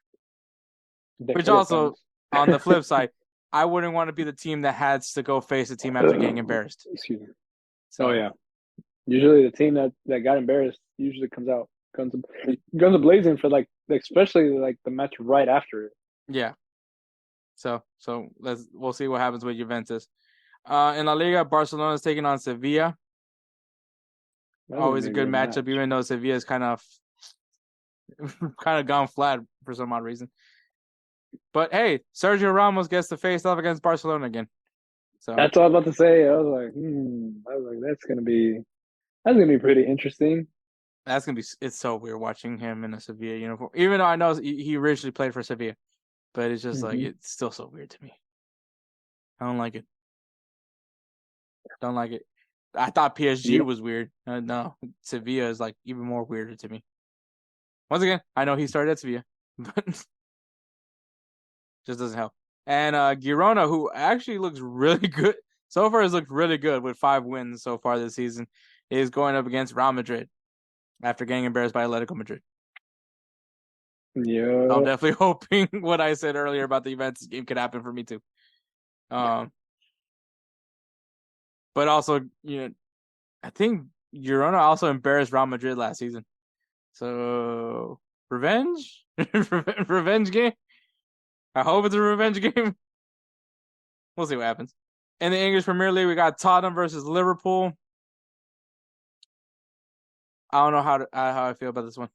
Which also, on the flip side, I wouldn't want to be the team that has to go face a team after getting embarrassed. Excuse me. So yeah. Usually the team that got embarrassed usually comes blazing for especially the match right after it. Yeah. So we'll see what happens with Juventus. In La Liga, Barcelona is taking on Sevilla. Always a good matchup, even though Sevilla is kind of gone flat for some odd reason. But hey, Sergio Ramos gets to face off against Barcelona again. So that's all I was about to say. I was like, that's gonna be pretty interesting. It's so weird watching him in a Sevilla uniform. Even though I know he originally played for Sevilla. But it's just it's still so weird to me. I don't like it. I thought PSG was weird. No, Sevilla is even more weirder to me. Once again, I know he started at Sevilla, but just doesn't help. And Girona, who actually looks really good so far, has looked really good with 5 wins so far this season, is going up against Real Madrid after getting embarrassed by Atletico Madrid. Yeah, I'm definitely hoping what I said earlier about the Juventus game could happen for me too. But also, I think Girona also embarrassed Real Madrid last season. So revenge, revenge game. I hope it's a revenge game. We'll see what happens. In the English Premier League, we got Tottenham versus Liverpool. I don't know how I feel about this one.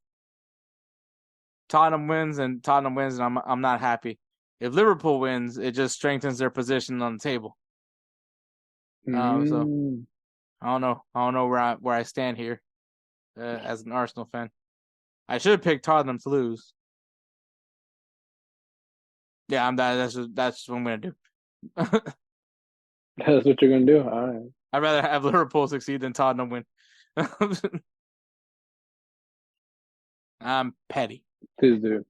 Tottenham wins, and I'm not happy. If Liverpool wins, it just strengthens their position on the table. So I don't know where I stand here as an Arsenal fan. I should pick Tottenham to lose. Yeah, that's what I'm gonna do. That's what you're gonna do. All right. I'd rather have Liverpool succeed than Tottenham win. I'm petty. Please do.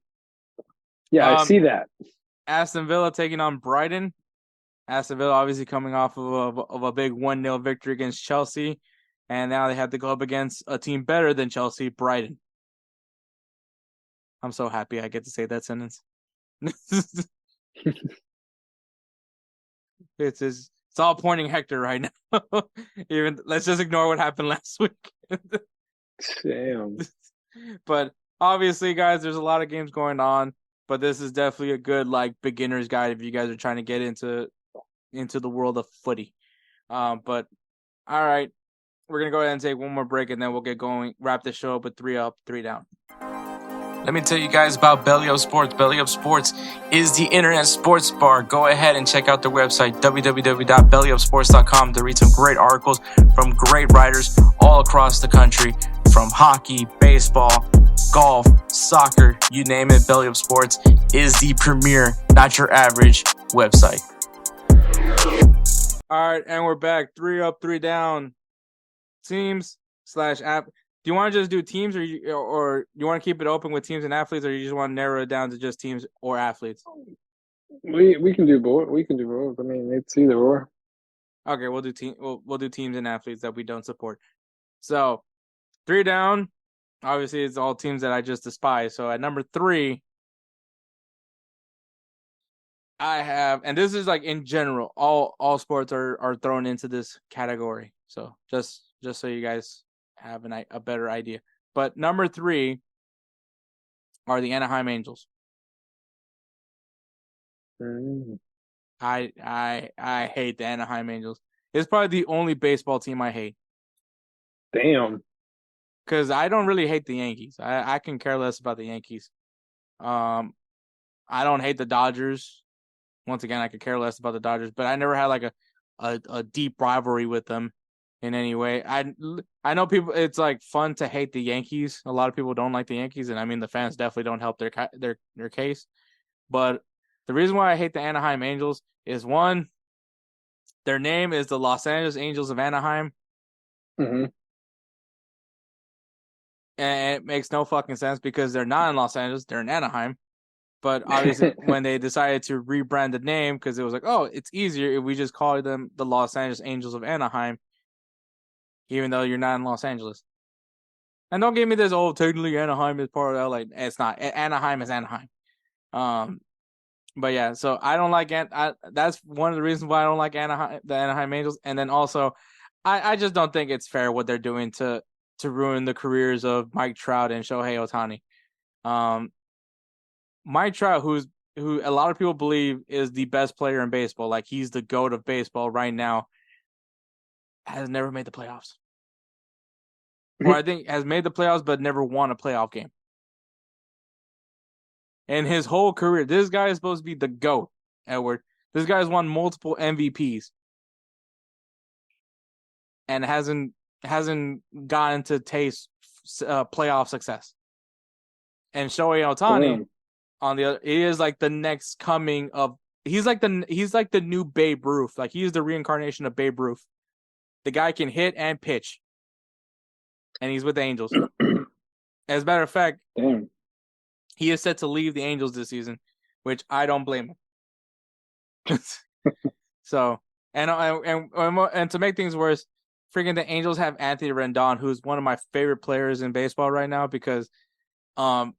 Yeah, I see that. Aston Villa taking on Brighton. Aston Villa obviously coming off of a big 1-0 victory against Chelsea. And now they have to go up against a team better than Chelsea, Brighton. I'm so happy I get to say that sentence. It's all pointing Hector right now. Even let's just ignore what happened last week. Damn. But obviously, guys, there's a lot of games going on. But this is definitely a good beginner's guide if you guys are trying to get into the world of footy. But all right, we're gonna go ahead and take one more break, and then we'll get going. Wrap the show up with 3 up, 3 down. Let me tell you guys about BellyUpSports. BellyUpSports is the internet sports bar. Go ahead and check out their website, www.bellyupsports.com, to read some great articles from great writers all across the country, from hockey, baseball, golf, soccer, you name it. BellyUpSports is the premier, not your average website. All right, and we're back. 3 up, 3 down. Teams/app. Do you want to just do teams, or you want to keep it open with teams and athletes, or you just want to narrow it down to just teams or athletes? We can do both. We can do both. I mean, it's either or. Okay, we'll do teams and athletes that we don't support. So 3 down. Obviously, it's all teams that I just despise. So at number 3, I have, and this is in general, all sports are thrown into this category. So just so you guys have a better idea. But number 3 are the Anaheim Angels. I hate the Anaheim Angels. It's probably the only baseball team I hate. Damn. Because I don't really hate the Yankees. I can care less about the Yankees. I don't hate the Dodgers. Once again, I could care less about the Dodgers. But I never had a deep rivalry with them in any way. I know people. It's fun to hate the Yankees. A lot of people don't like the Yankees, and I mean the fans definitely don't help their case. But the reason why I hate the Anaheim Angels is, one, their name is the Los Angeles Angels of Anaheim. Mm-hmm. And it makes no fucking sense because they're not in Los Angeles, they're in Anaheim. But obviously, when they decided to rebrand the name, because it was it's easier if we just call them the Los Angeles Angels of Anaheim, even though you're not in Los Angeles. And don't give me this, technically Anaheim is part of LA. It's not. Anaheim is Anaheim. But yeah, so I don't like that's one of the reasons why I don't like the Anaheim Angels. And then also, I just don't think it's fair what they're doing to ruin the careers of Mike Trout and Shohei Ohtani. Mike Trout, who a lot of people believe is the best player in baseball, he's the GOAT of baseball right now, has never made the playoffs. Or I think has made the playoffs but never won a playoff game. And his whole career, this guy is supposed to be the GOAT, Edward. This guy's won multiple MVPs and hasn't gotten to taste playoff success. And Shohei Ohtani, on the other, he is the next coming of. He's like the new Babe Ruth. He's the reincarnation of Babe Ruth. The guy can hit and pitch, and he's with the Angels. As a matter of fact, he is set to leave the Angels this season, which I don't blame him. So, and to make things worse, freaking the Angels have Anthony Rendon, who's one of my favorite players in baseball right now because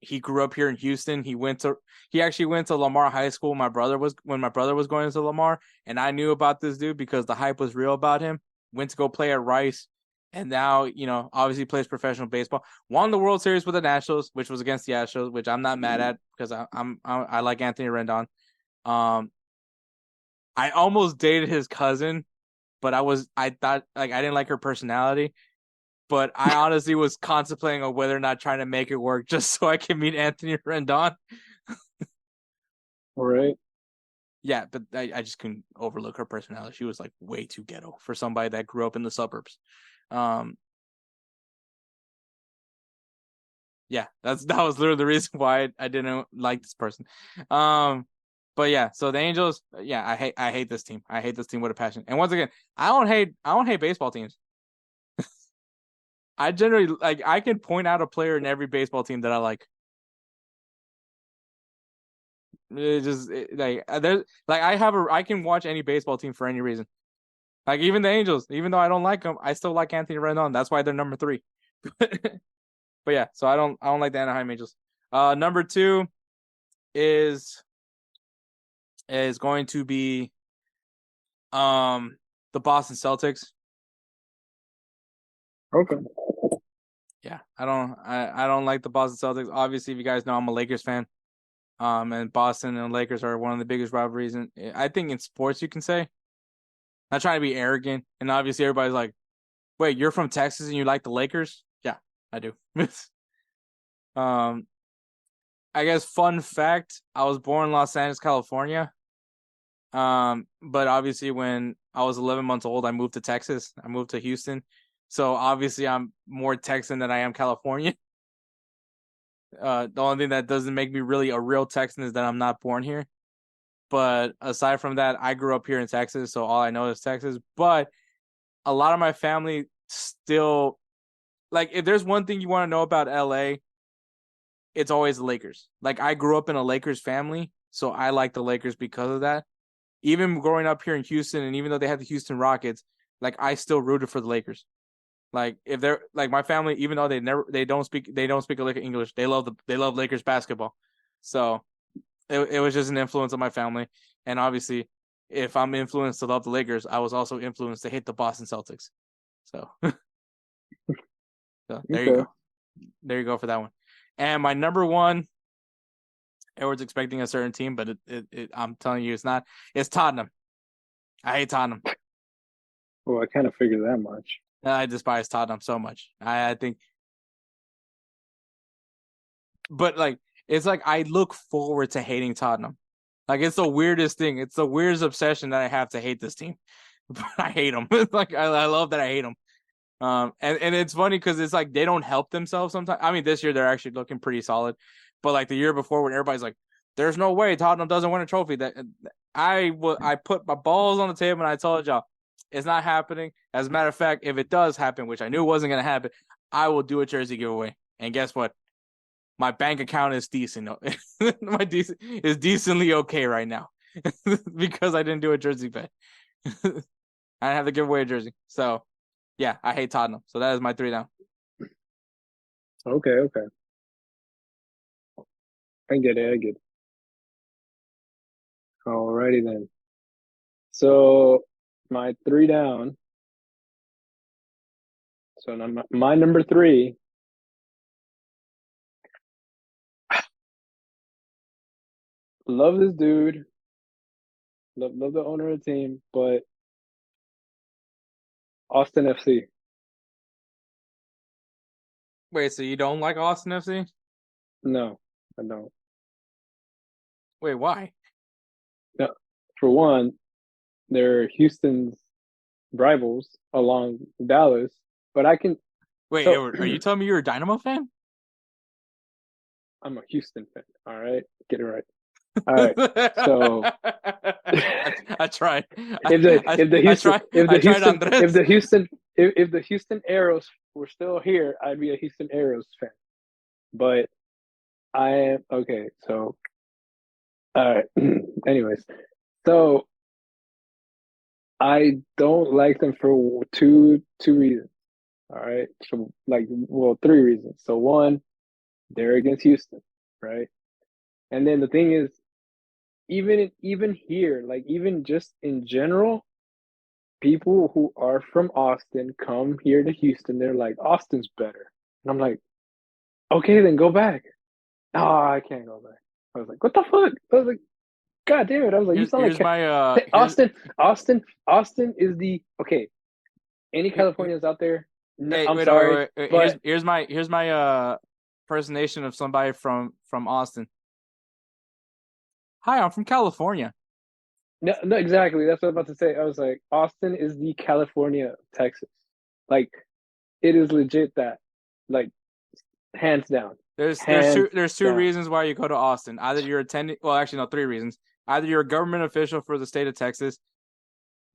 he grew up here in Houston. He actually went to Lamar High School when my brother was going into Lamar, and I knew about this dude because the hype was real about him. Went to go play at Rice, and now obviously plays professional baseball. Won the World Series with the Nationals, which was against the Astros, which I'm not mad at because I like Anthony Rendon. I almost dated his cousin, but I thought I didn't like her personality. But I honestly was contemplating on whether or not trying to make it work just so I can meet Anthony Rendon. All right. Yeah, but I just couldn't overlook her personality. She was way too ghetto for somebody that grew up in the suburbs. Yeah, that was literally the reason why I didn't like this person. But yeah, so the Angels, yeah, I hate this team. I hate this team with a passion. And once again, I don't hate baseball teams. I generally I can point out a player in every baseball team that I like. It just I can watch any baseball team for any reason. Like even the Angels, even though I don't like them, I still like Anthony Rendon. That's why they're number 3. But yeah, so I don't like the Anaheim Angels. Number 2 is going to be the Boston Celtics. Okay. Yeah, I don't like the Boston Celtics. Obviously, if you guys know, I'm a Lakers fan. And Boston and Lakers are one of the biggest rivalries. And I think in sports, you can say. Not trying to be arrogant. And obviously, everybody's like, wait, you're from Texas and you like the Lakers? Yeah, I do. I guess fun fact, I was born in Los Angeles, California. But obviously when I was 11 months old, I moved to Texas. I moved to Houston. So obviously I'm more Texan than I am Californian. The only thing that doesn't make me really a real Texan is that I'm not born here. But aside from that, I grew up here in Texas, so all I know is Texas. But a lot of my family still, like, if there's one thing you want to know about LA, it's always the Lakers. Like, I grew up in a Lakers family, so I like the Lakers because of that. Even growing up here in Houston, and even though they had the Houston Rockets, like, I still rooted for the Lakers. Like, if they're like my family, even though they don't speak a lick of English, they love Lakers basketball. So it was just an influence on my family. And obviously, if I'm influenced to love the Lakers, I was also influenced to hate the Boston Celtics. So, there you go. There you go for that one. And my number 1, Edward's expecting a certain team, but I'm telling you, it's not. It's Tottenham. I hate Tottenham. Well, I kind of figured that much. I despise Tottenham so much. I think, but like, it's like I look forward to hating Tottenham. Like, it's the weirdest thing. It's the weirdest obsession that I have to hate this team. But I hate them. Like, I love that I hate them. And it's funny because it's like they don't help themselves sometimes. I mean, this year they're actually looking pretty solid. But like the year before, when everybody's like, "There's no way Tottenham doesn't win a trophy," that I put my balls on the table and I told y'all it's not happening. As a matter of fact, if it does happen, which I knew wasn't going to happen, I will do a jersey giveaway. And guess what? My bank account is decent. Is decently okay right now because I didn't do a jersey bet. I didn't have to give away a jersey. So, yeah, I hate Tottenham. So that is my 3 down. Okay. I get it. Alrighty then. So my 3 down. So my number 3. Love this dude. Love the owner of the team, but Austin FC. Wait, so you don't like Austin FC? No, I don't. Wait, why? No, for one, they're Houston's rivals along Dallas, but I can. Wait, so, Edward, are you telling me you're a Dynamo fan? I'm a Houston fan. All right, get it right. All right, so I tried. If the Houston Aeros were still here, I'd be a Houston Aeros fan. But I am okay. So, all right. Anyways, so I don't like them for two reasons. All right, so 3 reasons. So one, they're against Houston, right? And then the thing is, even here, like even just in general, people who are from Austin come here to Houston. They're like, Austin's better. And I'm like, okay, then go back. Oh, I can't go back. I was like, what the fuck? I was like, God damn it. I was like, you sound like Austin is the okay. Any Californians out there? No, hey, I'm sorry. Wait. But Here's my impersonation of somebody from Austin. Hi, I'm from California. No, exactly. That's what I was about to say. I was like, Austin is the California of Texas. Like, it is legit that. Like, hands down. There's two reasons why you go to Austin. Either you're attending, well, actually, no, 3 reasons. Either you're a government official for the state of Texas,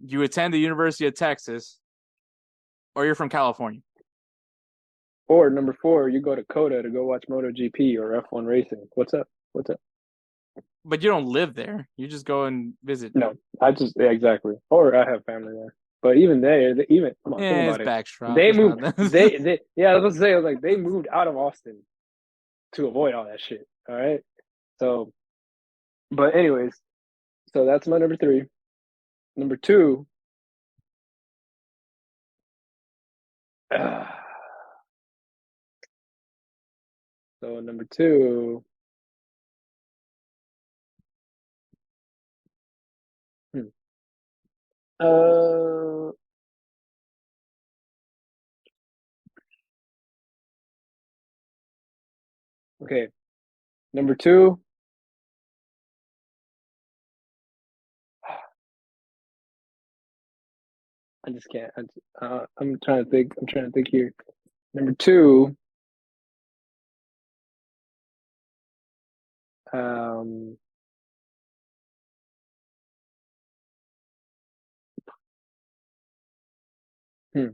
you attend the University of Texas, or you're from California. Or number 4, you go to Coda to go watch MotoGP or F1 racing. What's up? What's up? But you don't live there. You just go and visit. No, exactly. Or I have family there. But even even come on, think It's about it. backstrap. They It's moved. not that. Yeah, I was gonna say, I was like, they moved out of Austin to avoid all that shit. All right. So, but anyways, so that's my number 3. Number 2. So number 2. Uh, okay. Number 2. I just can't. I'm trying to think. I'm trying to think here. Number 2. Um. hmm,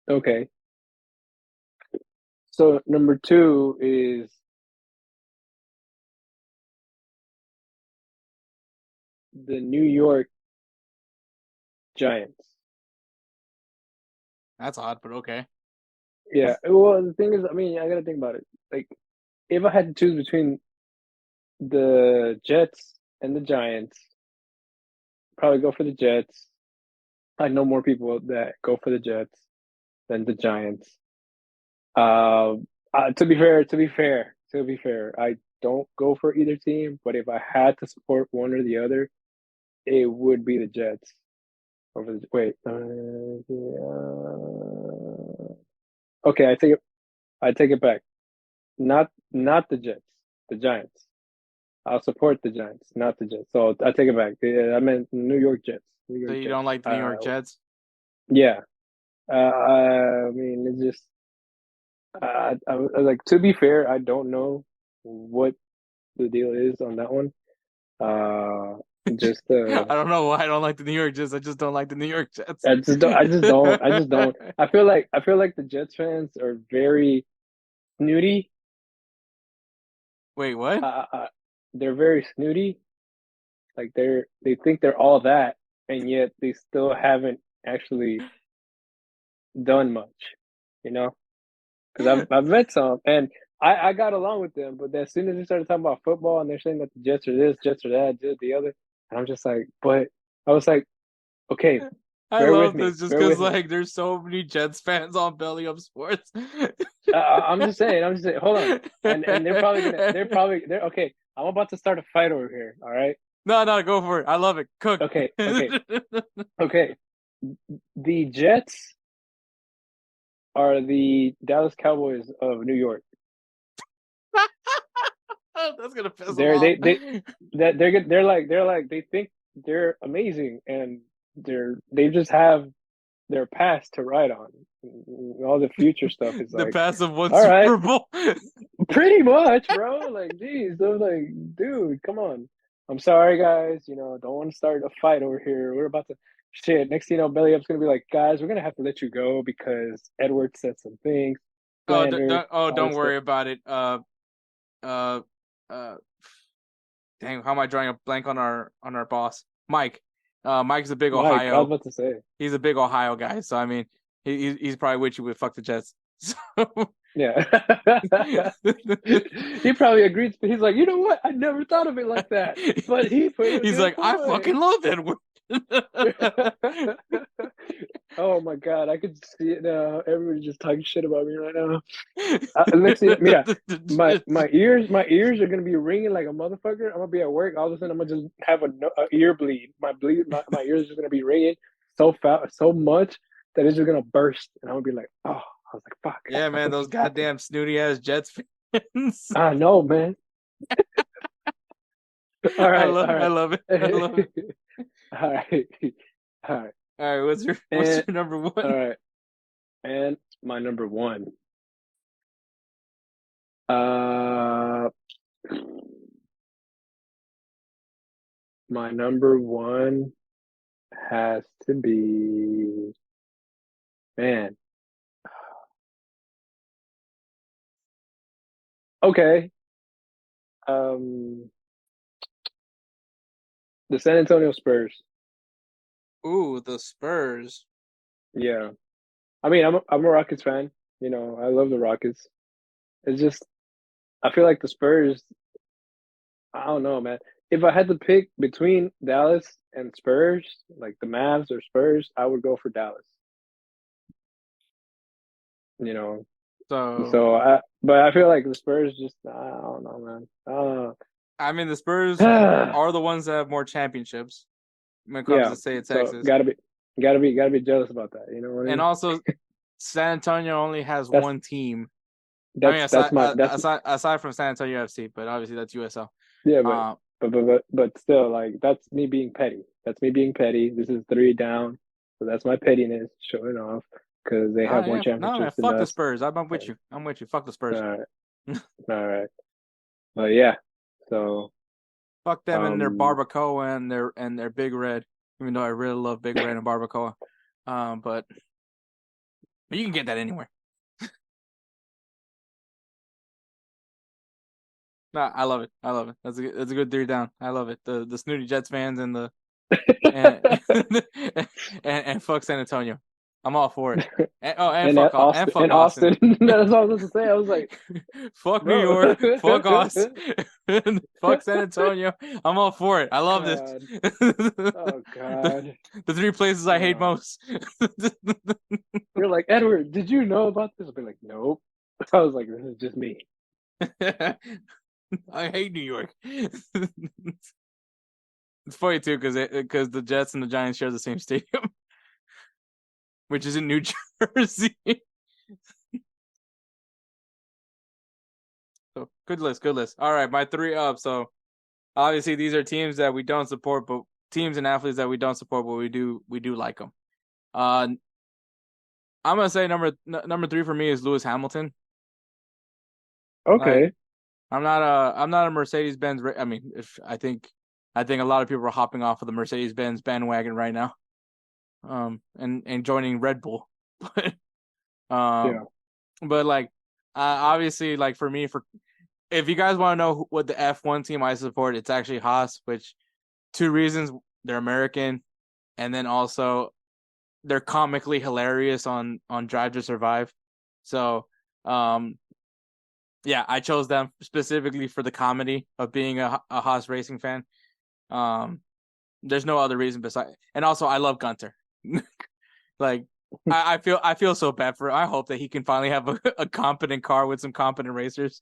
Okay. So number 2 is the New York Giants. That's odd, but okay. Yeah. Well, the thing is, I mean, I gotta think about it. Like, if I had to choose between the Jets and the Giants, probably go for the Jets. I know more people that go for the Jets than the Giants. To be fair, I don't go for either team. But if I had to support one or the other, it would be the Jets. Over the wait, okay, I take it back. Not the Jets, the Giants. I'll support the Giants, not the Jets. So I take it back. Yeah, I meant New York Jets. New York So you Jets. don't like the New York Jets? Yeah. I mean, it's just. I like, to be fair, I don't know what the deal is on that one. Just I don't know why I don't like the New York Jets. I just don't like the New York Jets. I just don't. I just don't. I feel like the Jets fans are very snooty. Wait, what? They're very snooty. Like, they think they're all that, and yet they still haven't actually done much. You know, because I've met some, and I got along with them, but as soon as they started talking about football and they're saying that the Jets are this, Jets are that, Jets the other, and I'm just like, but I was like, okay, I bear with love me, this just bear because with me. like there's so many Jets fans on Belly Up Sports. I'm just saying, hold on, and they're okay. I'm about to start a fight over here. All right. No, go for it. I love it. Cook. Okay. Okay. The Jets are the Dallas Cowboys of New York. That's gonna piss them off. They're like they think they're amazing, and they just have their past to ride on. All the future stuff is the like, past of one all right, Super Bowl. pretty much, bro. Like, geez, I was like, dude, come on. I'm sorry, guys. You know, don't want to start a fight over here. We're about to shit. Next thing you know, Belly Up's gonna be like, guys, we're gonna have to let you go because Edward said some things. Don't worry about it. Dang, how am I drawing a blank on our boss, Mike? Mike's a big Ohio. I was about to say, he's a big Ohio guy, so I mean, he's probably with you with fuck the Jets. So... Yeah, he probably agrees. But he's like, you know what? I never thought of it like that. But he's like, I fucking love Edward. Oh my god, I could see it now. Everybody's just talking shit about me right now. Let's see. Mira, my ears are gonna be ringing like a motherfucker. I'm gonna be at work. All of a sudden, I'm gonna just have a ear bleed. My ears are just gonna be ringing so much that it's just gonna burst, and I'm gonna be like, oh. I was like, fuck. Yeah, man, those goddamn snooty ass Jets fans. I know, man. All right, I love it. All right. What's your number one? All right, and my number one. My number one has to be, man. Okay. Um, the San Antonio Spurs. Ooh, the Spurs. Yeah. I mean, I'm a Rockets fan. You know, I love the Rockets. It's just I feel like the Spurs. I don't know, man. If I had to pick between Dallas and Spurs, like the Mavs or Spurs, I would go for Dallas. You know, So but I feel like the Spurs just I don't know, man. I mean, the Spurs Yeah. are the ones that have more championships when it comes to state of So Texas. gotta be jealous about that. You know what I mean? And also, San Antonio only has That's- one team. That's aside from San Antonio FC, but obviously that's USL. yeah, but still, like that's me being petty. That's me being petty. This is 3 down, so that's my pettiness showing off because they have one championship. No, man, fuck the Spurs. I'm with you. I'm with you. Fuck the Spurs. All right. But yeah, so fuck them and their barbacoa and their Big Red. Even though I really love Big Red and barbacoa, but you can get that anywhere. No, I love it. I love it. That's a good 3 down. I love it. The snooty Jets fans and the and fuck San Antonio. I'm all for it. And fuck Austin. That's what I was going to say. I was like, fuck New York. Fuck Austin. Fuck San Antonio. I'm all for it. I love this. Oh God. The 3 places I hate most. You're like, Edward, did you know about this? I'll be like, nope. I was like, this is just me. I hate New York. It's funny too because the Jets and the Giants share the same stadium, which is in New Jersey. So good list. All right, my 3 up. So obviously these are teams that we don't support, but teams and athletes that we don't support, but we do like them. I'm gonna say number 3 for me is Lewis Hamilton. Okay. I'm not a Mercedes-Benz. I mean, I think a lot of people are hopping off of the Mercedes-Benz bandwagon right now, and joining Red Bull. But like, obviously, like for me, if you guys want to know what the F1 team I support, it's actually Haas. Which 2 reasons: they're American, and then also they're comically hilarious on Drive to Survive. So, yeah, I chose them specifically for the comedy of being a Haas racing fan. There's no other reason besides, and also I love Gunter. Like, I feel so bad for him. I hope that he can finally have a competent car with some competent racers.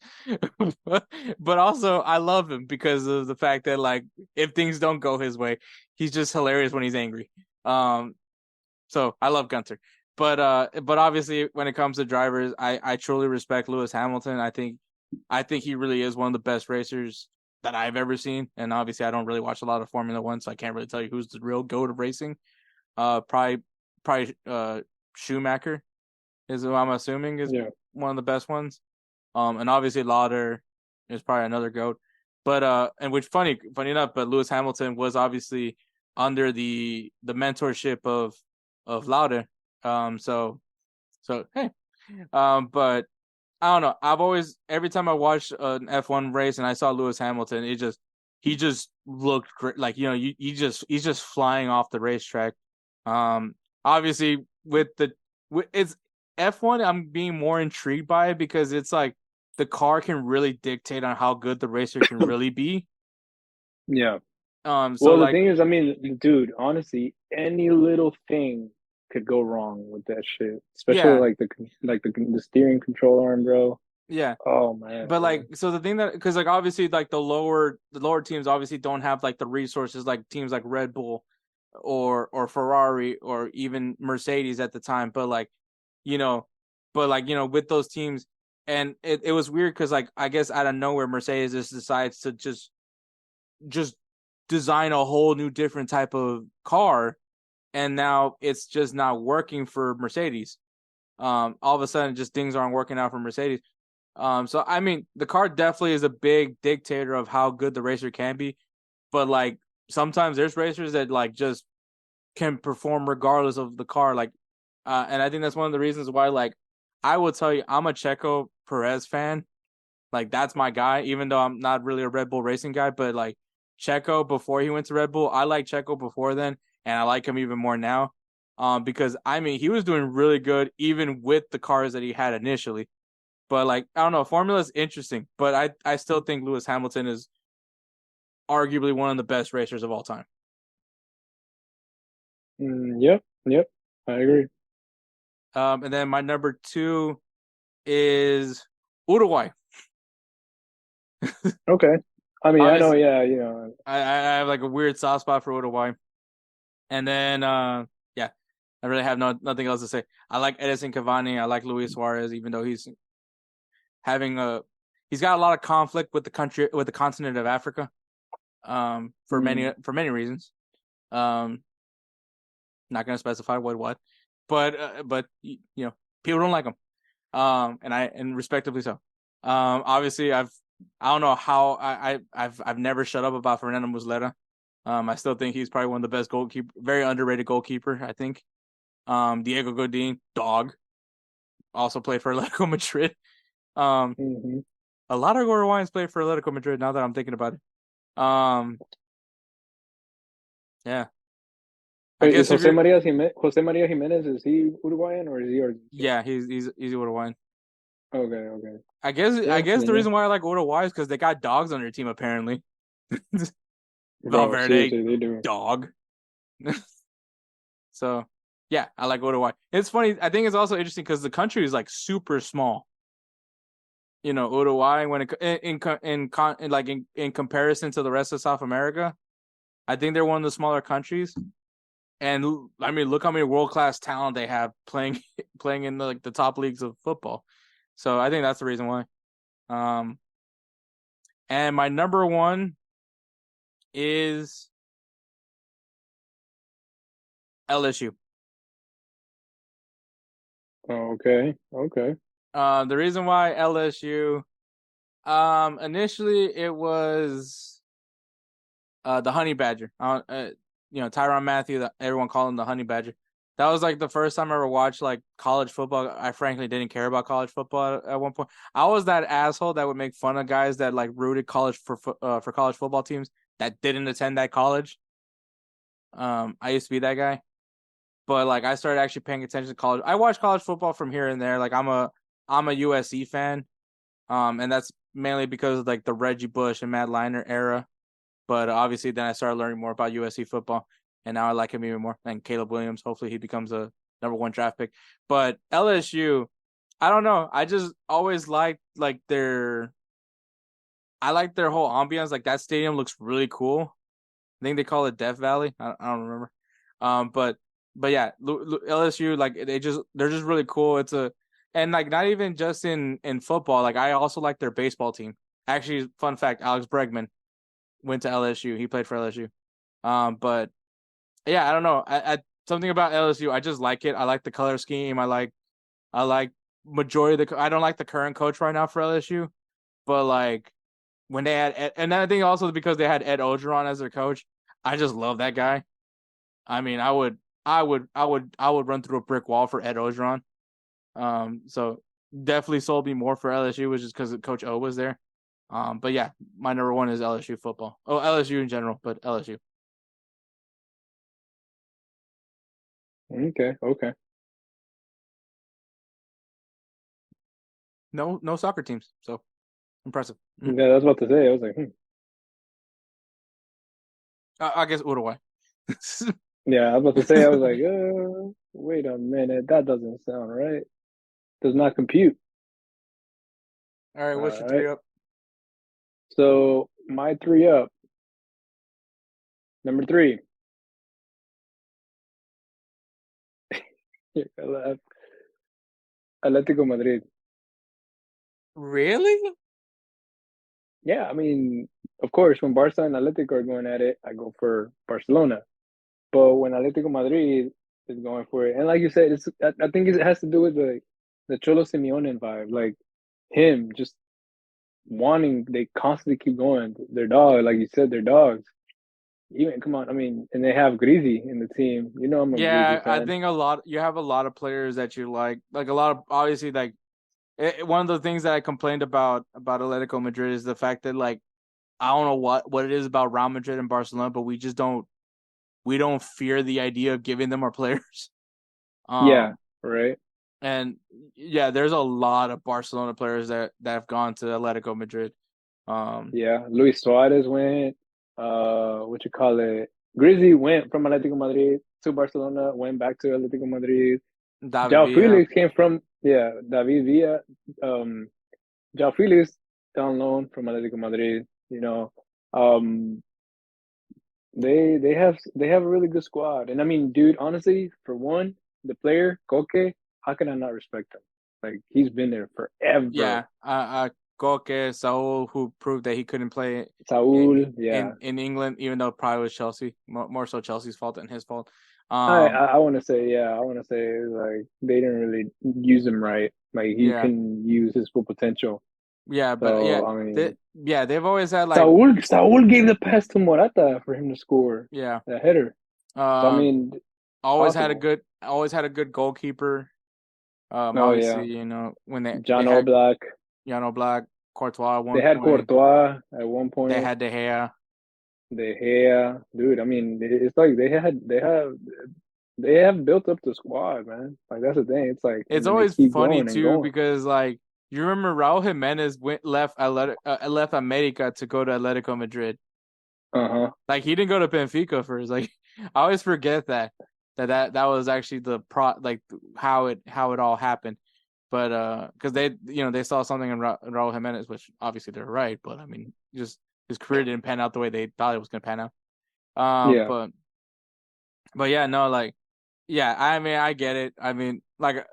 But also I love him because of the fact that, like, if things don't go his way, he's just hilarious when he's angry. So I love Gunter. But obviously when it comes to drivers, I truly respect Lewis Hamilton. I think he really is one of the best racers that I've ever seen. And obviously I don't really watch a lot of Formula One, so I can't really tell you who's the real GOAT of racing. Probably Schumacher is who I'm assuming is one of the best ones. And obviously Lauder is probably another GOAT. But and which funny enough, but Lewis Hamilton was obviously under the mentorship of Lauder. So hey, but I don't know. I've always, every time I watched an F1 race and I saw Lewis Hamilton, he just looked great. Like, you know, he's just flying off the racetrack. Obviously it's F1. I'm being more intrigued by it because it's like the car can really dictate on how good the racer can really be. Yeah. So well, the like, thing is, I mean, dude, honestly, any little thing could go wrong with that shit, especially like the steering control arm, bro. Yeah. Oh man. But like, so the thing that, because like obviously like the lower teams obviously don't have like the resources like teams like Red Bull or Ferrari or even Mercedes at the time. But like, you know, with those teams, and it was weird because like I guess out of nowhere Mercedes just decides to just design a whole new different type of car. And now it's just not working for Mercedes. All of a sudden, just things aren't working out for Mercedes. So I mean, the car definitely is a big dictator of how good the racer can be. But like sometimes there's racers that like just can perform regardless of the car. Like, and I think that's one of the reasons why, like, I will tell you, I'm a Checo Perez fan. Like, that's my guy, even though I'm not really a Red Bull racing guy. But, like, Checo, before he went to Red Bull, I liked Checo before then, and I like him even more now. Because, I mean, he was doing really good even with the cars that he had initially. But, like, I don't know, Formula is interesting. But I still think Lewis Hamilton is arguably one of the best racers of all time. Yep, I agree. And then my number 2 is Uruguay. Okay. I mean, I know, Obviously, yeah, you know. I have like a weird soft spot for Uruguay. And then, yeah, I really have nothing else to say. I like Edison Cavani. I like Luis Suarez, even though he's got a lot of conflict with the continent of Africa, for many reasons. Not going to specify what, but you know, people don't like him. And respectively so. Obviously I don't know how I've never shut up about Fernando Muslera. I still think he's probably one of the best goalkeeper, very underrated goalkeeper, I think. Diego Godin, dog, also played for Atletico Madrid. A lot of Uruguayans played for Atletico Madrid now that I'm thinking about it. Yeah. I guess Jose Maria Jimenez, is he Uruguayan or is he Argentine? Yeah, he's Uruguayan. Okay. I guess the reason why I like Uruguay is because they got dogs on their team apparently. Valverde, they do. dog. So, yeah, I like Uruguay. It's funny. I think it's also interesting because the country is like super small. You know, Uruguay, when in comparison to the rest of South America, I think they're one of the smaller countries. And I mean, look how many world-class talent they have playing in the top leagues of football. So I think that's the reason why. And my number 1 is LSU. Okay. The reason why LSU, initially it was the Honey Badger. Tyrann Mathieu, everyone called him the Honey Badger. That was like the first time I ever watched like college football. I frankly didn't care about college football at one point. I was that asshole that would make fun of guys that like rooted college for college football teams that didn't attend that college. I used to be that guy, but like I started actually paying attention to college. I watch college football from here and there. Like I'm a USC fan, and that's mainly because of like the Reggie Bush and Matt Leinart era. But obviously, then I started learning more about USC football, and now I like him even more. And Caleb Williams, hopefully, he becomes a number 1 draft pick. But LSU, I don't know. I just always liked their whole ambiance. Like that stadium looks really cool. I think they call it Death Valley. I don't remember. But yeah, LSU, like they're just really cool. And like not even just in football. Like I also like their baseball team. Actually, fun fact: Alex Bregman went to LSU. He played for LSU. But yeah, I don't know. I something about LSU. I just like it. I like the color scheme. I like majority of I don't like the current coach right now for LSU, but like when they had and I think also because they had Ed Ogeron as their coach, I just love that guy. I mean, I would run through a brick wall for Ed Ogeron. So definitely sold me more for LSU, which is because Coach O was there. But yeah, my number 1 is LSU football. Oh, LSU in general, but LSU. Okay. No soccer teams, so impressive. Yeah, that's what to say. I was like, I guess Uruguay. Yeah, I was about to say. I was like, wait a minute, that doesn't sound right. Does not compute. All right, what's your 3 up? So my 3 up. Number 3. Atletico Madrid. Really? Yeah, I mean, of course, when Barca and Atletico are going at it, I go for Barcelona. But when Atletico Madrid is going for it, and like you said, I think it has to do with the Cholo Simeone vibe, like him just wanting, they constantly keep going. Their dog, like you said, they're dogs. Even come on, I mean, and they have Greasy in the team. You know, I'm a Greasy fan. I think you have a lot of players that you like a lot of, obviously, like one of the things that I complained about Atletico Madrid is the fact that, like, I don't know what it is about Real Madrid and Barcelona, but we don't fear the idea of giving them our players. Yeah, right. And yeah, there's a lot of Barcelona players that have gone to Atletico Madrid. Yeah, Luis Suarez went. Grizzly went from Atletico Madrid to Barcelona, went back to Atletico Madrid. João Felix came from David Villa. João Felix down loan from Atletico Madrid. You know, they have a really good squad, and I mean, dude, honestly, for one, the player Koke, how can I not respect him? Like, he's been there forever. Yeah, Koke, Saul, who proved that he couldn't play Saul, in England, even though it probably was Chelsea, more so Chelsea's fault than his fault. I want to say, like, they didn't really use him right. Like, he couldn't use his full potential. Yeah, but so, I mean, they've always had, like, Saul gave the pass to Morata for him to score. Yeah, the header. So, I mean, always had a good goalkeeper. Obviously, you know, when Jan Oblak, Courtois. They had Courtois at one point. They had De Gea, dude. I mean, it's like they have built up the squad, man. Like, that's the thing. It's like, it's always funny too, because, like, you remember Raul Jimenez left America to go to Atletico Madrid. Like, he didn't go to Benfica first. Like, I always forget that was actually how it all happened. But because they saw something in Raul Jimenez, which obviously they're right. But I mean, just his career didn't pan out the way they thought it was going to pan out. But yeah, no, like, yeah, I mean, I get it. I mean, like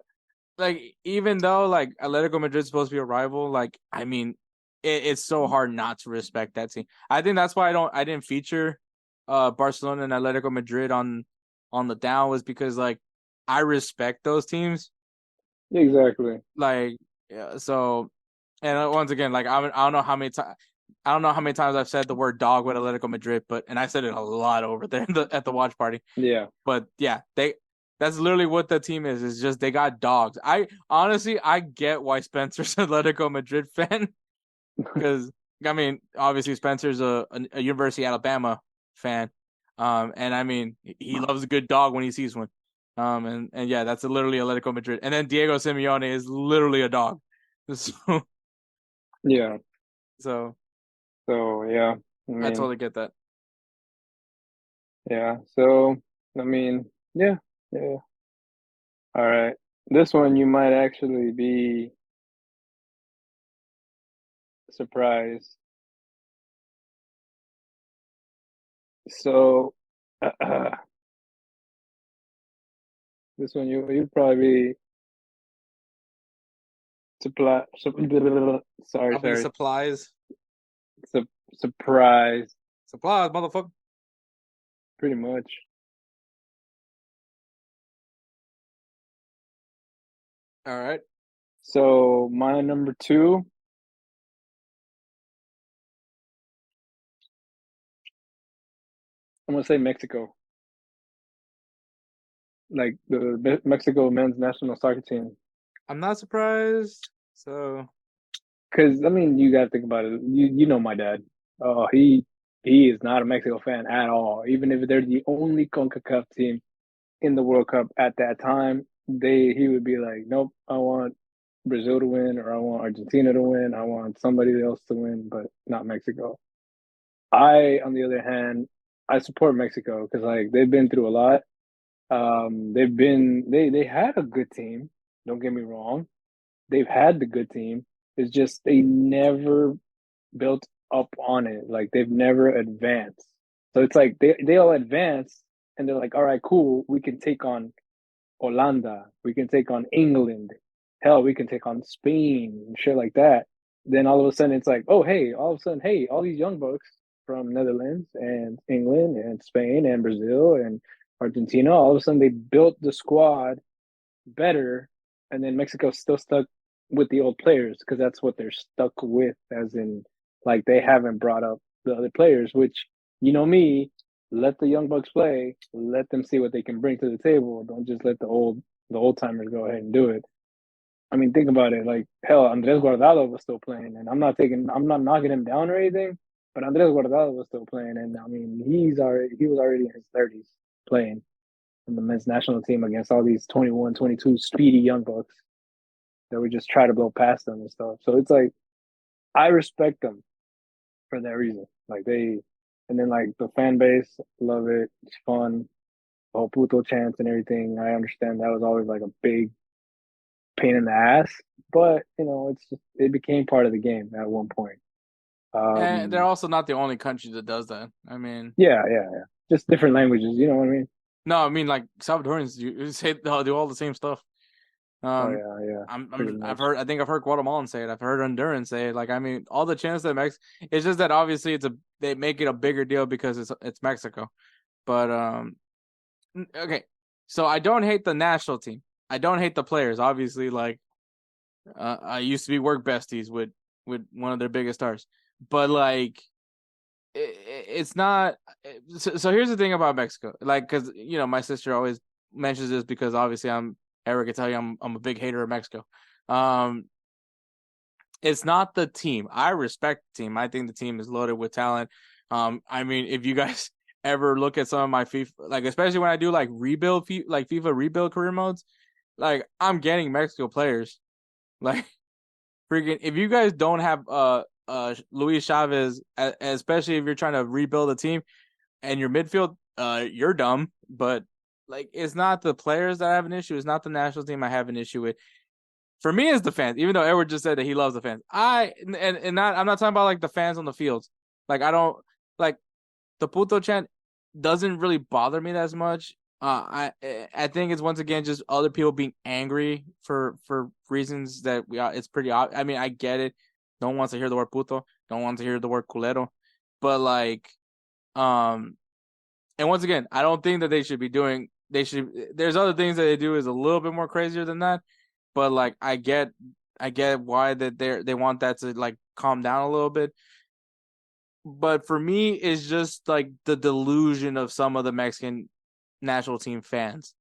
even though, like, Atletico Madrid's supposed to be a rival, like, I mean, it's so hard not to respect that team. I think that's why I didn't feature Barcelona and Atletico Madrid on the down, was because, like, I respect those teams. Exactly. Like, yeah, so, and once again, like, I don't know how many times I've said the word dog with Atletico Madrid, and I said it a lot over there at the watch party. Yeah. But yeah, that's literally what the team is. It's just they got dogs. I get why Spencer's an Atletico Madrid fan, because, I mean, obviously Spencer's a University of Alabama fan, and I mean, he loves a good dog when he sees one. And yeah, that's literally Atletico Madrid. And then Diego Simeone is literally a dog. So, yeah. So yeah, I totally get that. Yeah. So, I mean, yeah. All right. This one you might actually be surprised. So, this one you'd probably surprise. Surprise, motherfucker. Pretty much. All right. So, my number 2. I'm gonna say Mexico. Like, the Mexico men's national soccer team. I'm not surprised. So, because, I mean, you gotta think about it. You know my dad. He is not a Mexico fan at all. Even if they're the only CONCACAF team in the World Cup at that time, he would be like, nope, I want Brazil to win, or I want Argentina to win. I want somebody else to win, but not Mexico. On the other hand, I support Mexico because, like, they've been through a lot. They had a good team. Don't get me wrong. They've had the good team. It's just they never built up on it. Like, they've never advanced. So it's like they all advance, and they're like, all right, cool. We can take on Holanda. We can take on England. Hell, we can take on Spain and shit like that. Then all of a sudden it's like, oh, hey, all these young bucks from Netherlands and England and Spain and Brazil and Argentina, all of a sudden they built the squad better, and then Mexico's still stuck with the old players because that's what they're stuck with, as in, like, they haven't brought up the other players, which, you know me, let the young bucks play. Let them see what they can bring to the table. Don't just let the old timers go ahead and do it. I mean, think about it. Like, hell, Andres Guardado was still playing, and I'm not knocking him down or anything, but Andres Guardado was still playing, and I mean, he was already in his 30s playing in the men's national team against all these 21, 22 speedy young bucks that would just try to blow past them and stuff. So it's like, I respect them for that reason. Like and then like the fan base, love it. It's fun. The whole puto chants and everything. I understand that was always like a big pain in the ass, but it became part of the game at one point. And they're also not the only country that does that. I mean, yeah, just different languages. You know what I mean? No, I mean like Salvadorans do all the same stuff. Yeah. I think I've heard Guatemalan say it. I've heard Honduran say it. Like, I mean, all the chants that it's just that obviously they make it a bigger deal because it's Mexico. But okay, so I don't hate the national team. I don't hate the players. Obviously, like I used to be work besties with one of their biggest stars, but like it's not. So here's the thing about Mexico, like, because my sister always mentions this because obviously Eric can tell you I'm a big hater of Mexico. It's not the team. I respect the team. I think the team is loaded with talent. I mean, if you guys ever look at some of my FIFA, like especially when I do like FIFA rebuild career modes, like I'm getting Mexico players. Like freaking, if you guys don't have Luis Chavez, especially if you're trying to rebuild a team and your midfield, you're dumb. But like, it's not the players that I have an issue. It's not the national team I have an issue with. For me, it's the fans. Even though Edward just said that he loves the fans, I'm not talking about like the fans on the fields. Like, I don't like the puto chant doesn't really bother me as much. I think it's once again just other people being angry for reasons that it's pretty obvious. I mean, I get it. No one wants to hear the word puto. No one wants to hear the word culero. But like, and once again, I don't think that they should be doing. There's other things that they do is a little bit more crazier than that. But like, I get why that they want that to like calm down a little bit. But for me, it's just like the delusion of some of the Mexican national team fans.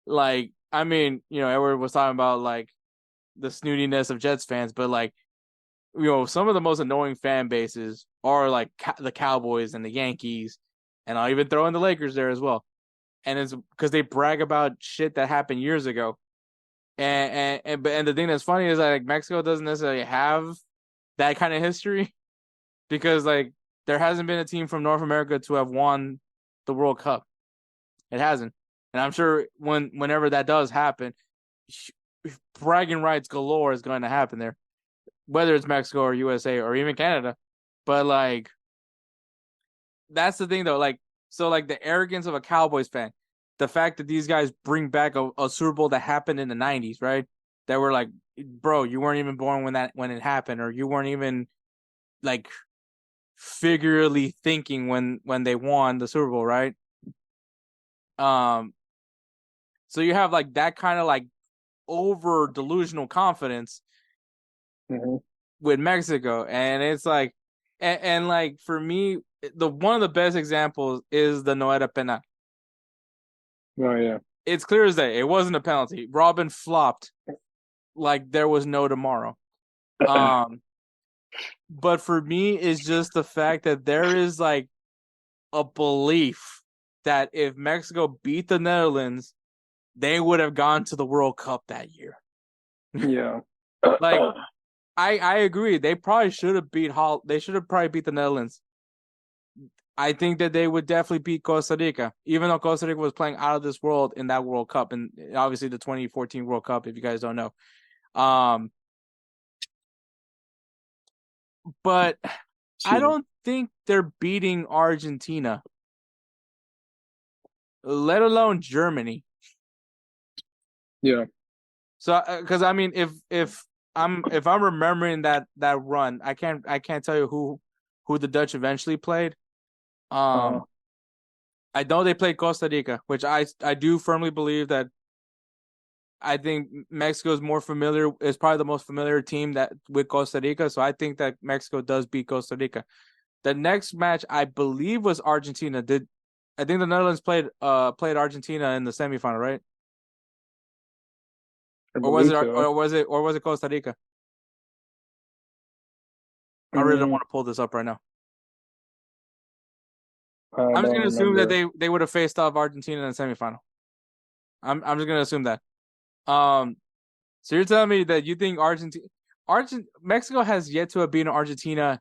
Like, I mean, Edward was talking about like the snootiness of Jets fans, but like, some of the most annoying fan bases are like the Cowboys and the Yankees, and I'll even throw in the Lakers there as well. And it's because they brag about shit that happened years ago. And the thing that's funny is that like Mexico doesn't necessarily have that kind of history because like there hasn't been a team from North America to have won the World Cup. It hasn't. And I'm sure whenever that does happen, bragging rights galore is going to happen there, whether it's Mexico or USA or even Canada. But like, that's the thing though. Like, so like the arrogance of a Cowboys fan, the fact that these guys bring back a Super Bowl that happened in the 90s, right? That were like, bro, you weren't even born when it happened, or you weren't even like figuratively thinking when they won the Super Bowl, right? So you have like that kind of like over delusional confidence with Mexico, and it's like, and like for me, one of the best examples is the No Era Penal. Oh yeah, it's clear as day. It wasn't a penalty. Robin flopped like there was no tomorrow. But for me, it's just the fact that there is like a belief that if Mexico beat the Netherlands, they would have gone to the World Cup that year. Yeah. Like, I agree. They probably should have They should have probably beat the Netherlands. I think that they would definitely beat Costa Rica, even though Costa Rica was playing out of this world in that World Cup, and obviously the 2014 World Cup, if you guys don't know. But I don't think they're beating Argentina, let alone Germany. Yeah. So, because I mean, if I'm remembering that run, I can't tell you who the Dutch eventually played. I know they played Costa Rica, which I do firmly believe that. I think Mexico is probably the most familiar team with Costa Rica, so I think that Mexico does beat Costa Rica. The next match, I believe, was Argentina. I think the Netherlands played Argentina in the semifinal, right? Or was it Costa Rica? I really don't want to pull this up right now. I'm just gonna assume that they would have faced off Argentina in the semifinal. I'm just gonna assume that. So you're telling me that you think Mexico has yet to have beaten Argentina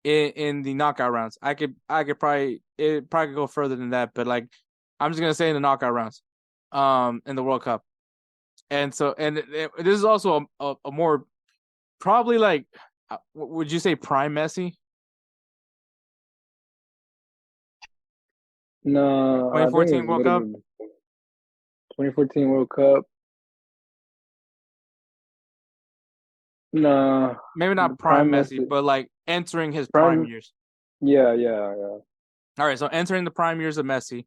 in the knockout rounds? I could probably go further than that, but like I'm just gonna say in the knockout rounds, in the World Cup, and so this is also a more probably like, would you say prime Messi? No, 2014 World Cup. 2014 World Cup. No, maybe not prime Messi, but like entering his prime years. Yeah. All right, so entering the prime years of Messi,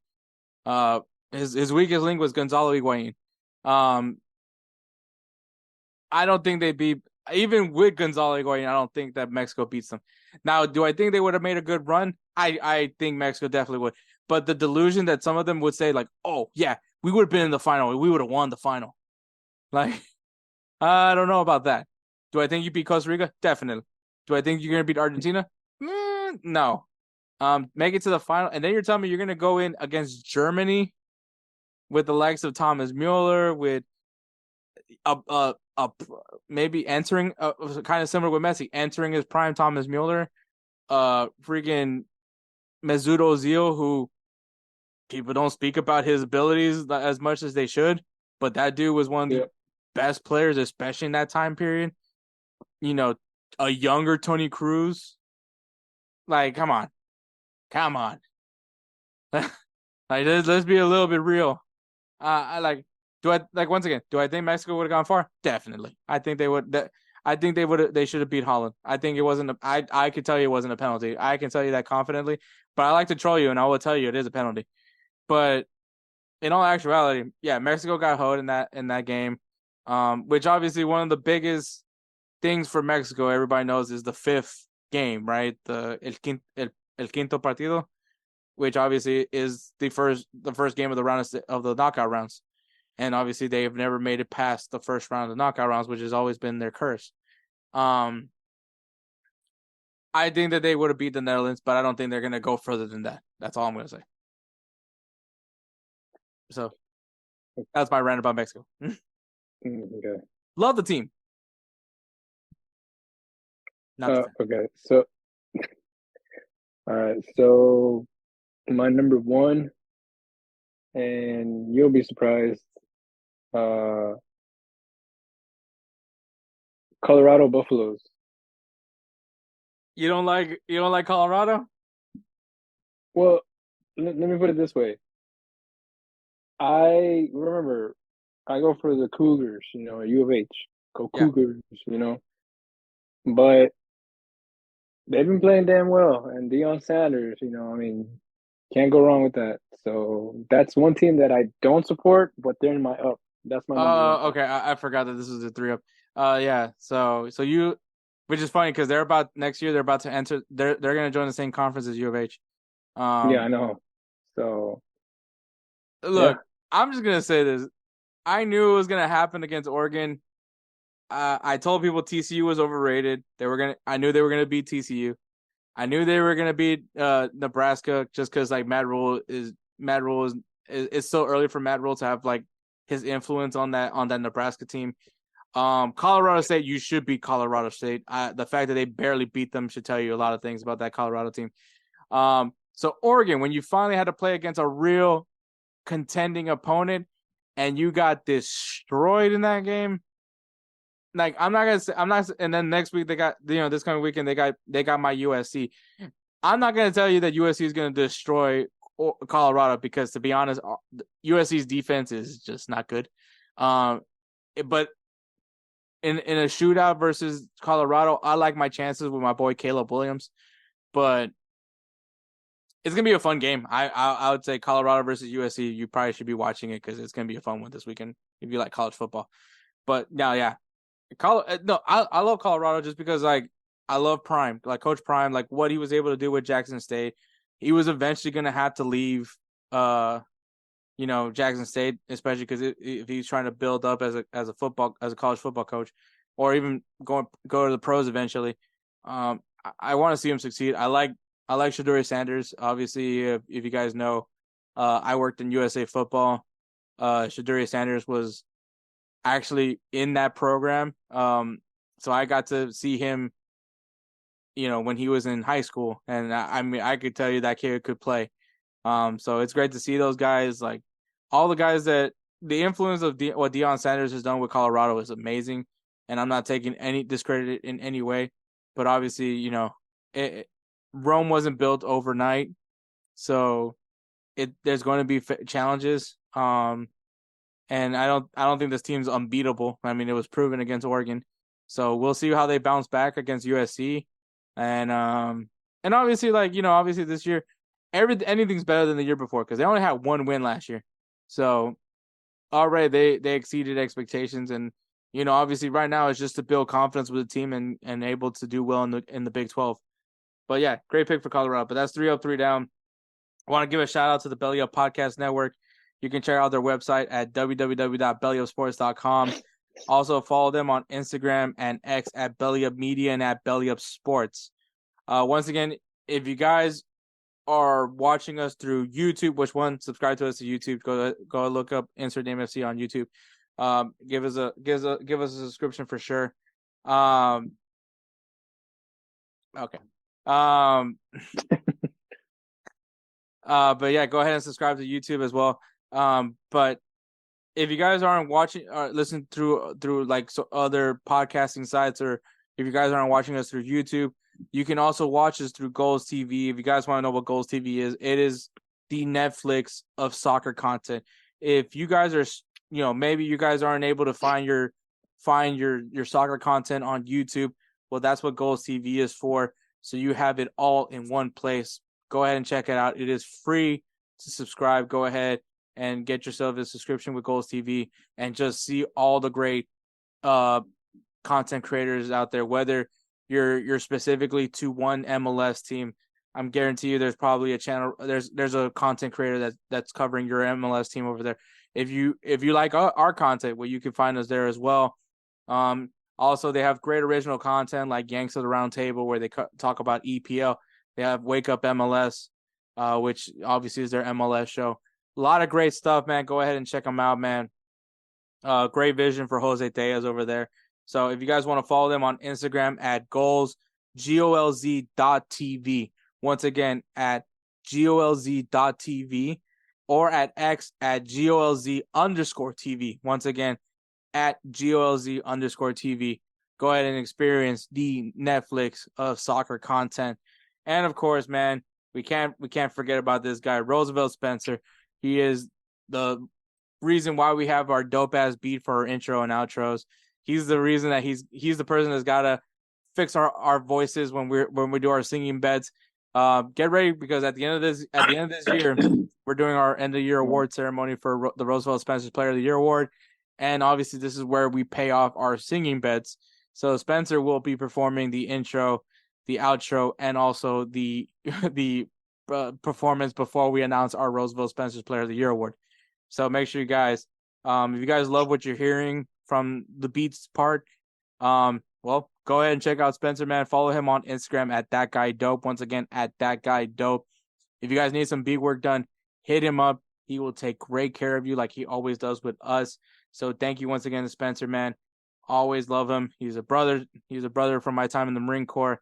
his weakest link was Gonzalo Higuain. I don't think they beat, even with Gonzalo Higuain, I don't think that Mexico beats them. Now, do I think they would have made a good run? I think Mexico definitely would. But the delusion that some of them would say, like, oh, yeah, we would have been in the final. We would have won the final. Like, I don't know about that. Do I think you beat Costa Rica? Definitely. Do I think you're going to beat Argentina? No. Make it to the final. And then you're telling me you're going to go in against Germany with the likes of Thomas Mueller, with maybe entering kind of similar with Messi, entering his prime Thomas Mueller, freaking Mesut Ozil, who people don't speak about his abilities as much as they should, but that dude was one of the best players, especially in that time period. You know, a younger Toni Kroos. Like, come on. Like, let's be a little bit real. Once again, do I think Mexico would have gone far? Definitely. I think they would. They should have beat Holland. I think it wasn't. I could tell you it wasn't a penalty. I can tell you that confidently. But I like to troll you, and I will tell you it is a penalty. But in all actuality, yeah, Mexico got hoed in that game. Which obviously one of the biggest things for Mexico, everybody knows, is the fifth game, right? El quinto partido, which obviously is the first game of the round of the knockout rounds. And obviously they have never made it past the first round of the knockout rounds, which has always been their curse. I think that they would have beat the Netherlands, but I don't think they're going to go further than that. That's all I'm going to say. So that's my rant about Mexico. Okay. Love the team. Okay, so all right, so my number one, and you'll be surprised, Colorado Buffaloes. You don't like Colorado? Well, let me put it this way. I go for the Cougars, U of H. Go Cougars, But they've been playing damn well, and Deion Sanders, can't go wrong with that. So that's one team that I don't support, but they're in my up. That's my number one. Okay. I forgot that this was a 3-up. Yeah. So you, which is funny because next year they're about to enter. They're going to join the same conference as U of H. Yeah, I know. So look, I'm just gonna say this. I knew it was gonna happen against Oregon. I told people TCU was overrated. I knew they were gonna beat TCU. I knew they were gonna beat Nebraska just because like Matt Rule is so early for Matt Rule to have like his influence on that Nebraska team. Colorado State, you should beat Colorado State. The fact that they barely beat them should tell you a lot of things about that Colorado team. So Oregon, when you finally had to play against a real contending opponent and you got destroyed in that game, like I'm not. And then next week they got, this coming weekend they got my USC. I'm not gonna tell you that USC is gonna destroy Colorado because, to be honest, USC's defense is just not good. But in a shootout versus Colorado, I like my chances with my boy Caleb Williams. But it's gonna be a fun game. I would say Colorado versus USC. You probably should be watching it because it's gonna be a fun one this weekend if you like college football. But now, yeah, I love Colorado just because like I love Prime, like Coach Prime, like what he was able to do with Jackson State. He was eventually gonna have to leave Jackson State, especially because if he's trying to build up as a college football coach, or even go to the pros eventually. I want to see him succeed. I like Shaduri Sanders. Obviously, if you guys know, I worked in USA Football. Shaduri Sanders was actually in that program. So I got to see him, when he was in high school, and I could tell you that kid could play. So it's great to see those guys, like all the guys that the influence of what Deion Sanders has done with Colorado is amazing, and I'm not taking any discredit in any way, but obviously, Rome wasn't built overnight, so there's going to be challenges. And I don't think this team's unbeatable. I mean, it was proven against Oregon, so we'll see how they bounce back against USC, and obviously, obviously this year. Anything's better than the year before because they only had one win last year. So already they exceeded expectations, and obviously right now it's just to build confidence with the team and able to do well in the Big 12. But yeah, great pick for Colorado. But that's 3 up, 3 down. I want to give a shout out to the Belly Up Podcast Network. You can check out their website at www.bellyupsports.com. Also follow them on Instagram and X at BellyUpMedia and at BellyUpSports. Once again, if you guys are watching us through YouTube, subscribe to us to YouTube. Go look up InsertName FC on YouTube. Give us a subscription for sure. Okay. But yeah, go ahead and subscribe to YouTube as well. But if you guys aren't watching or listening through other podcasting sites, or if you guys aren't watching us through YouTube, you can also watch us through GolzTV. If you guys want to know what GolzTV is, it is the Netflix of soccer content. If you guys are, maybe you guys aren't able to find your soccer content on YouTube, well, that's what GolzTV is for. So you have it all in one place. Go ahead and check it out. It is free to subscribe. Go ahead and get yourself a subscription with GolzTV and just see all the great content creators out there, whether you're specifically to one MLS team. I'm guarantee you there's probably a channel, there's a content creator that's covering your MLS team over there. If you like our content, well, you can find us there as well. Also, they have great original content like Yanks of the Round Table, where they talk about EPL. They have Wake Up MLS, which obviously is their MLS show. A lot of great stuff, man. Go ahead and check them out, man. Great vision for Jose Tejas over there. So if you guys want to follow them on Instagram at GolzTV, once again at GolzTV, or at X at GolZ_TV. Once again at GolZ_TV. Go ahead and experience the Netflix of soccer content. And of course, man, we can't forget about this guy, Roosevelt Spencer. He is the reason why we have our dope ass beat for our intro and outros. He's the reason that he's the person that's gotta fix our voices when we do our singing beds. Get ready, because at the end of this year, we're doing our end of year award ceremony for the Roosevelt Spencer Player of the Year award, and obviously this is where we pay off our singing bets. So Spencer will be performing the intro, the outro, and also the performance before we announce our Roosevelt Spencer Player of the Year award. So make sure you guys, if you guys love what you're hearing from the beats part, well, go ahead and check out Spencer, man. Follow him on Instagram at ThatGuyDope. Once again, at ThatGuyDope. If you guys need some beat work done, hit him up. He will take great care of you like he always does with us. So thank you once again to Spencer, man. Always love him. He's a brother. He's a brother from my time in the Marine Corps.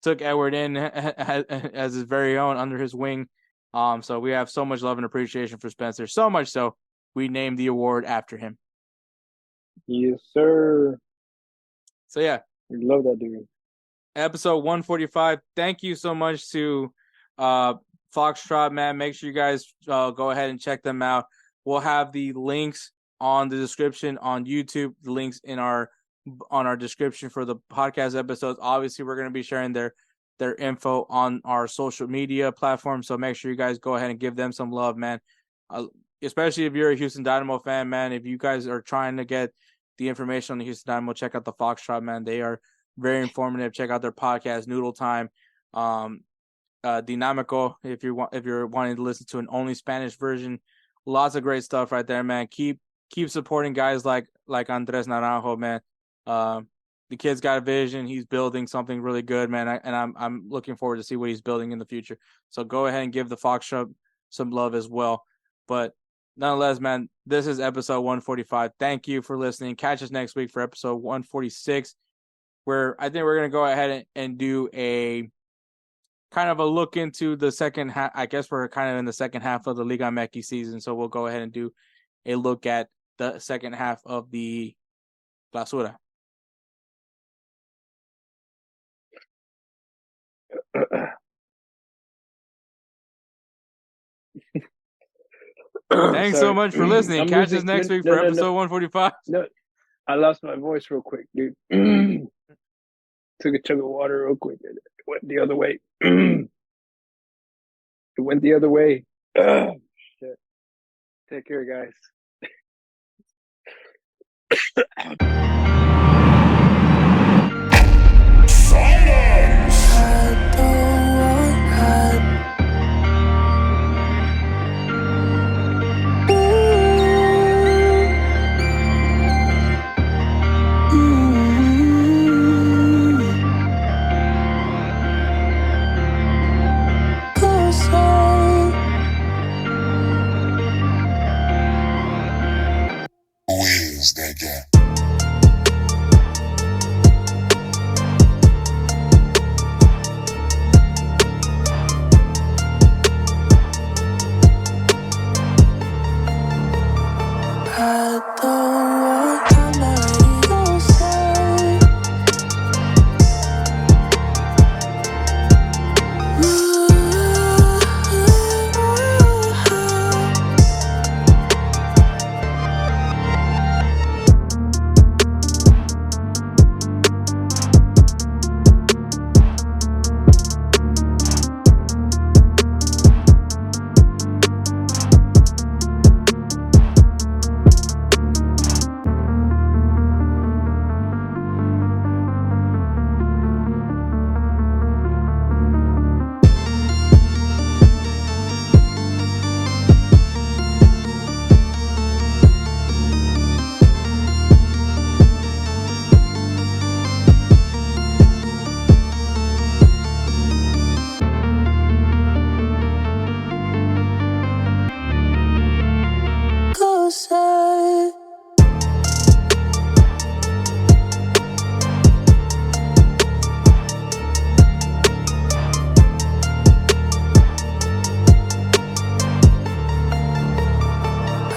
Took Edward in as his very own under his wing. So we have so much love and appreciation for Spencer. So much so, we named the award after him. Yes, sir. So yeah, we love that dude. Episode 145. Thank you so much to Foxtrot, man. Make sure you guys go ahead and check them out. We'll have the links on the description on YouTube, the links on our description for the podcast episodes. Obviously, we're going to be sharing their info on our social media platforms, so make sure you guys go ahead and give them some love, man. Especially if you're a Houston Dynamo fan, man. If you guys are trying to get the information on the Houston Dynamo, check out the Foxtrot, man. They are very informative. Check out their podcast, Noodle Time. Dinamico, if you're wanting to listen to an only Spanish version. Lots of great stuff right there, man. Keep supporting guys like Andres Naranjo, man. The kid's got a vision. He's building something really good, man. I'm looking forward to see what he's building in the future. So go ahead and give the Foxtrot some love as well. But nonetheless, man, this is episode 145. Thank you for listening. Catch us next week for episode 146, where I think we're going to go ahead and do a kind of a look into the second half. I guess we're kind of in the second half of the Liga MX season, so we'll go ahead and do a look at the second half of the Clausura. Thanks so much for listening. Catch us next week for episode 145. No, I lost my voice real quick, dude. Took a chug of water real quick. It went the other way. It went the other way. Shit. Take care, guys.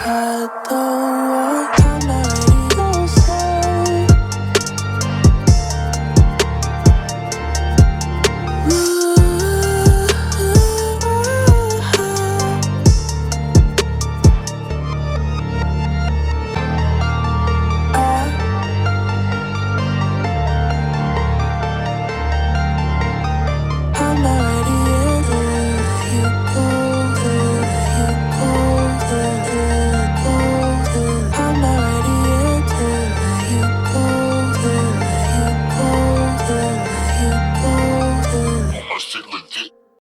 I don't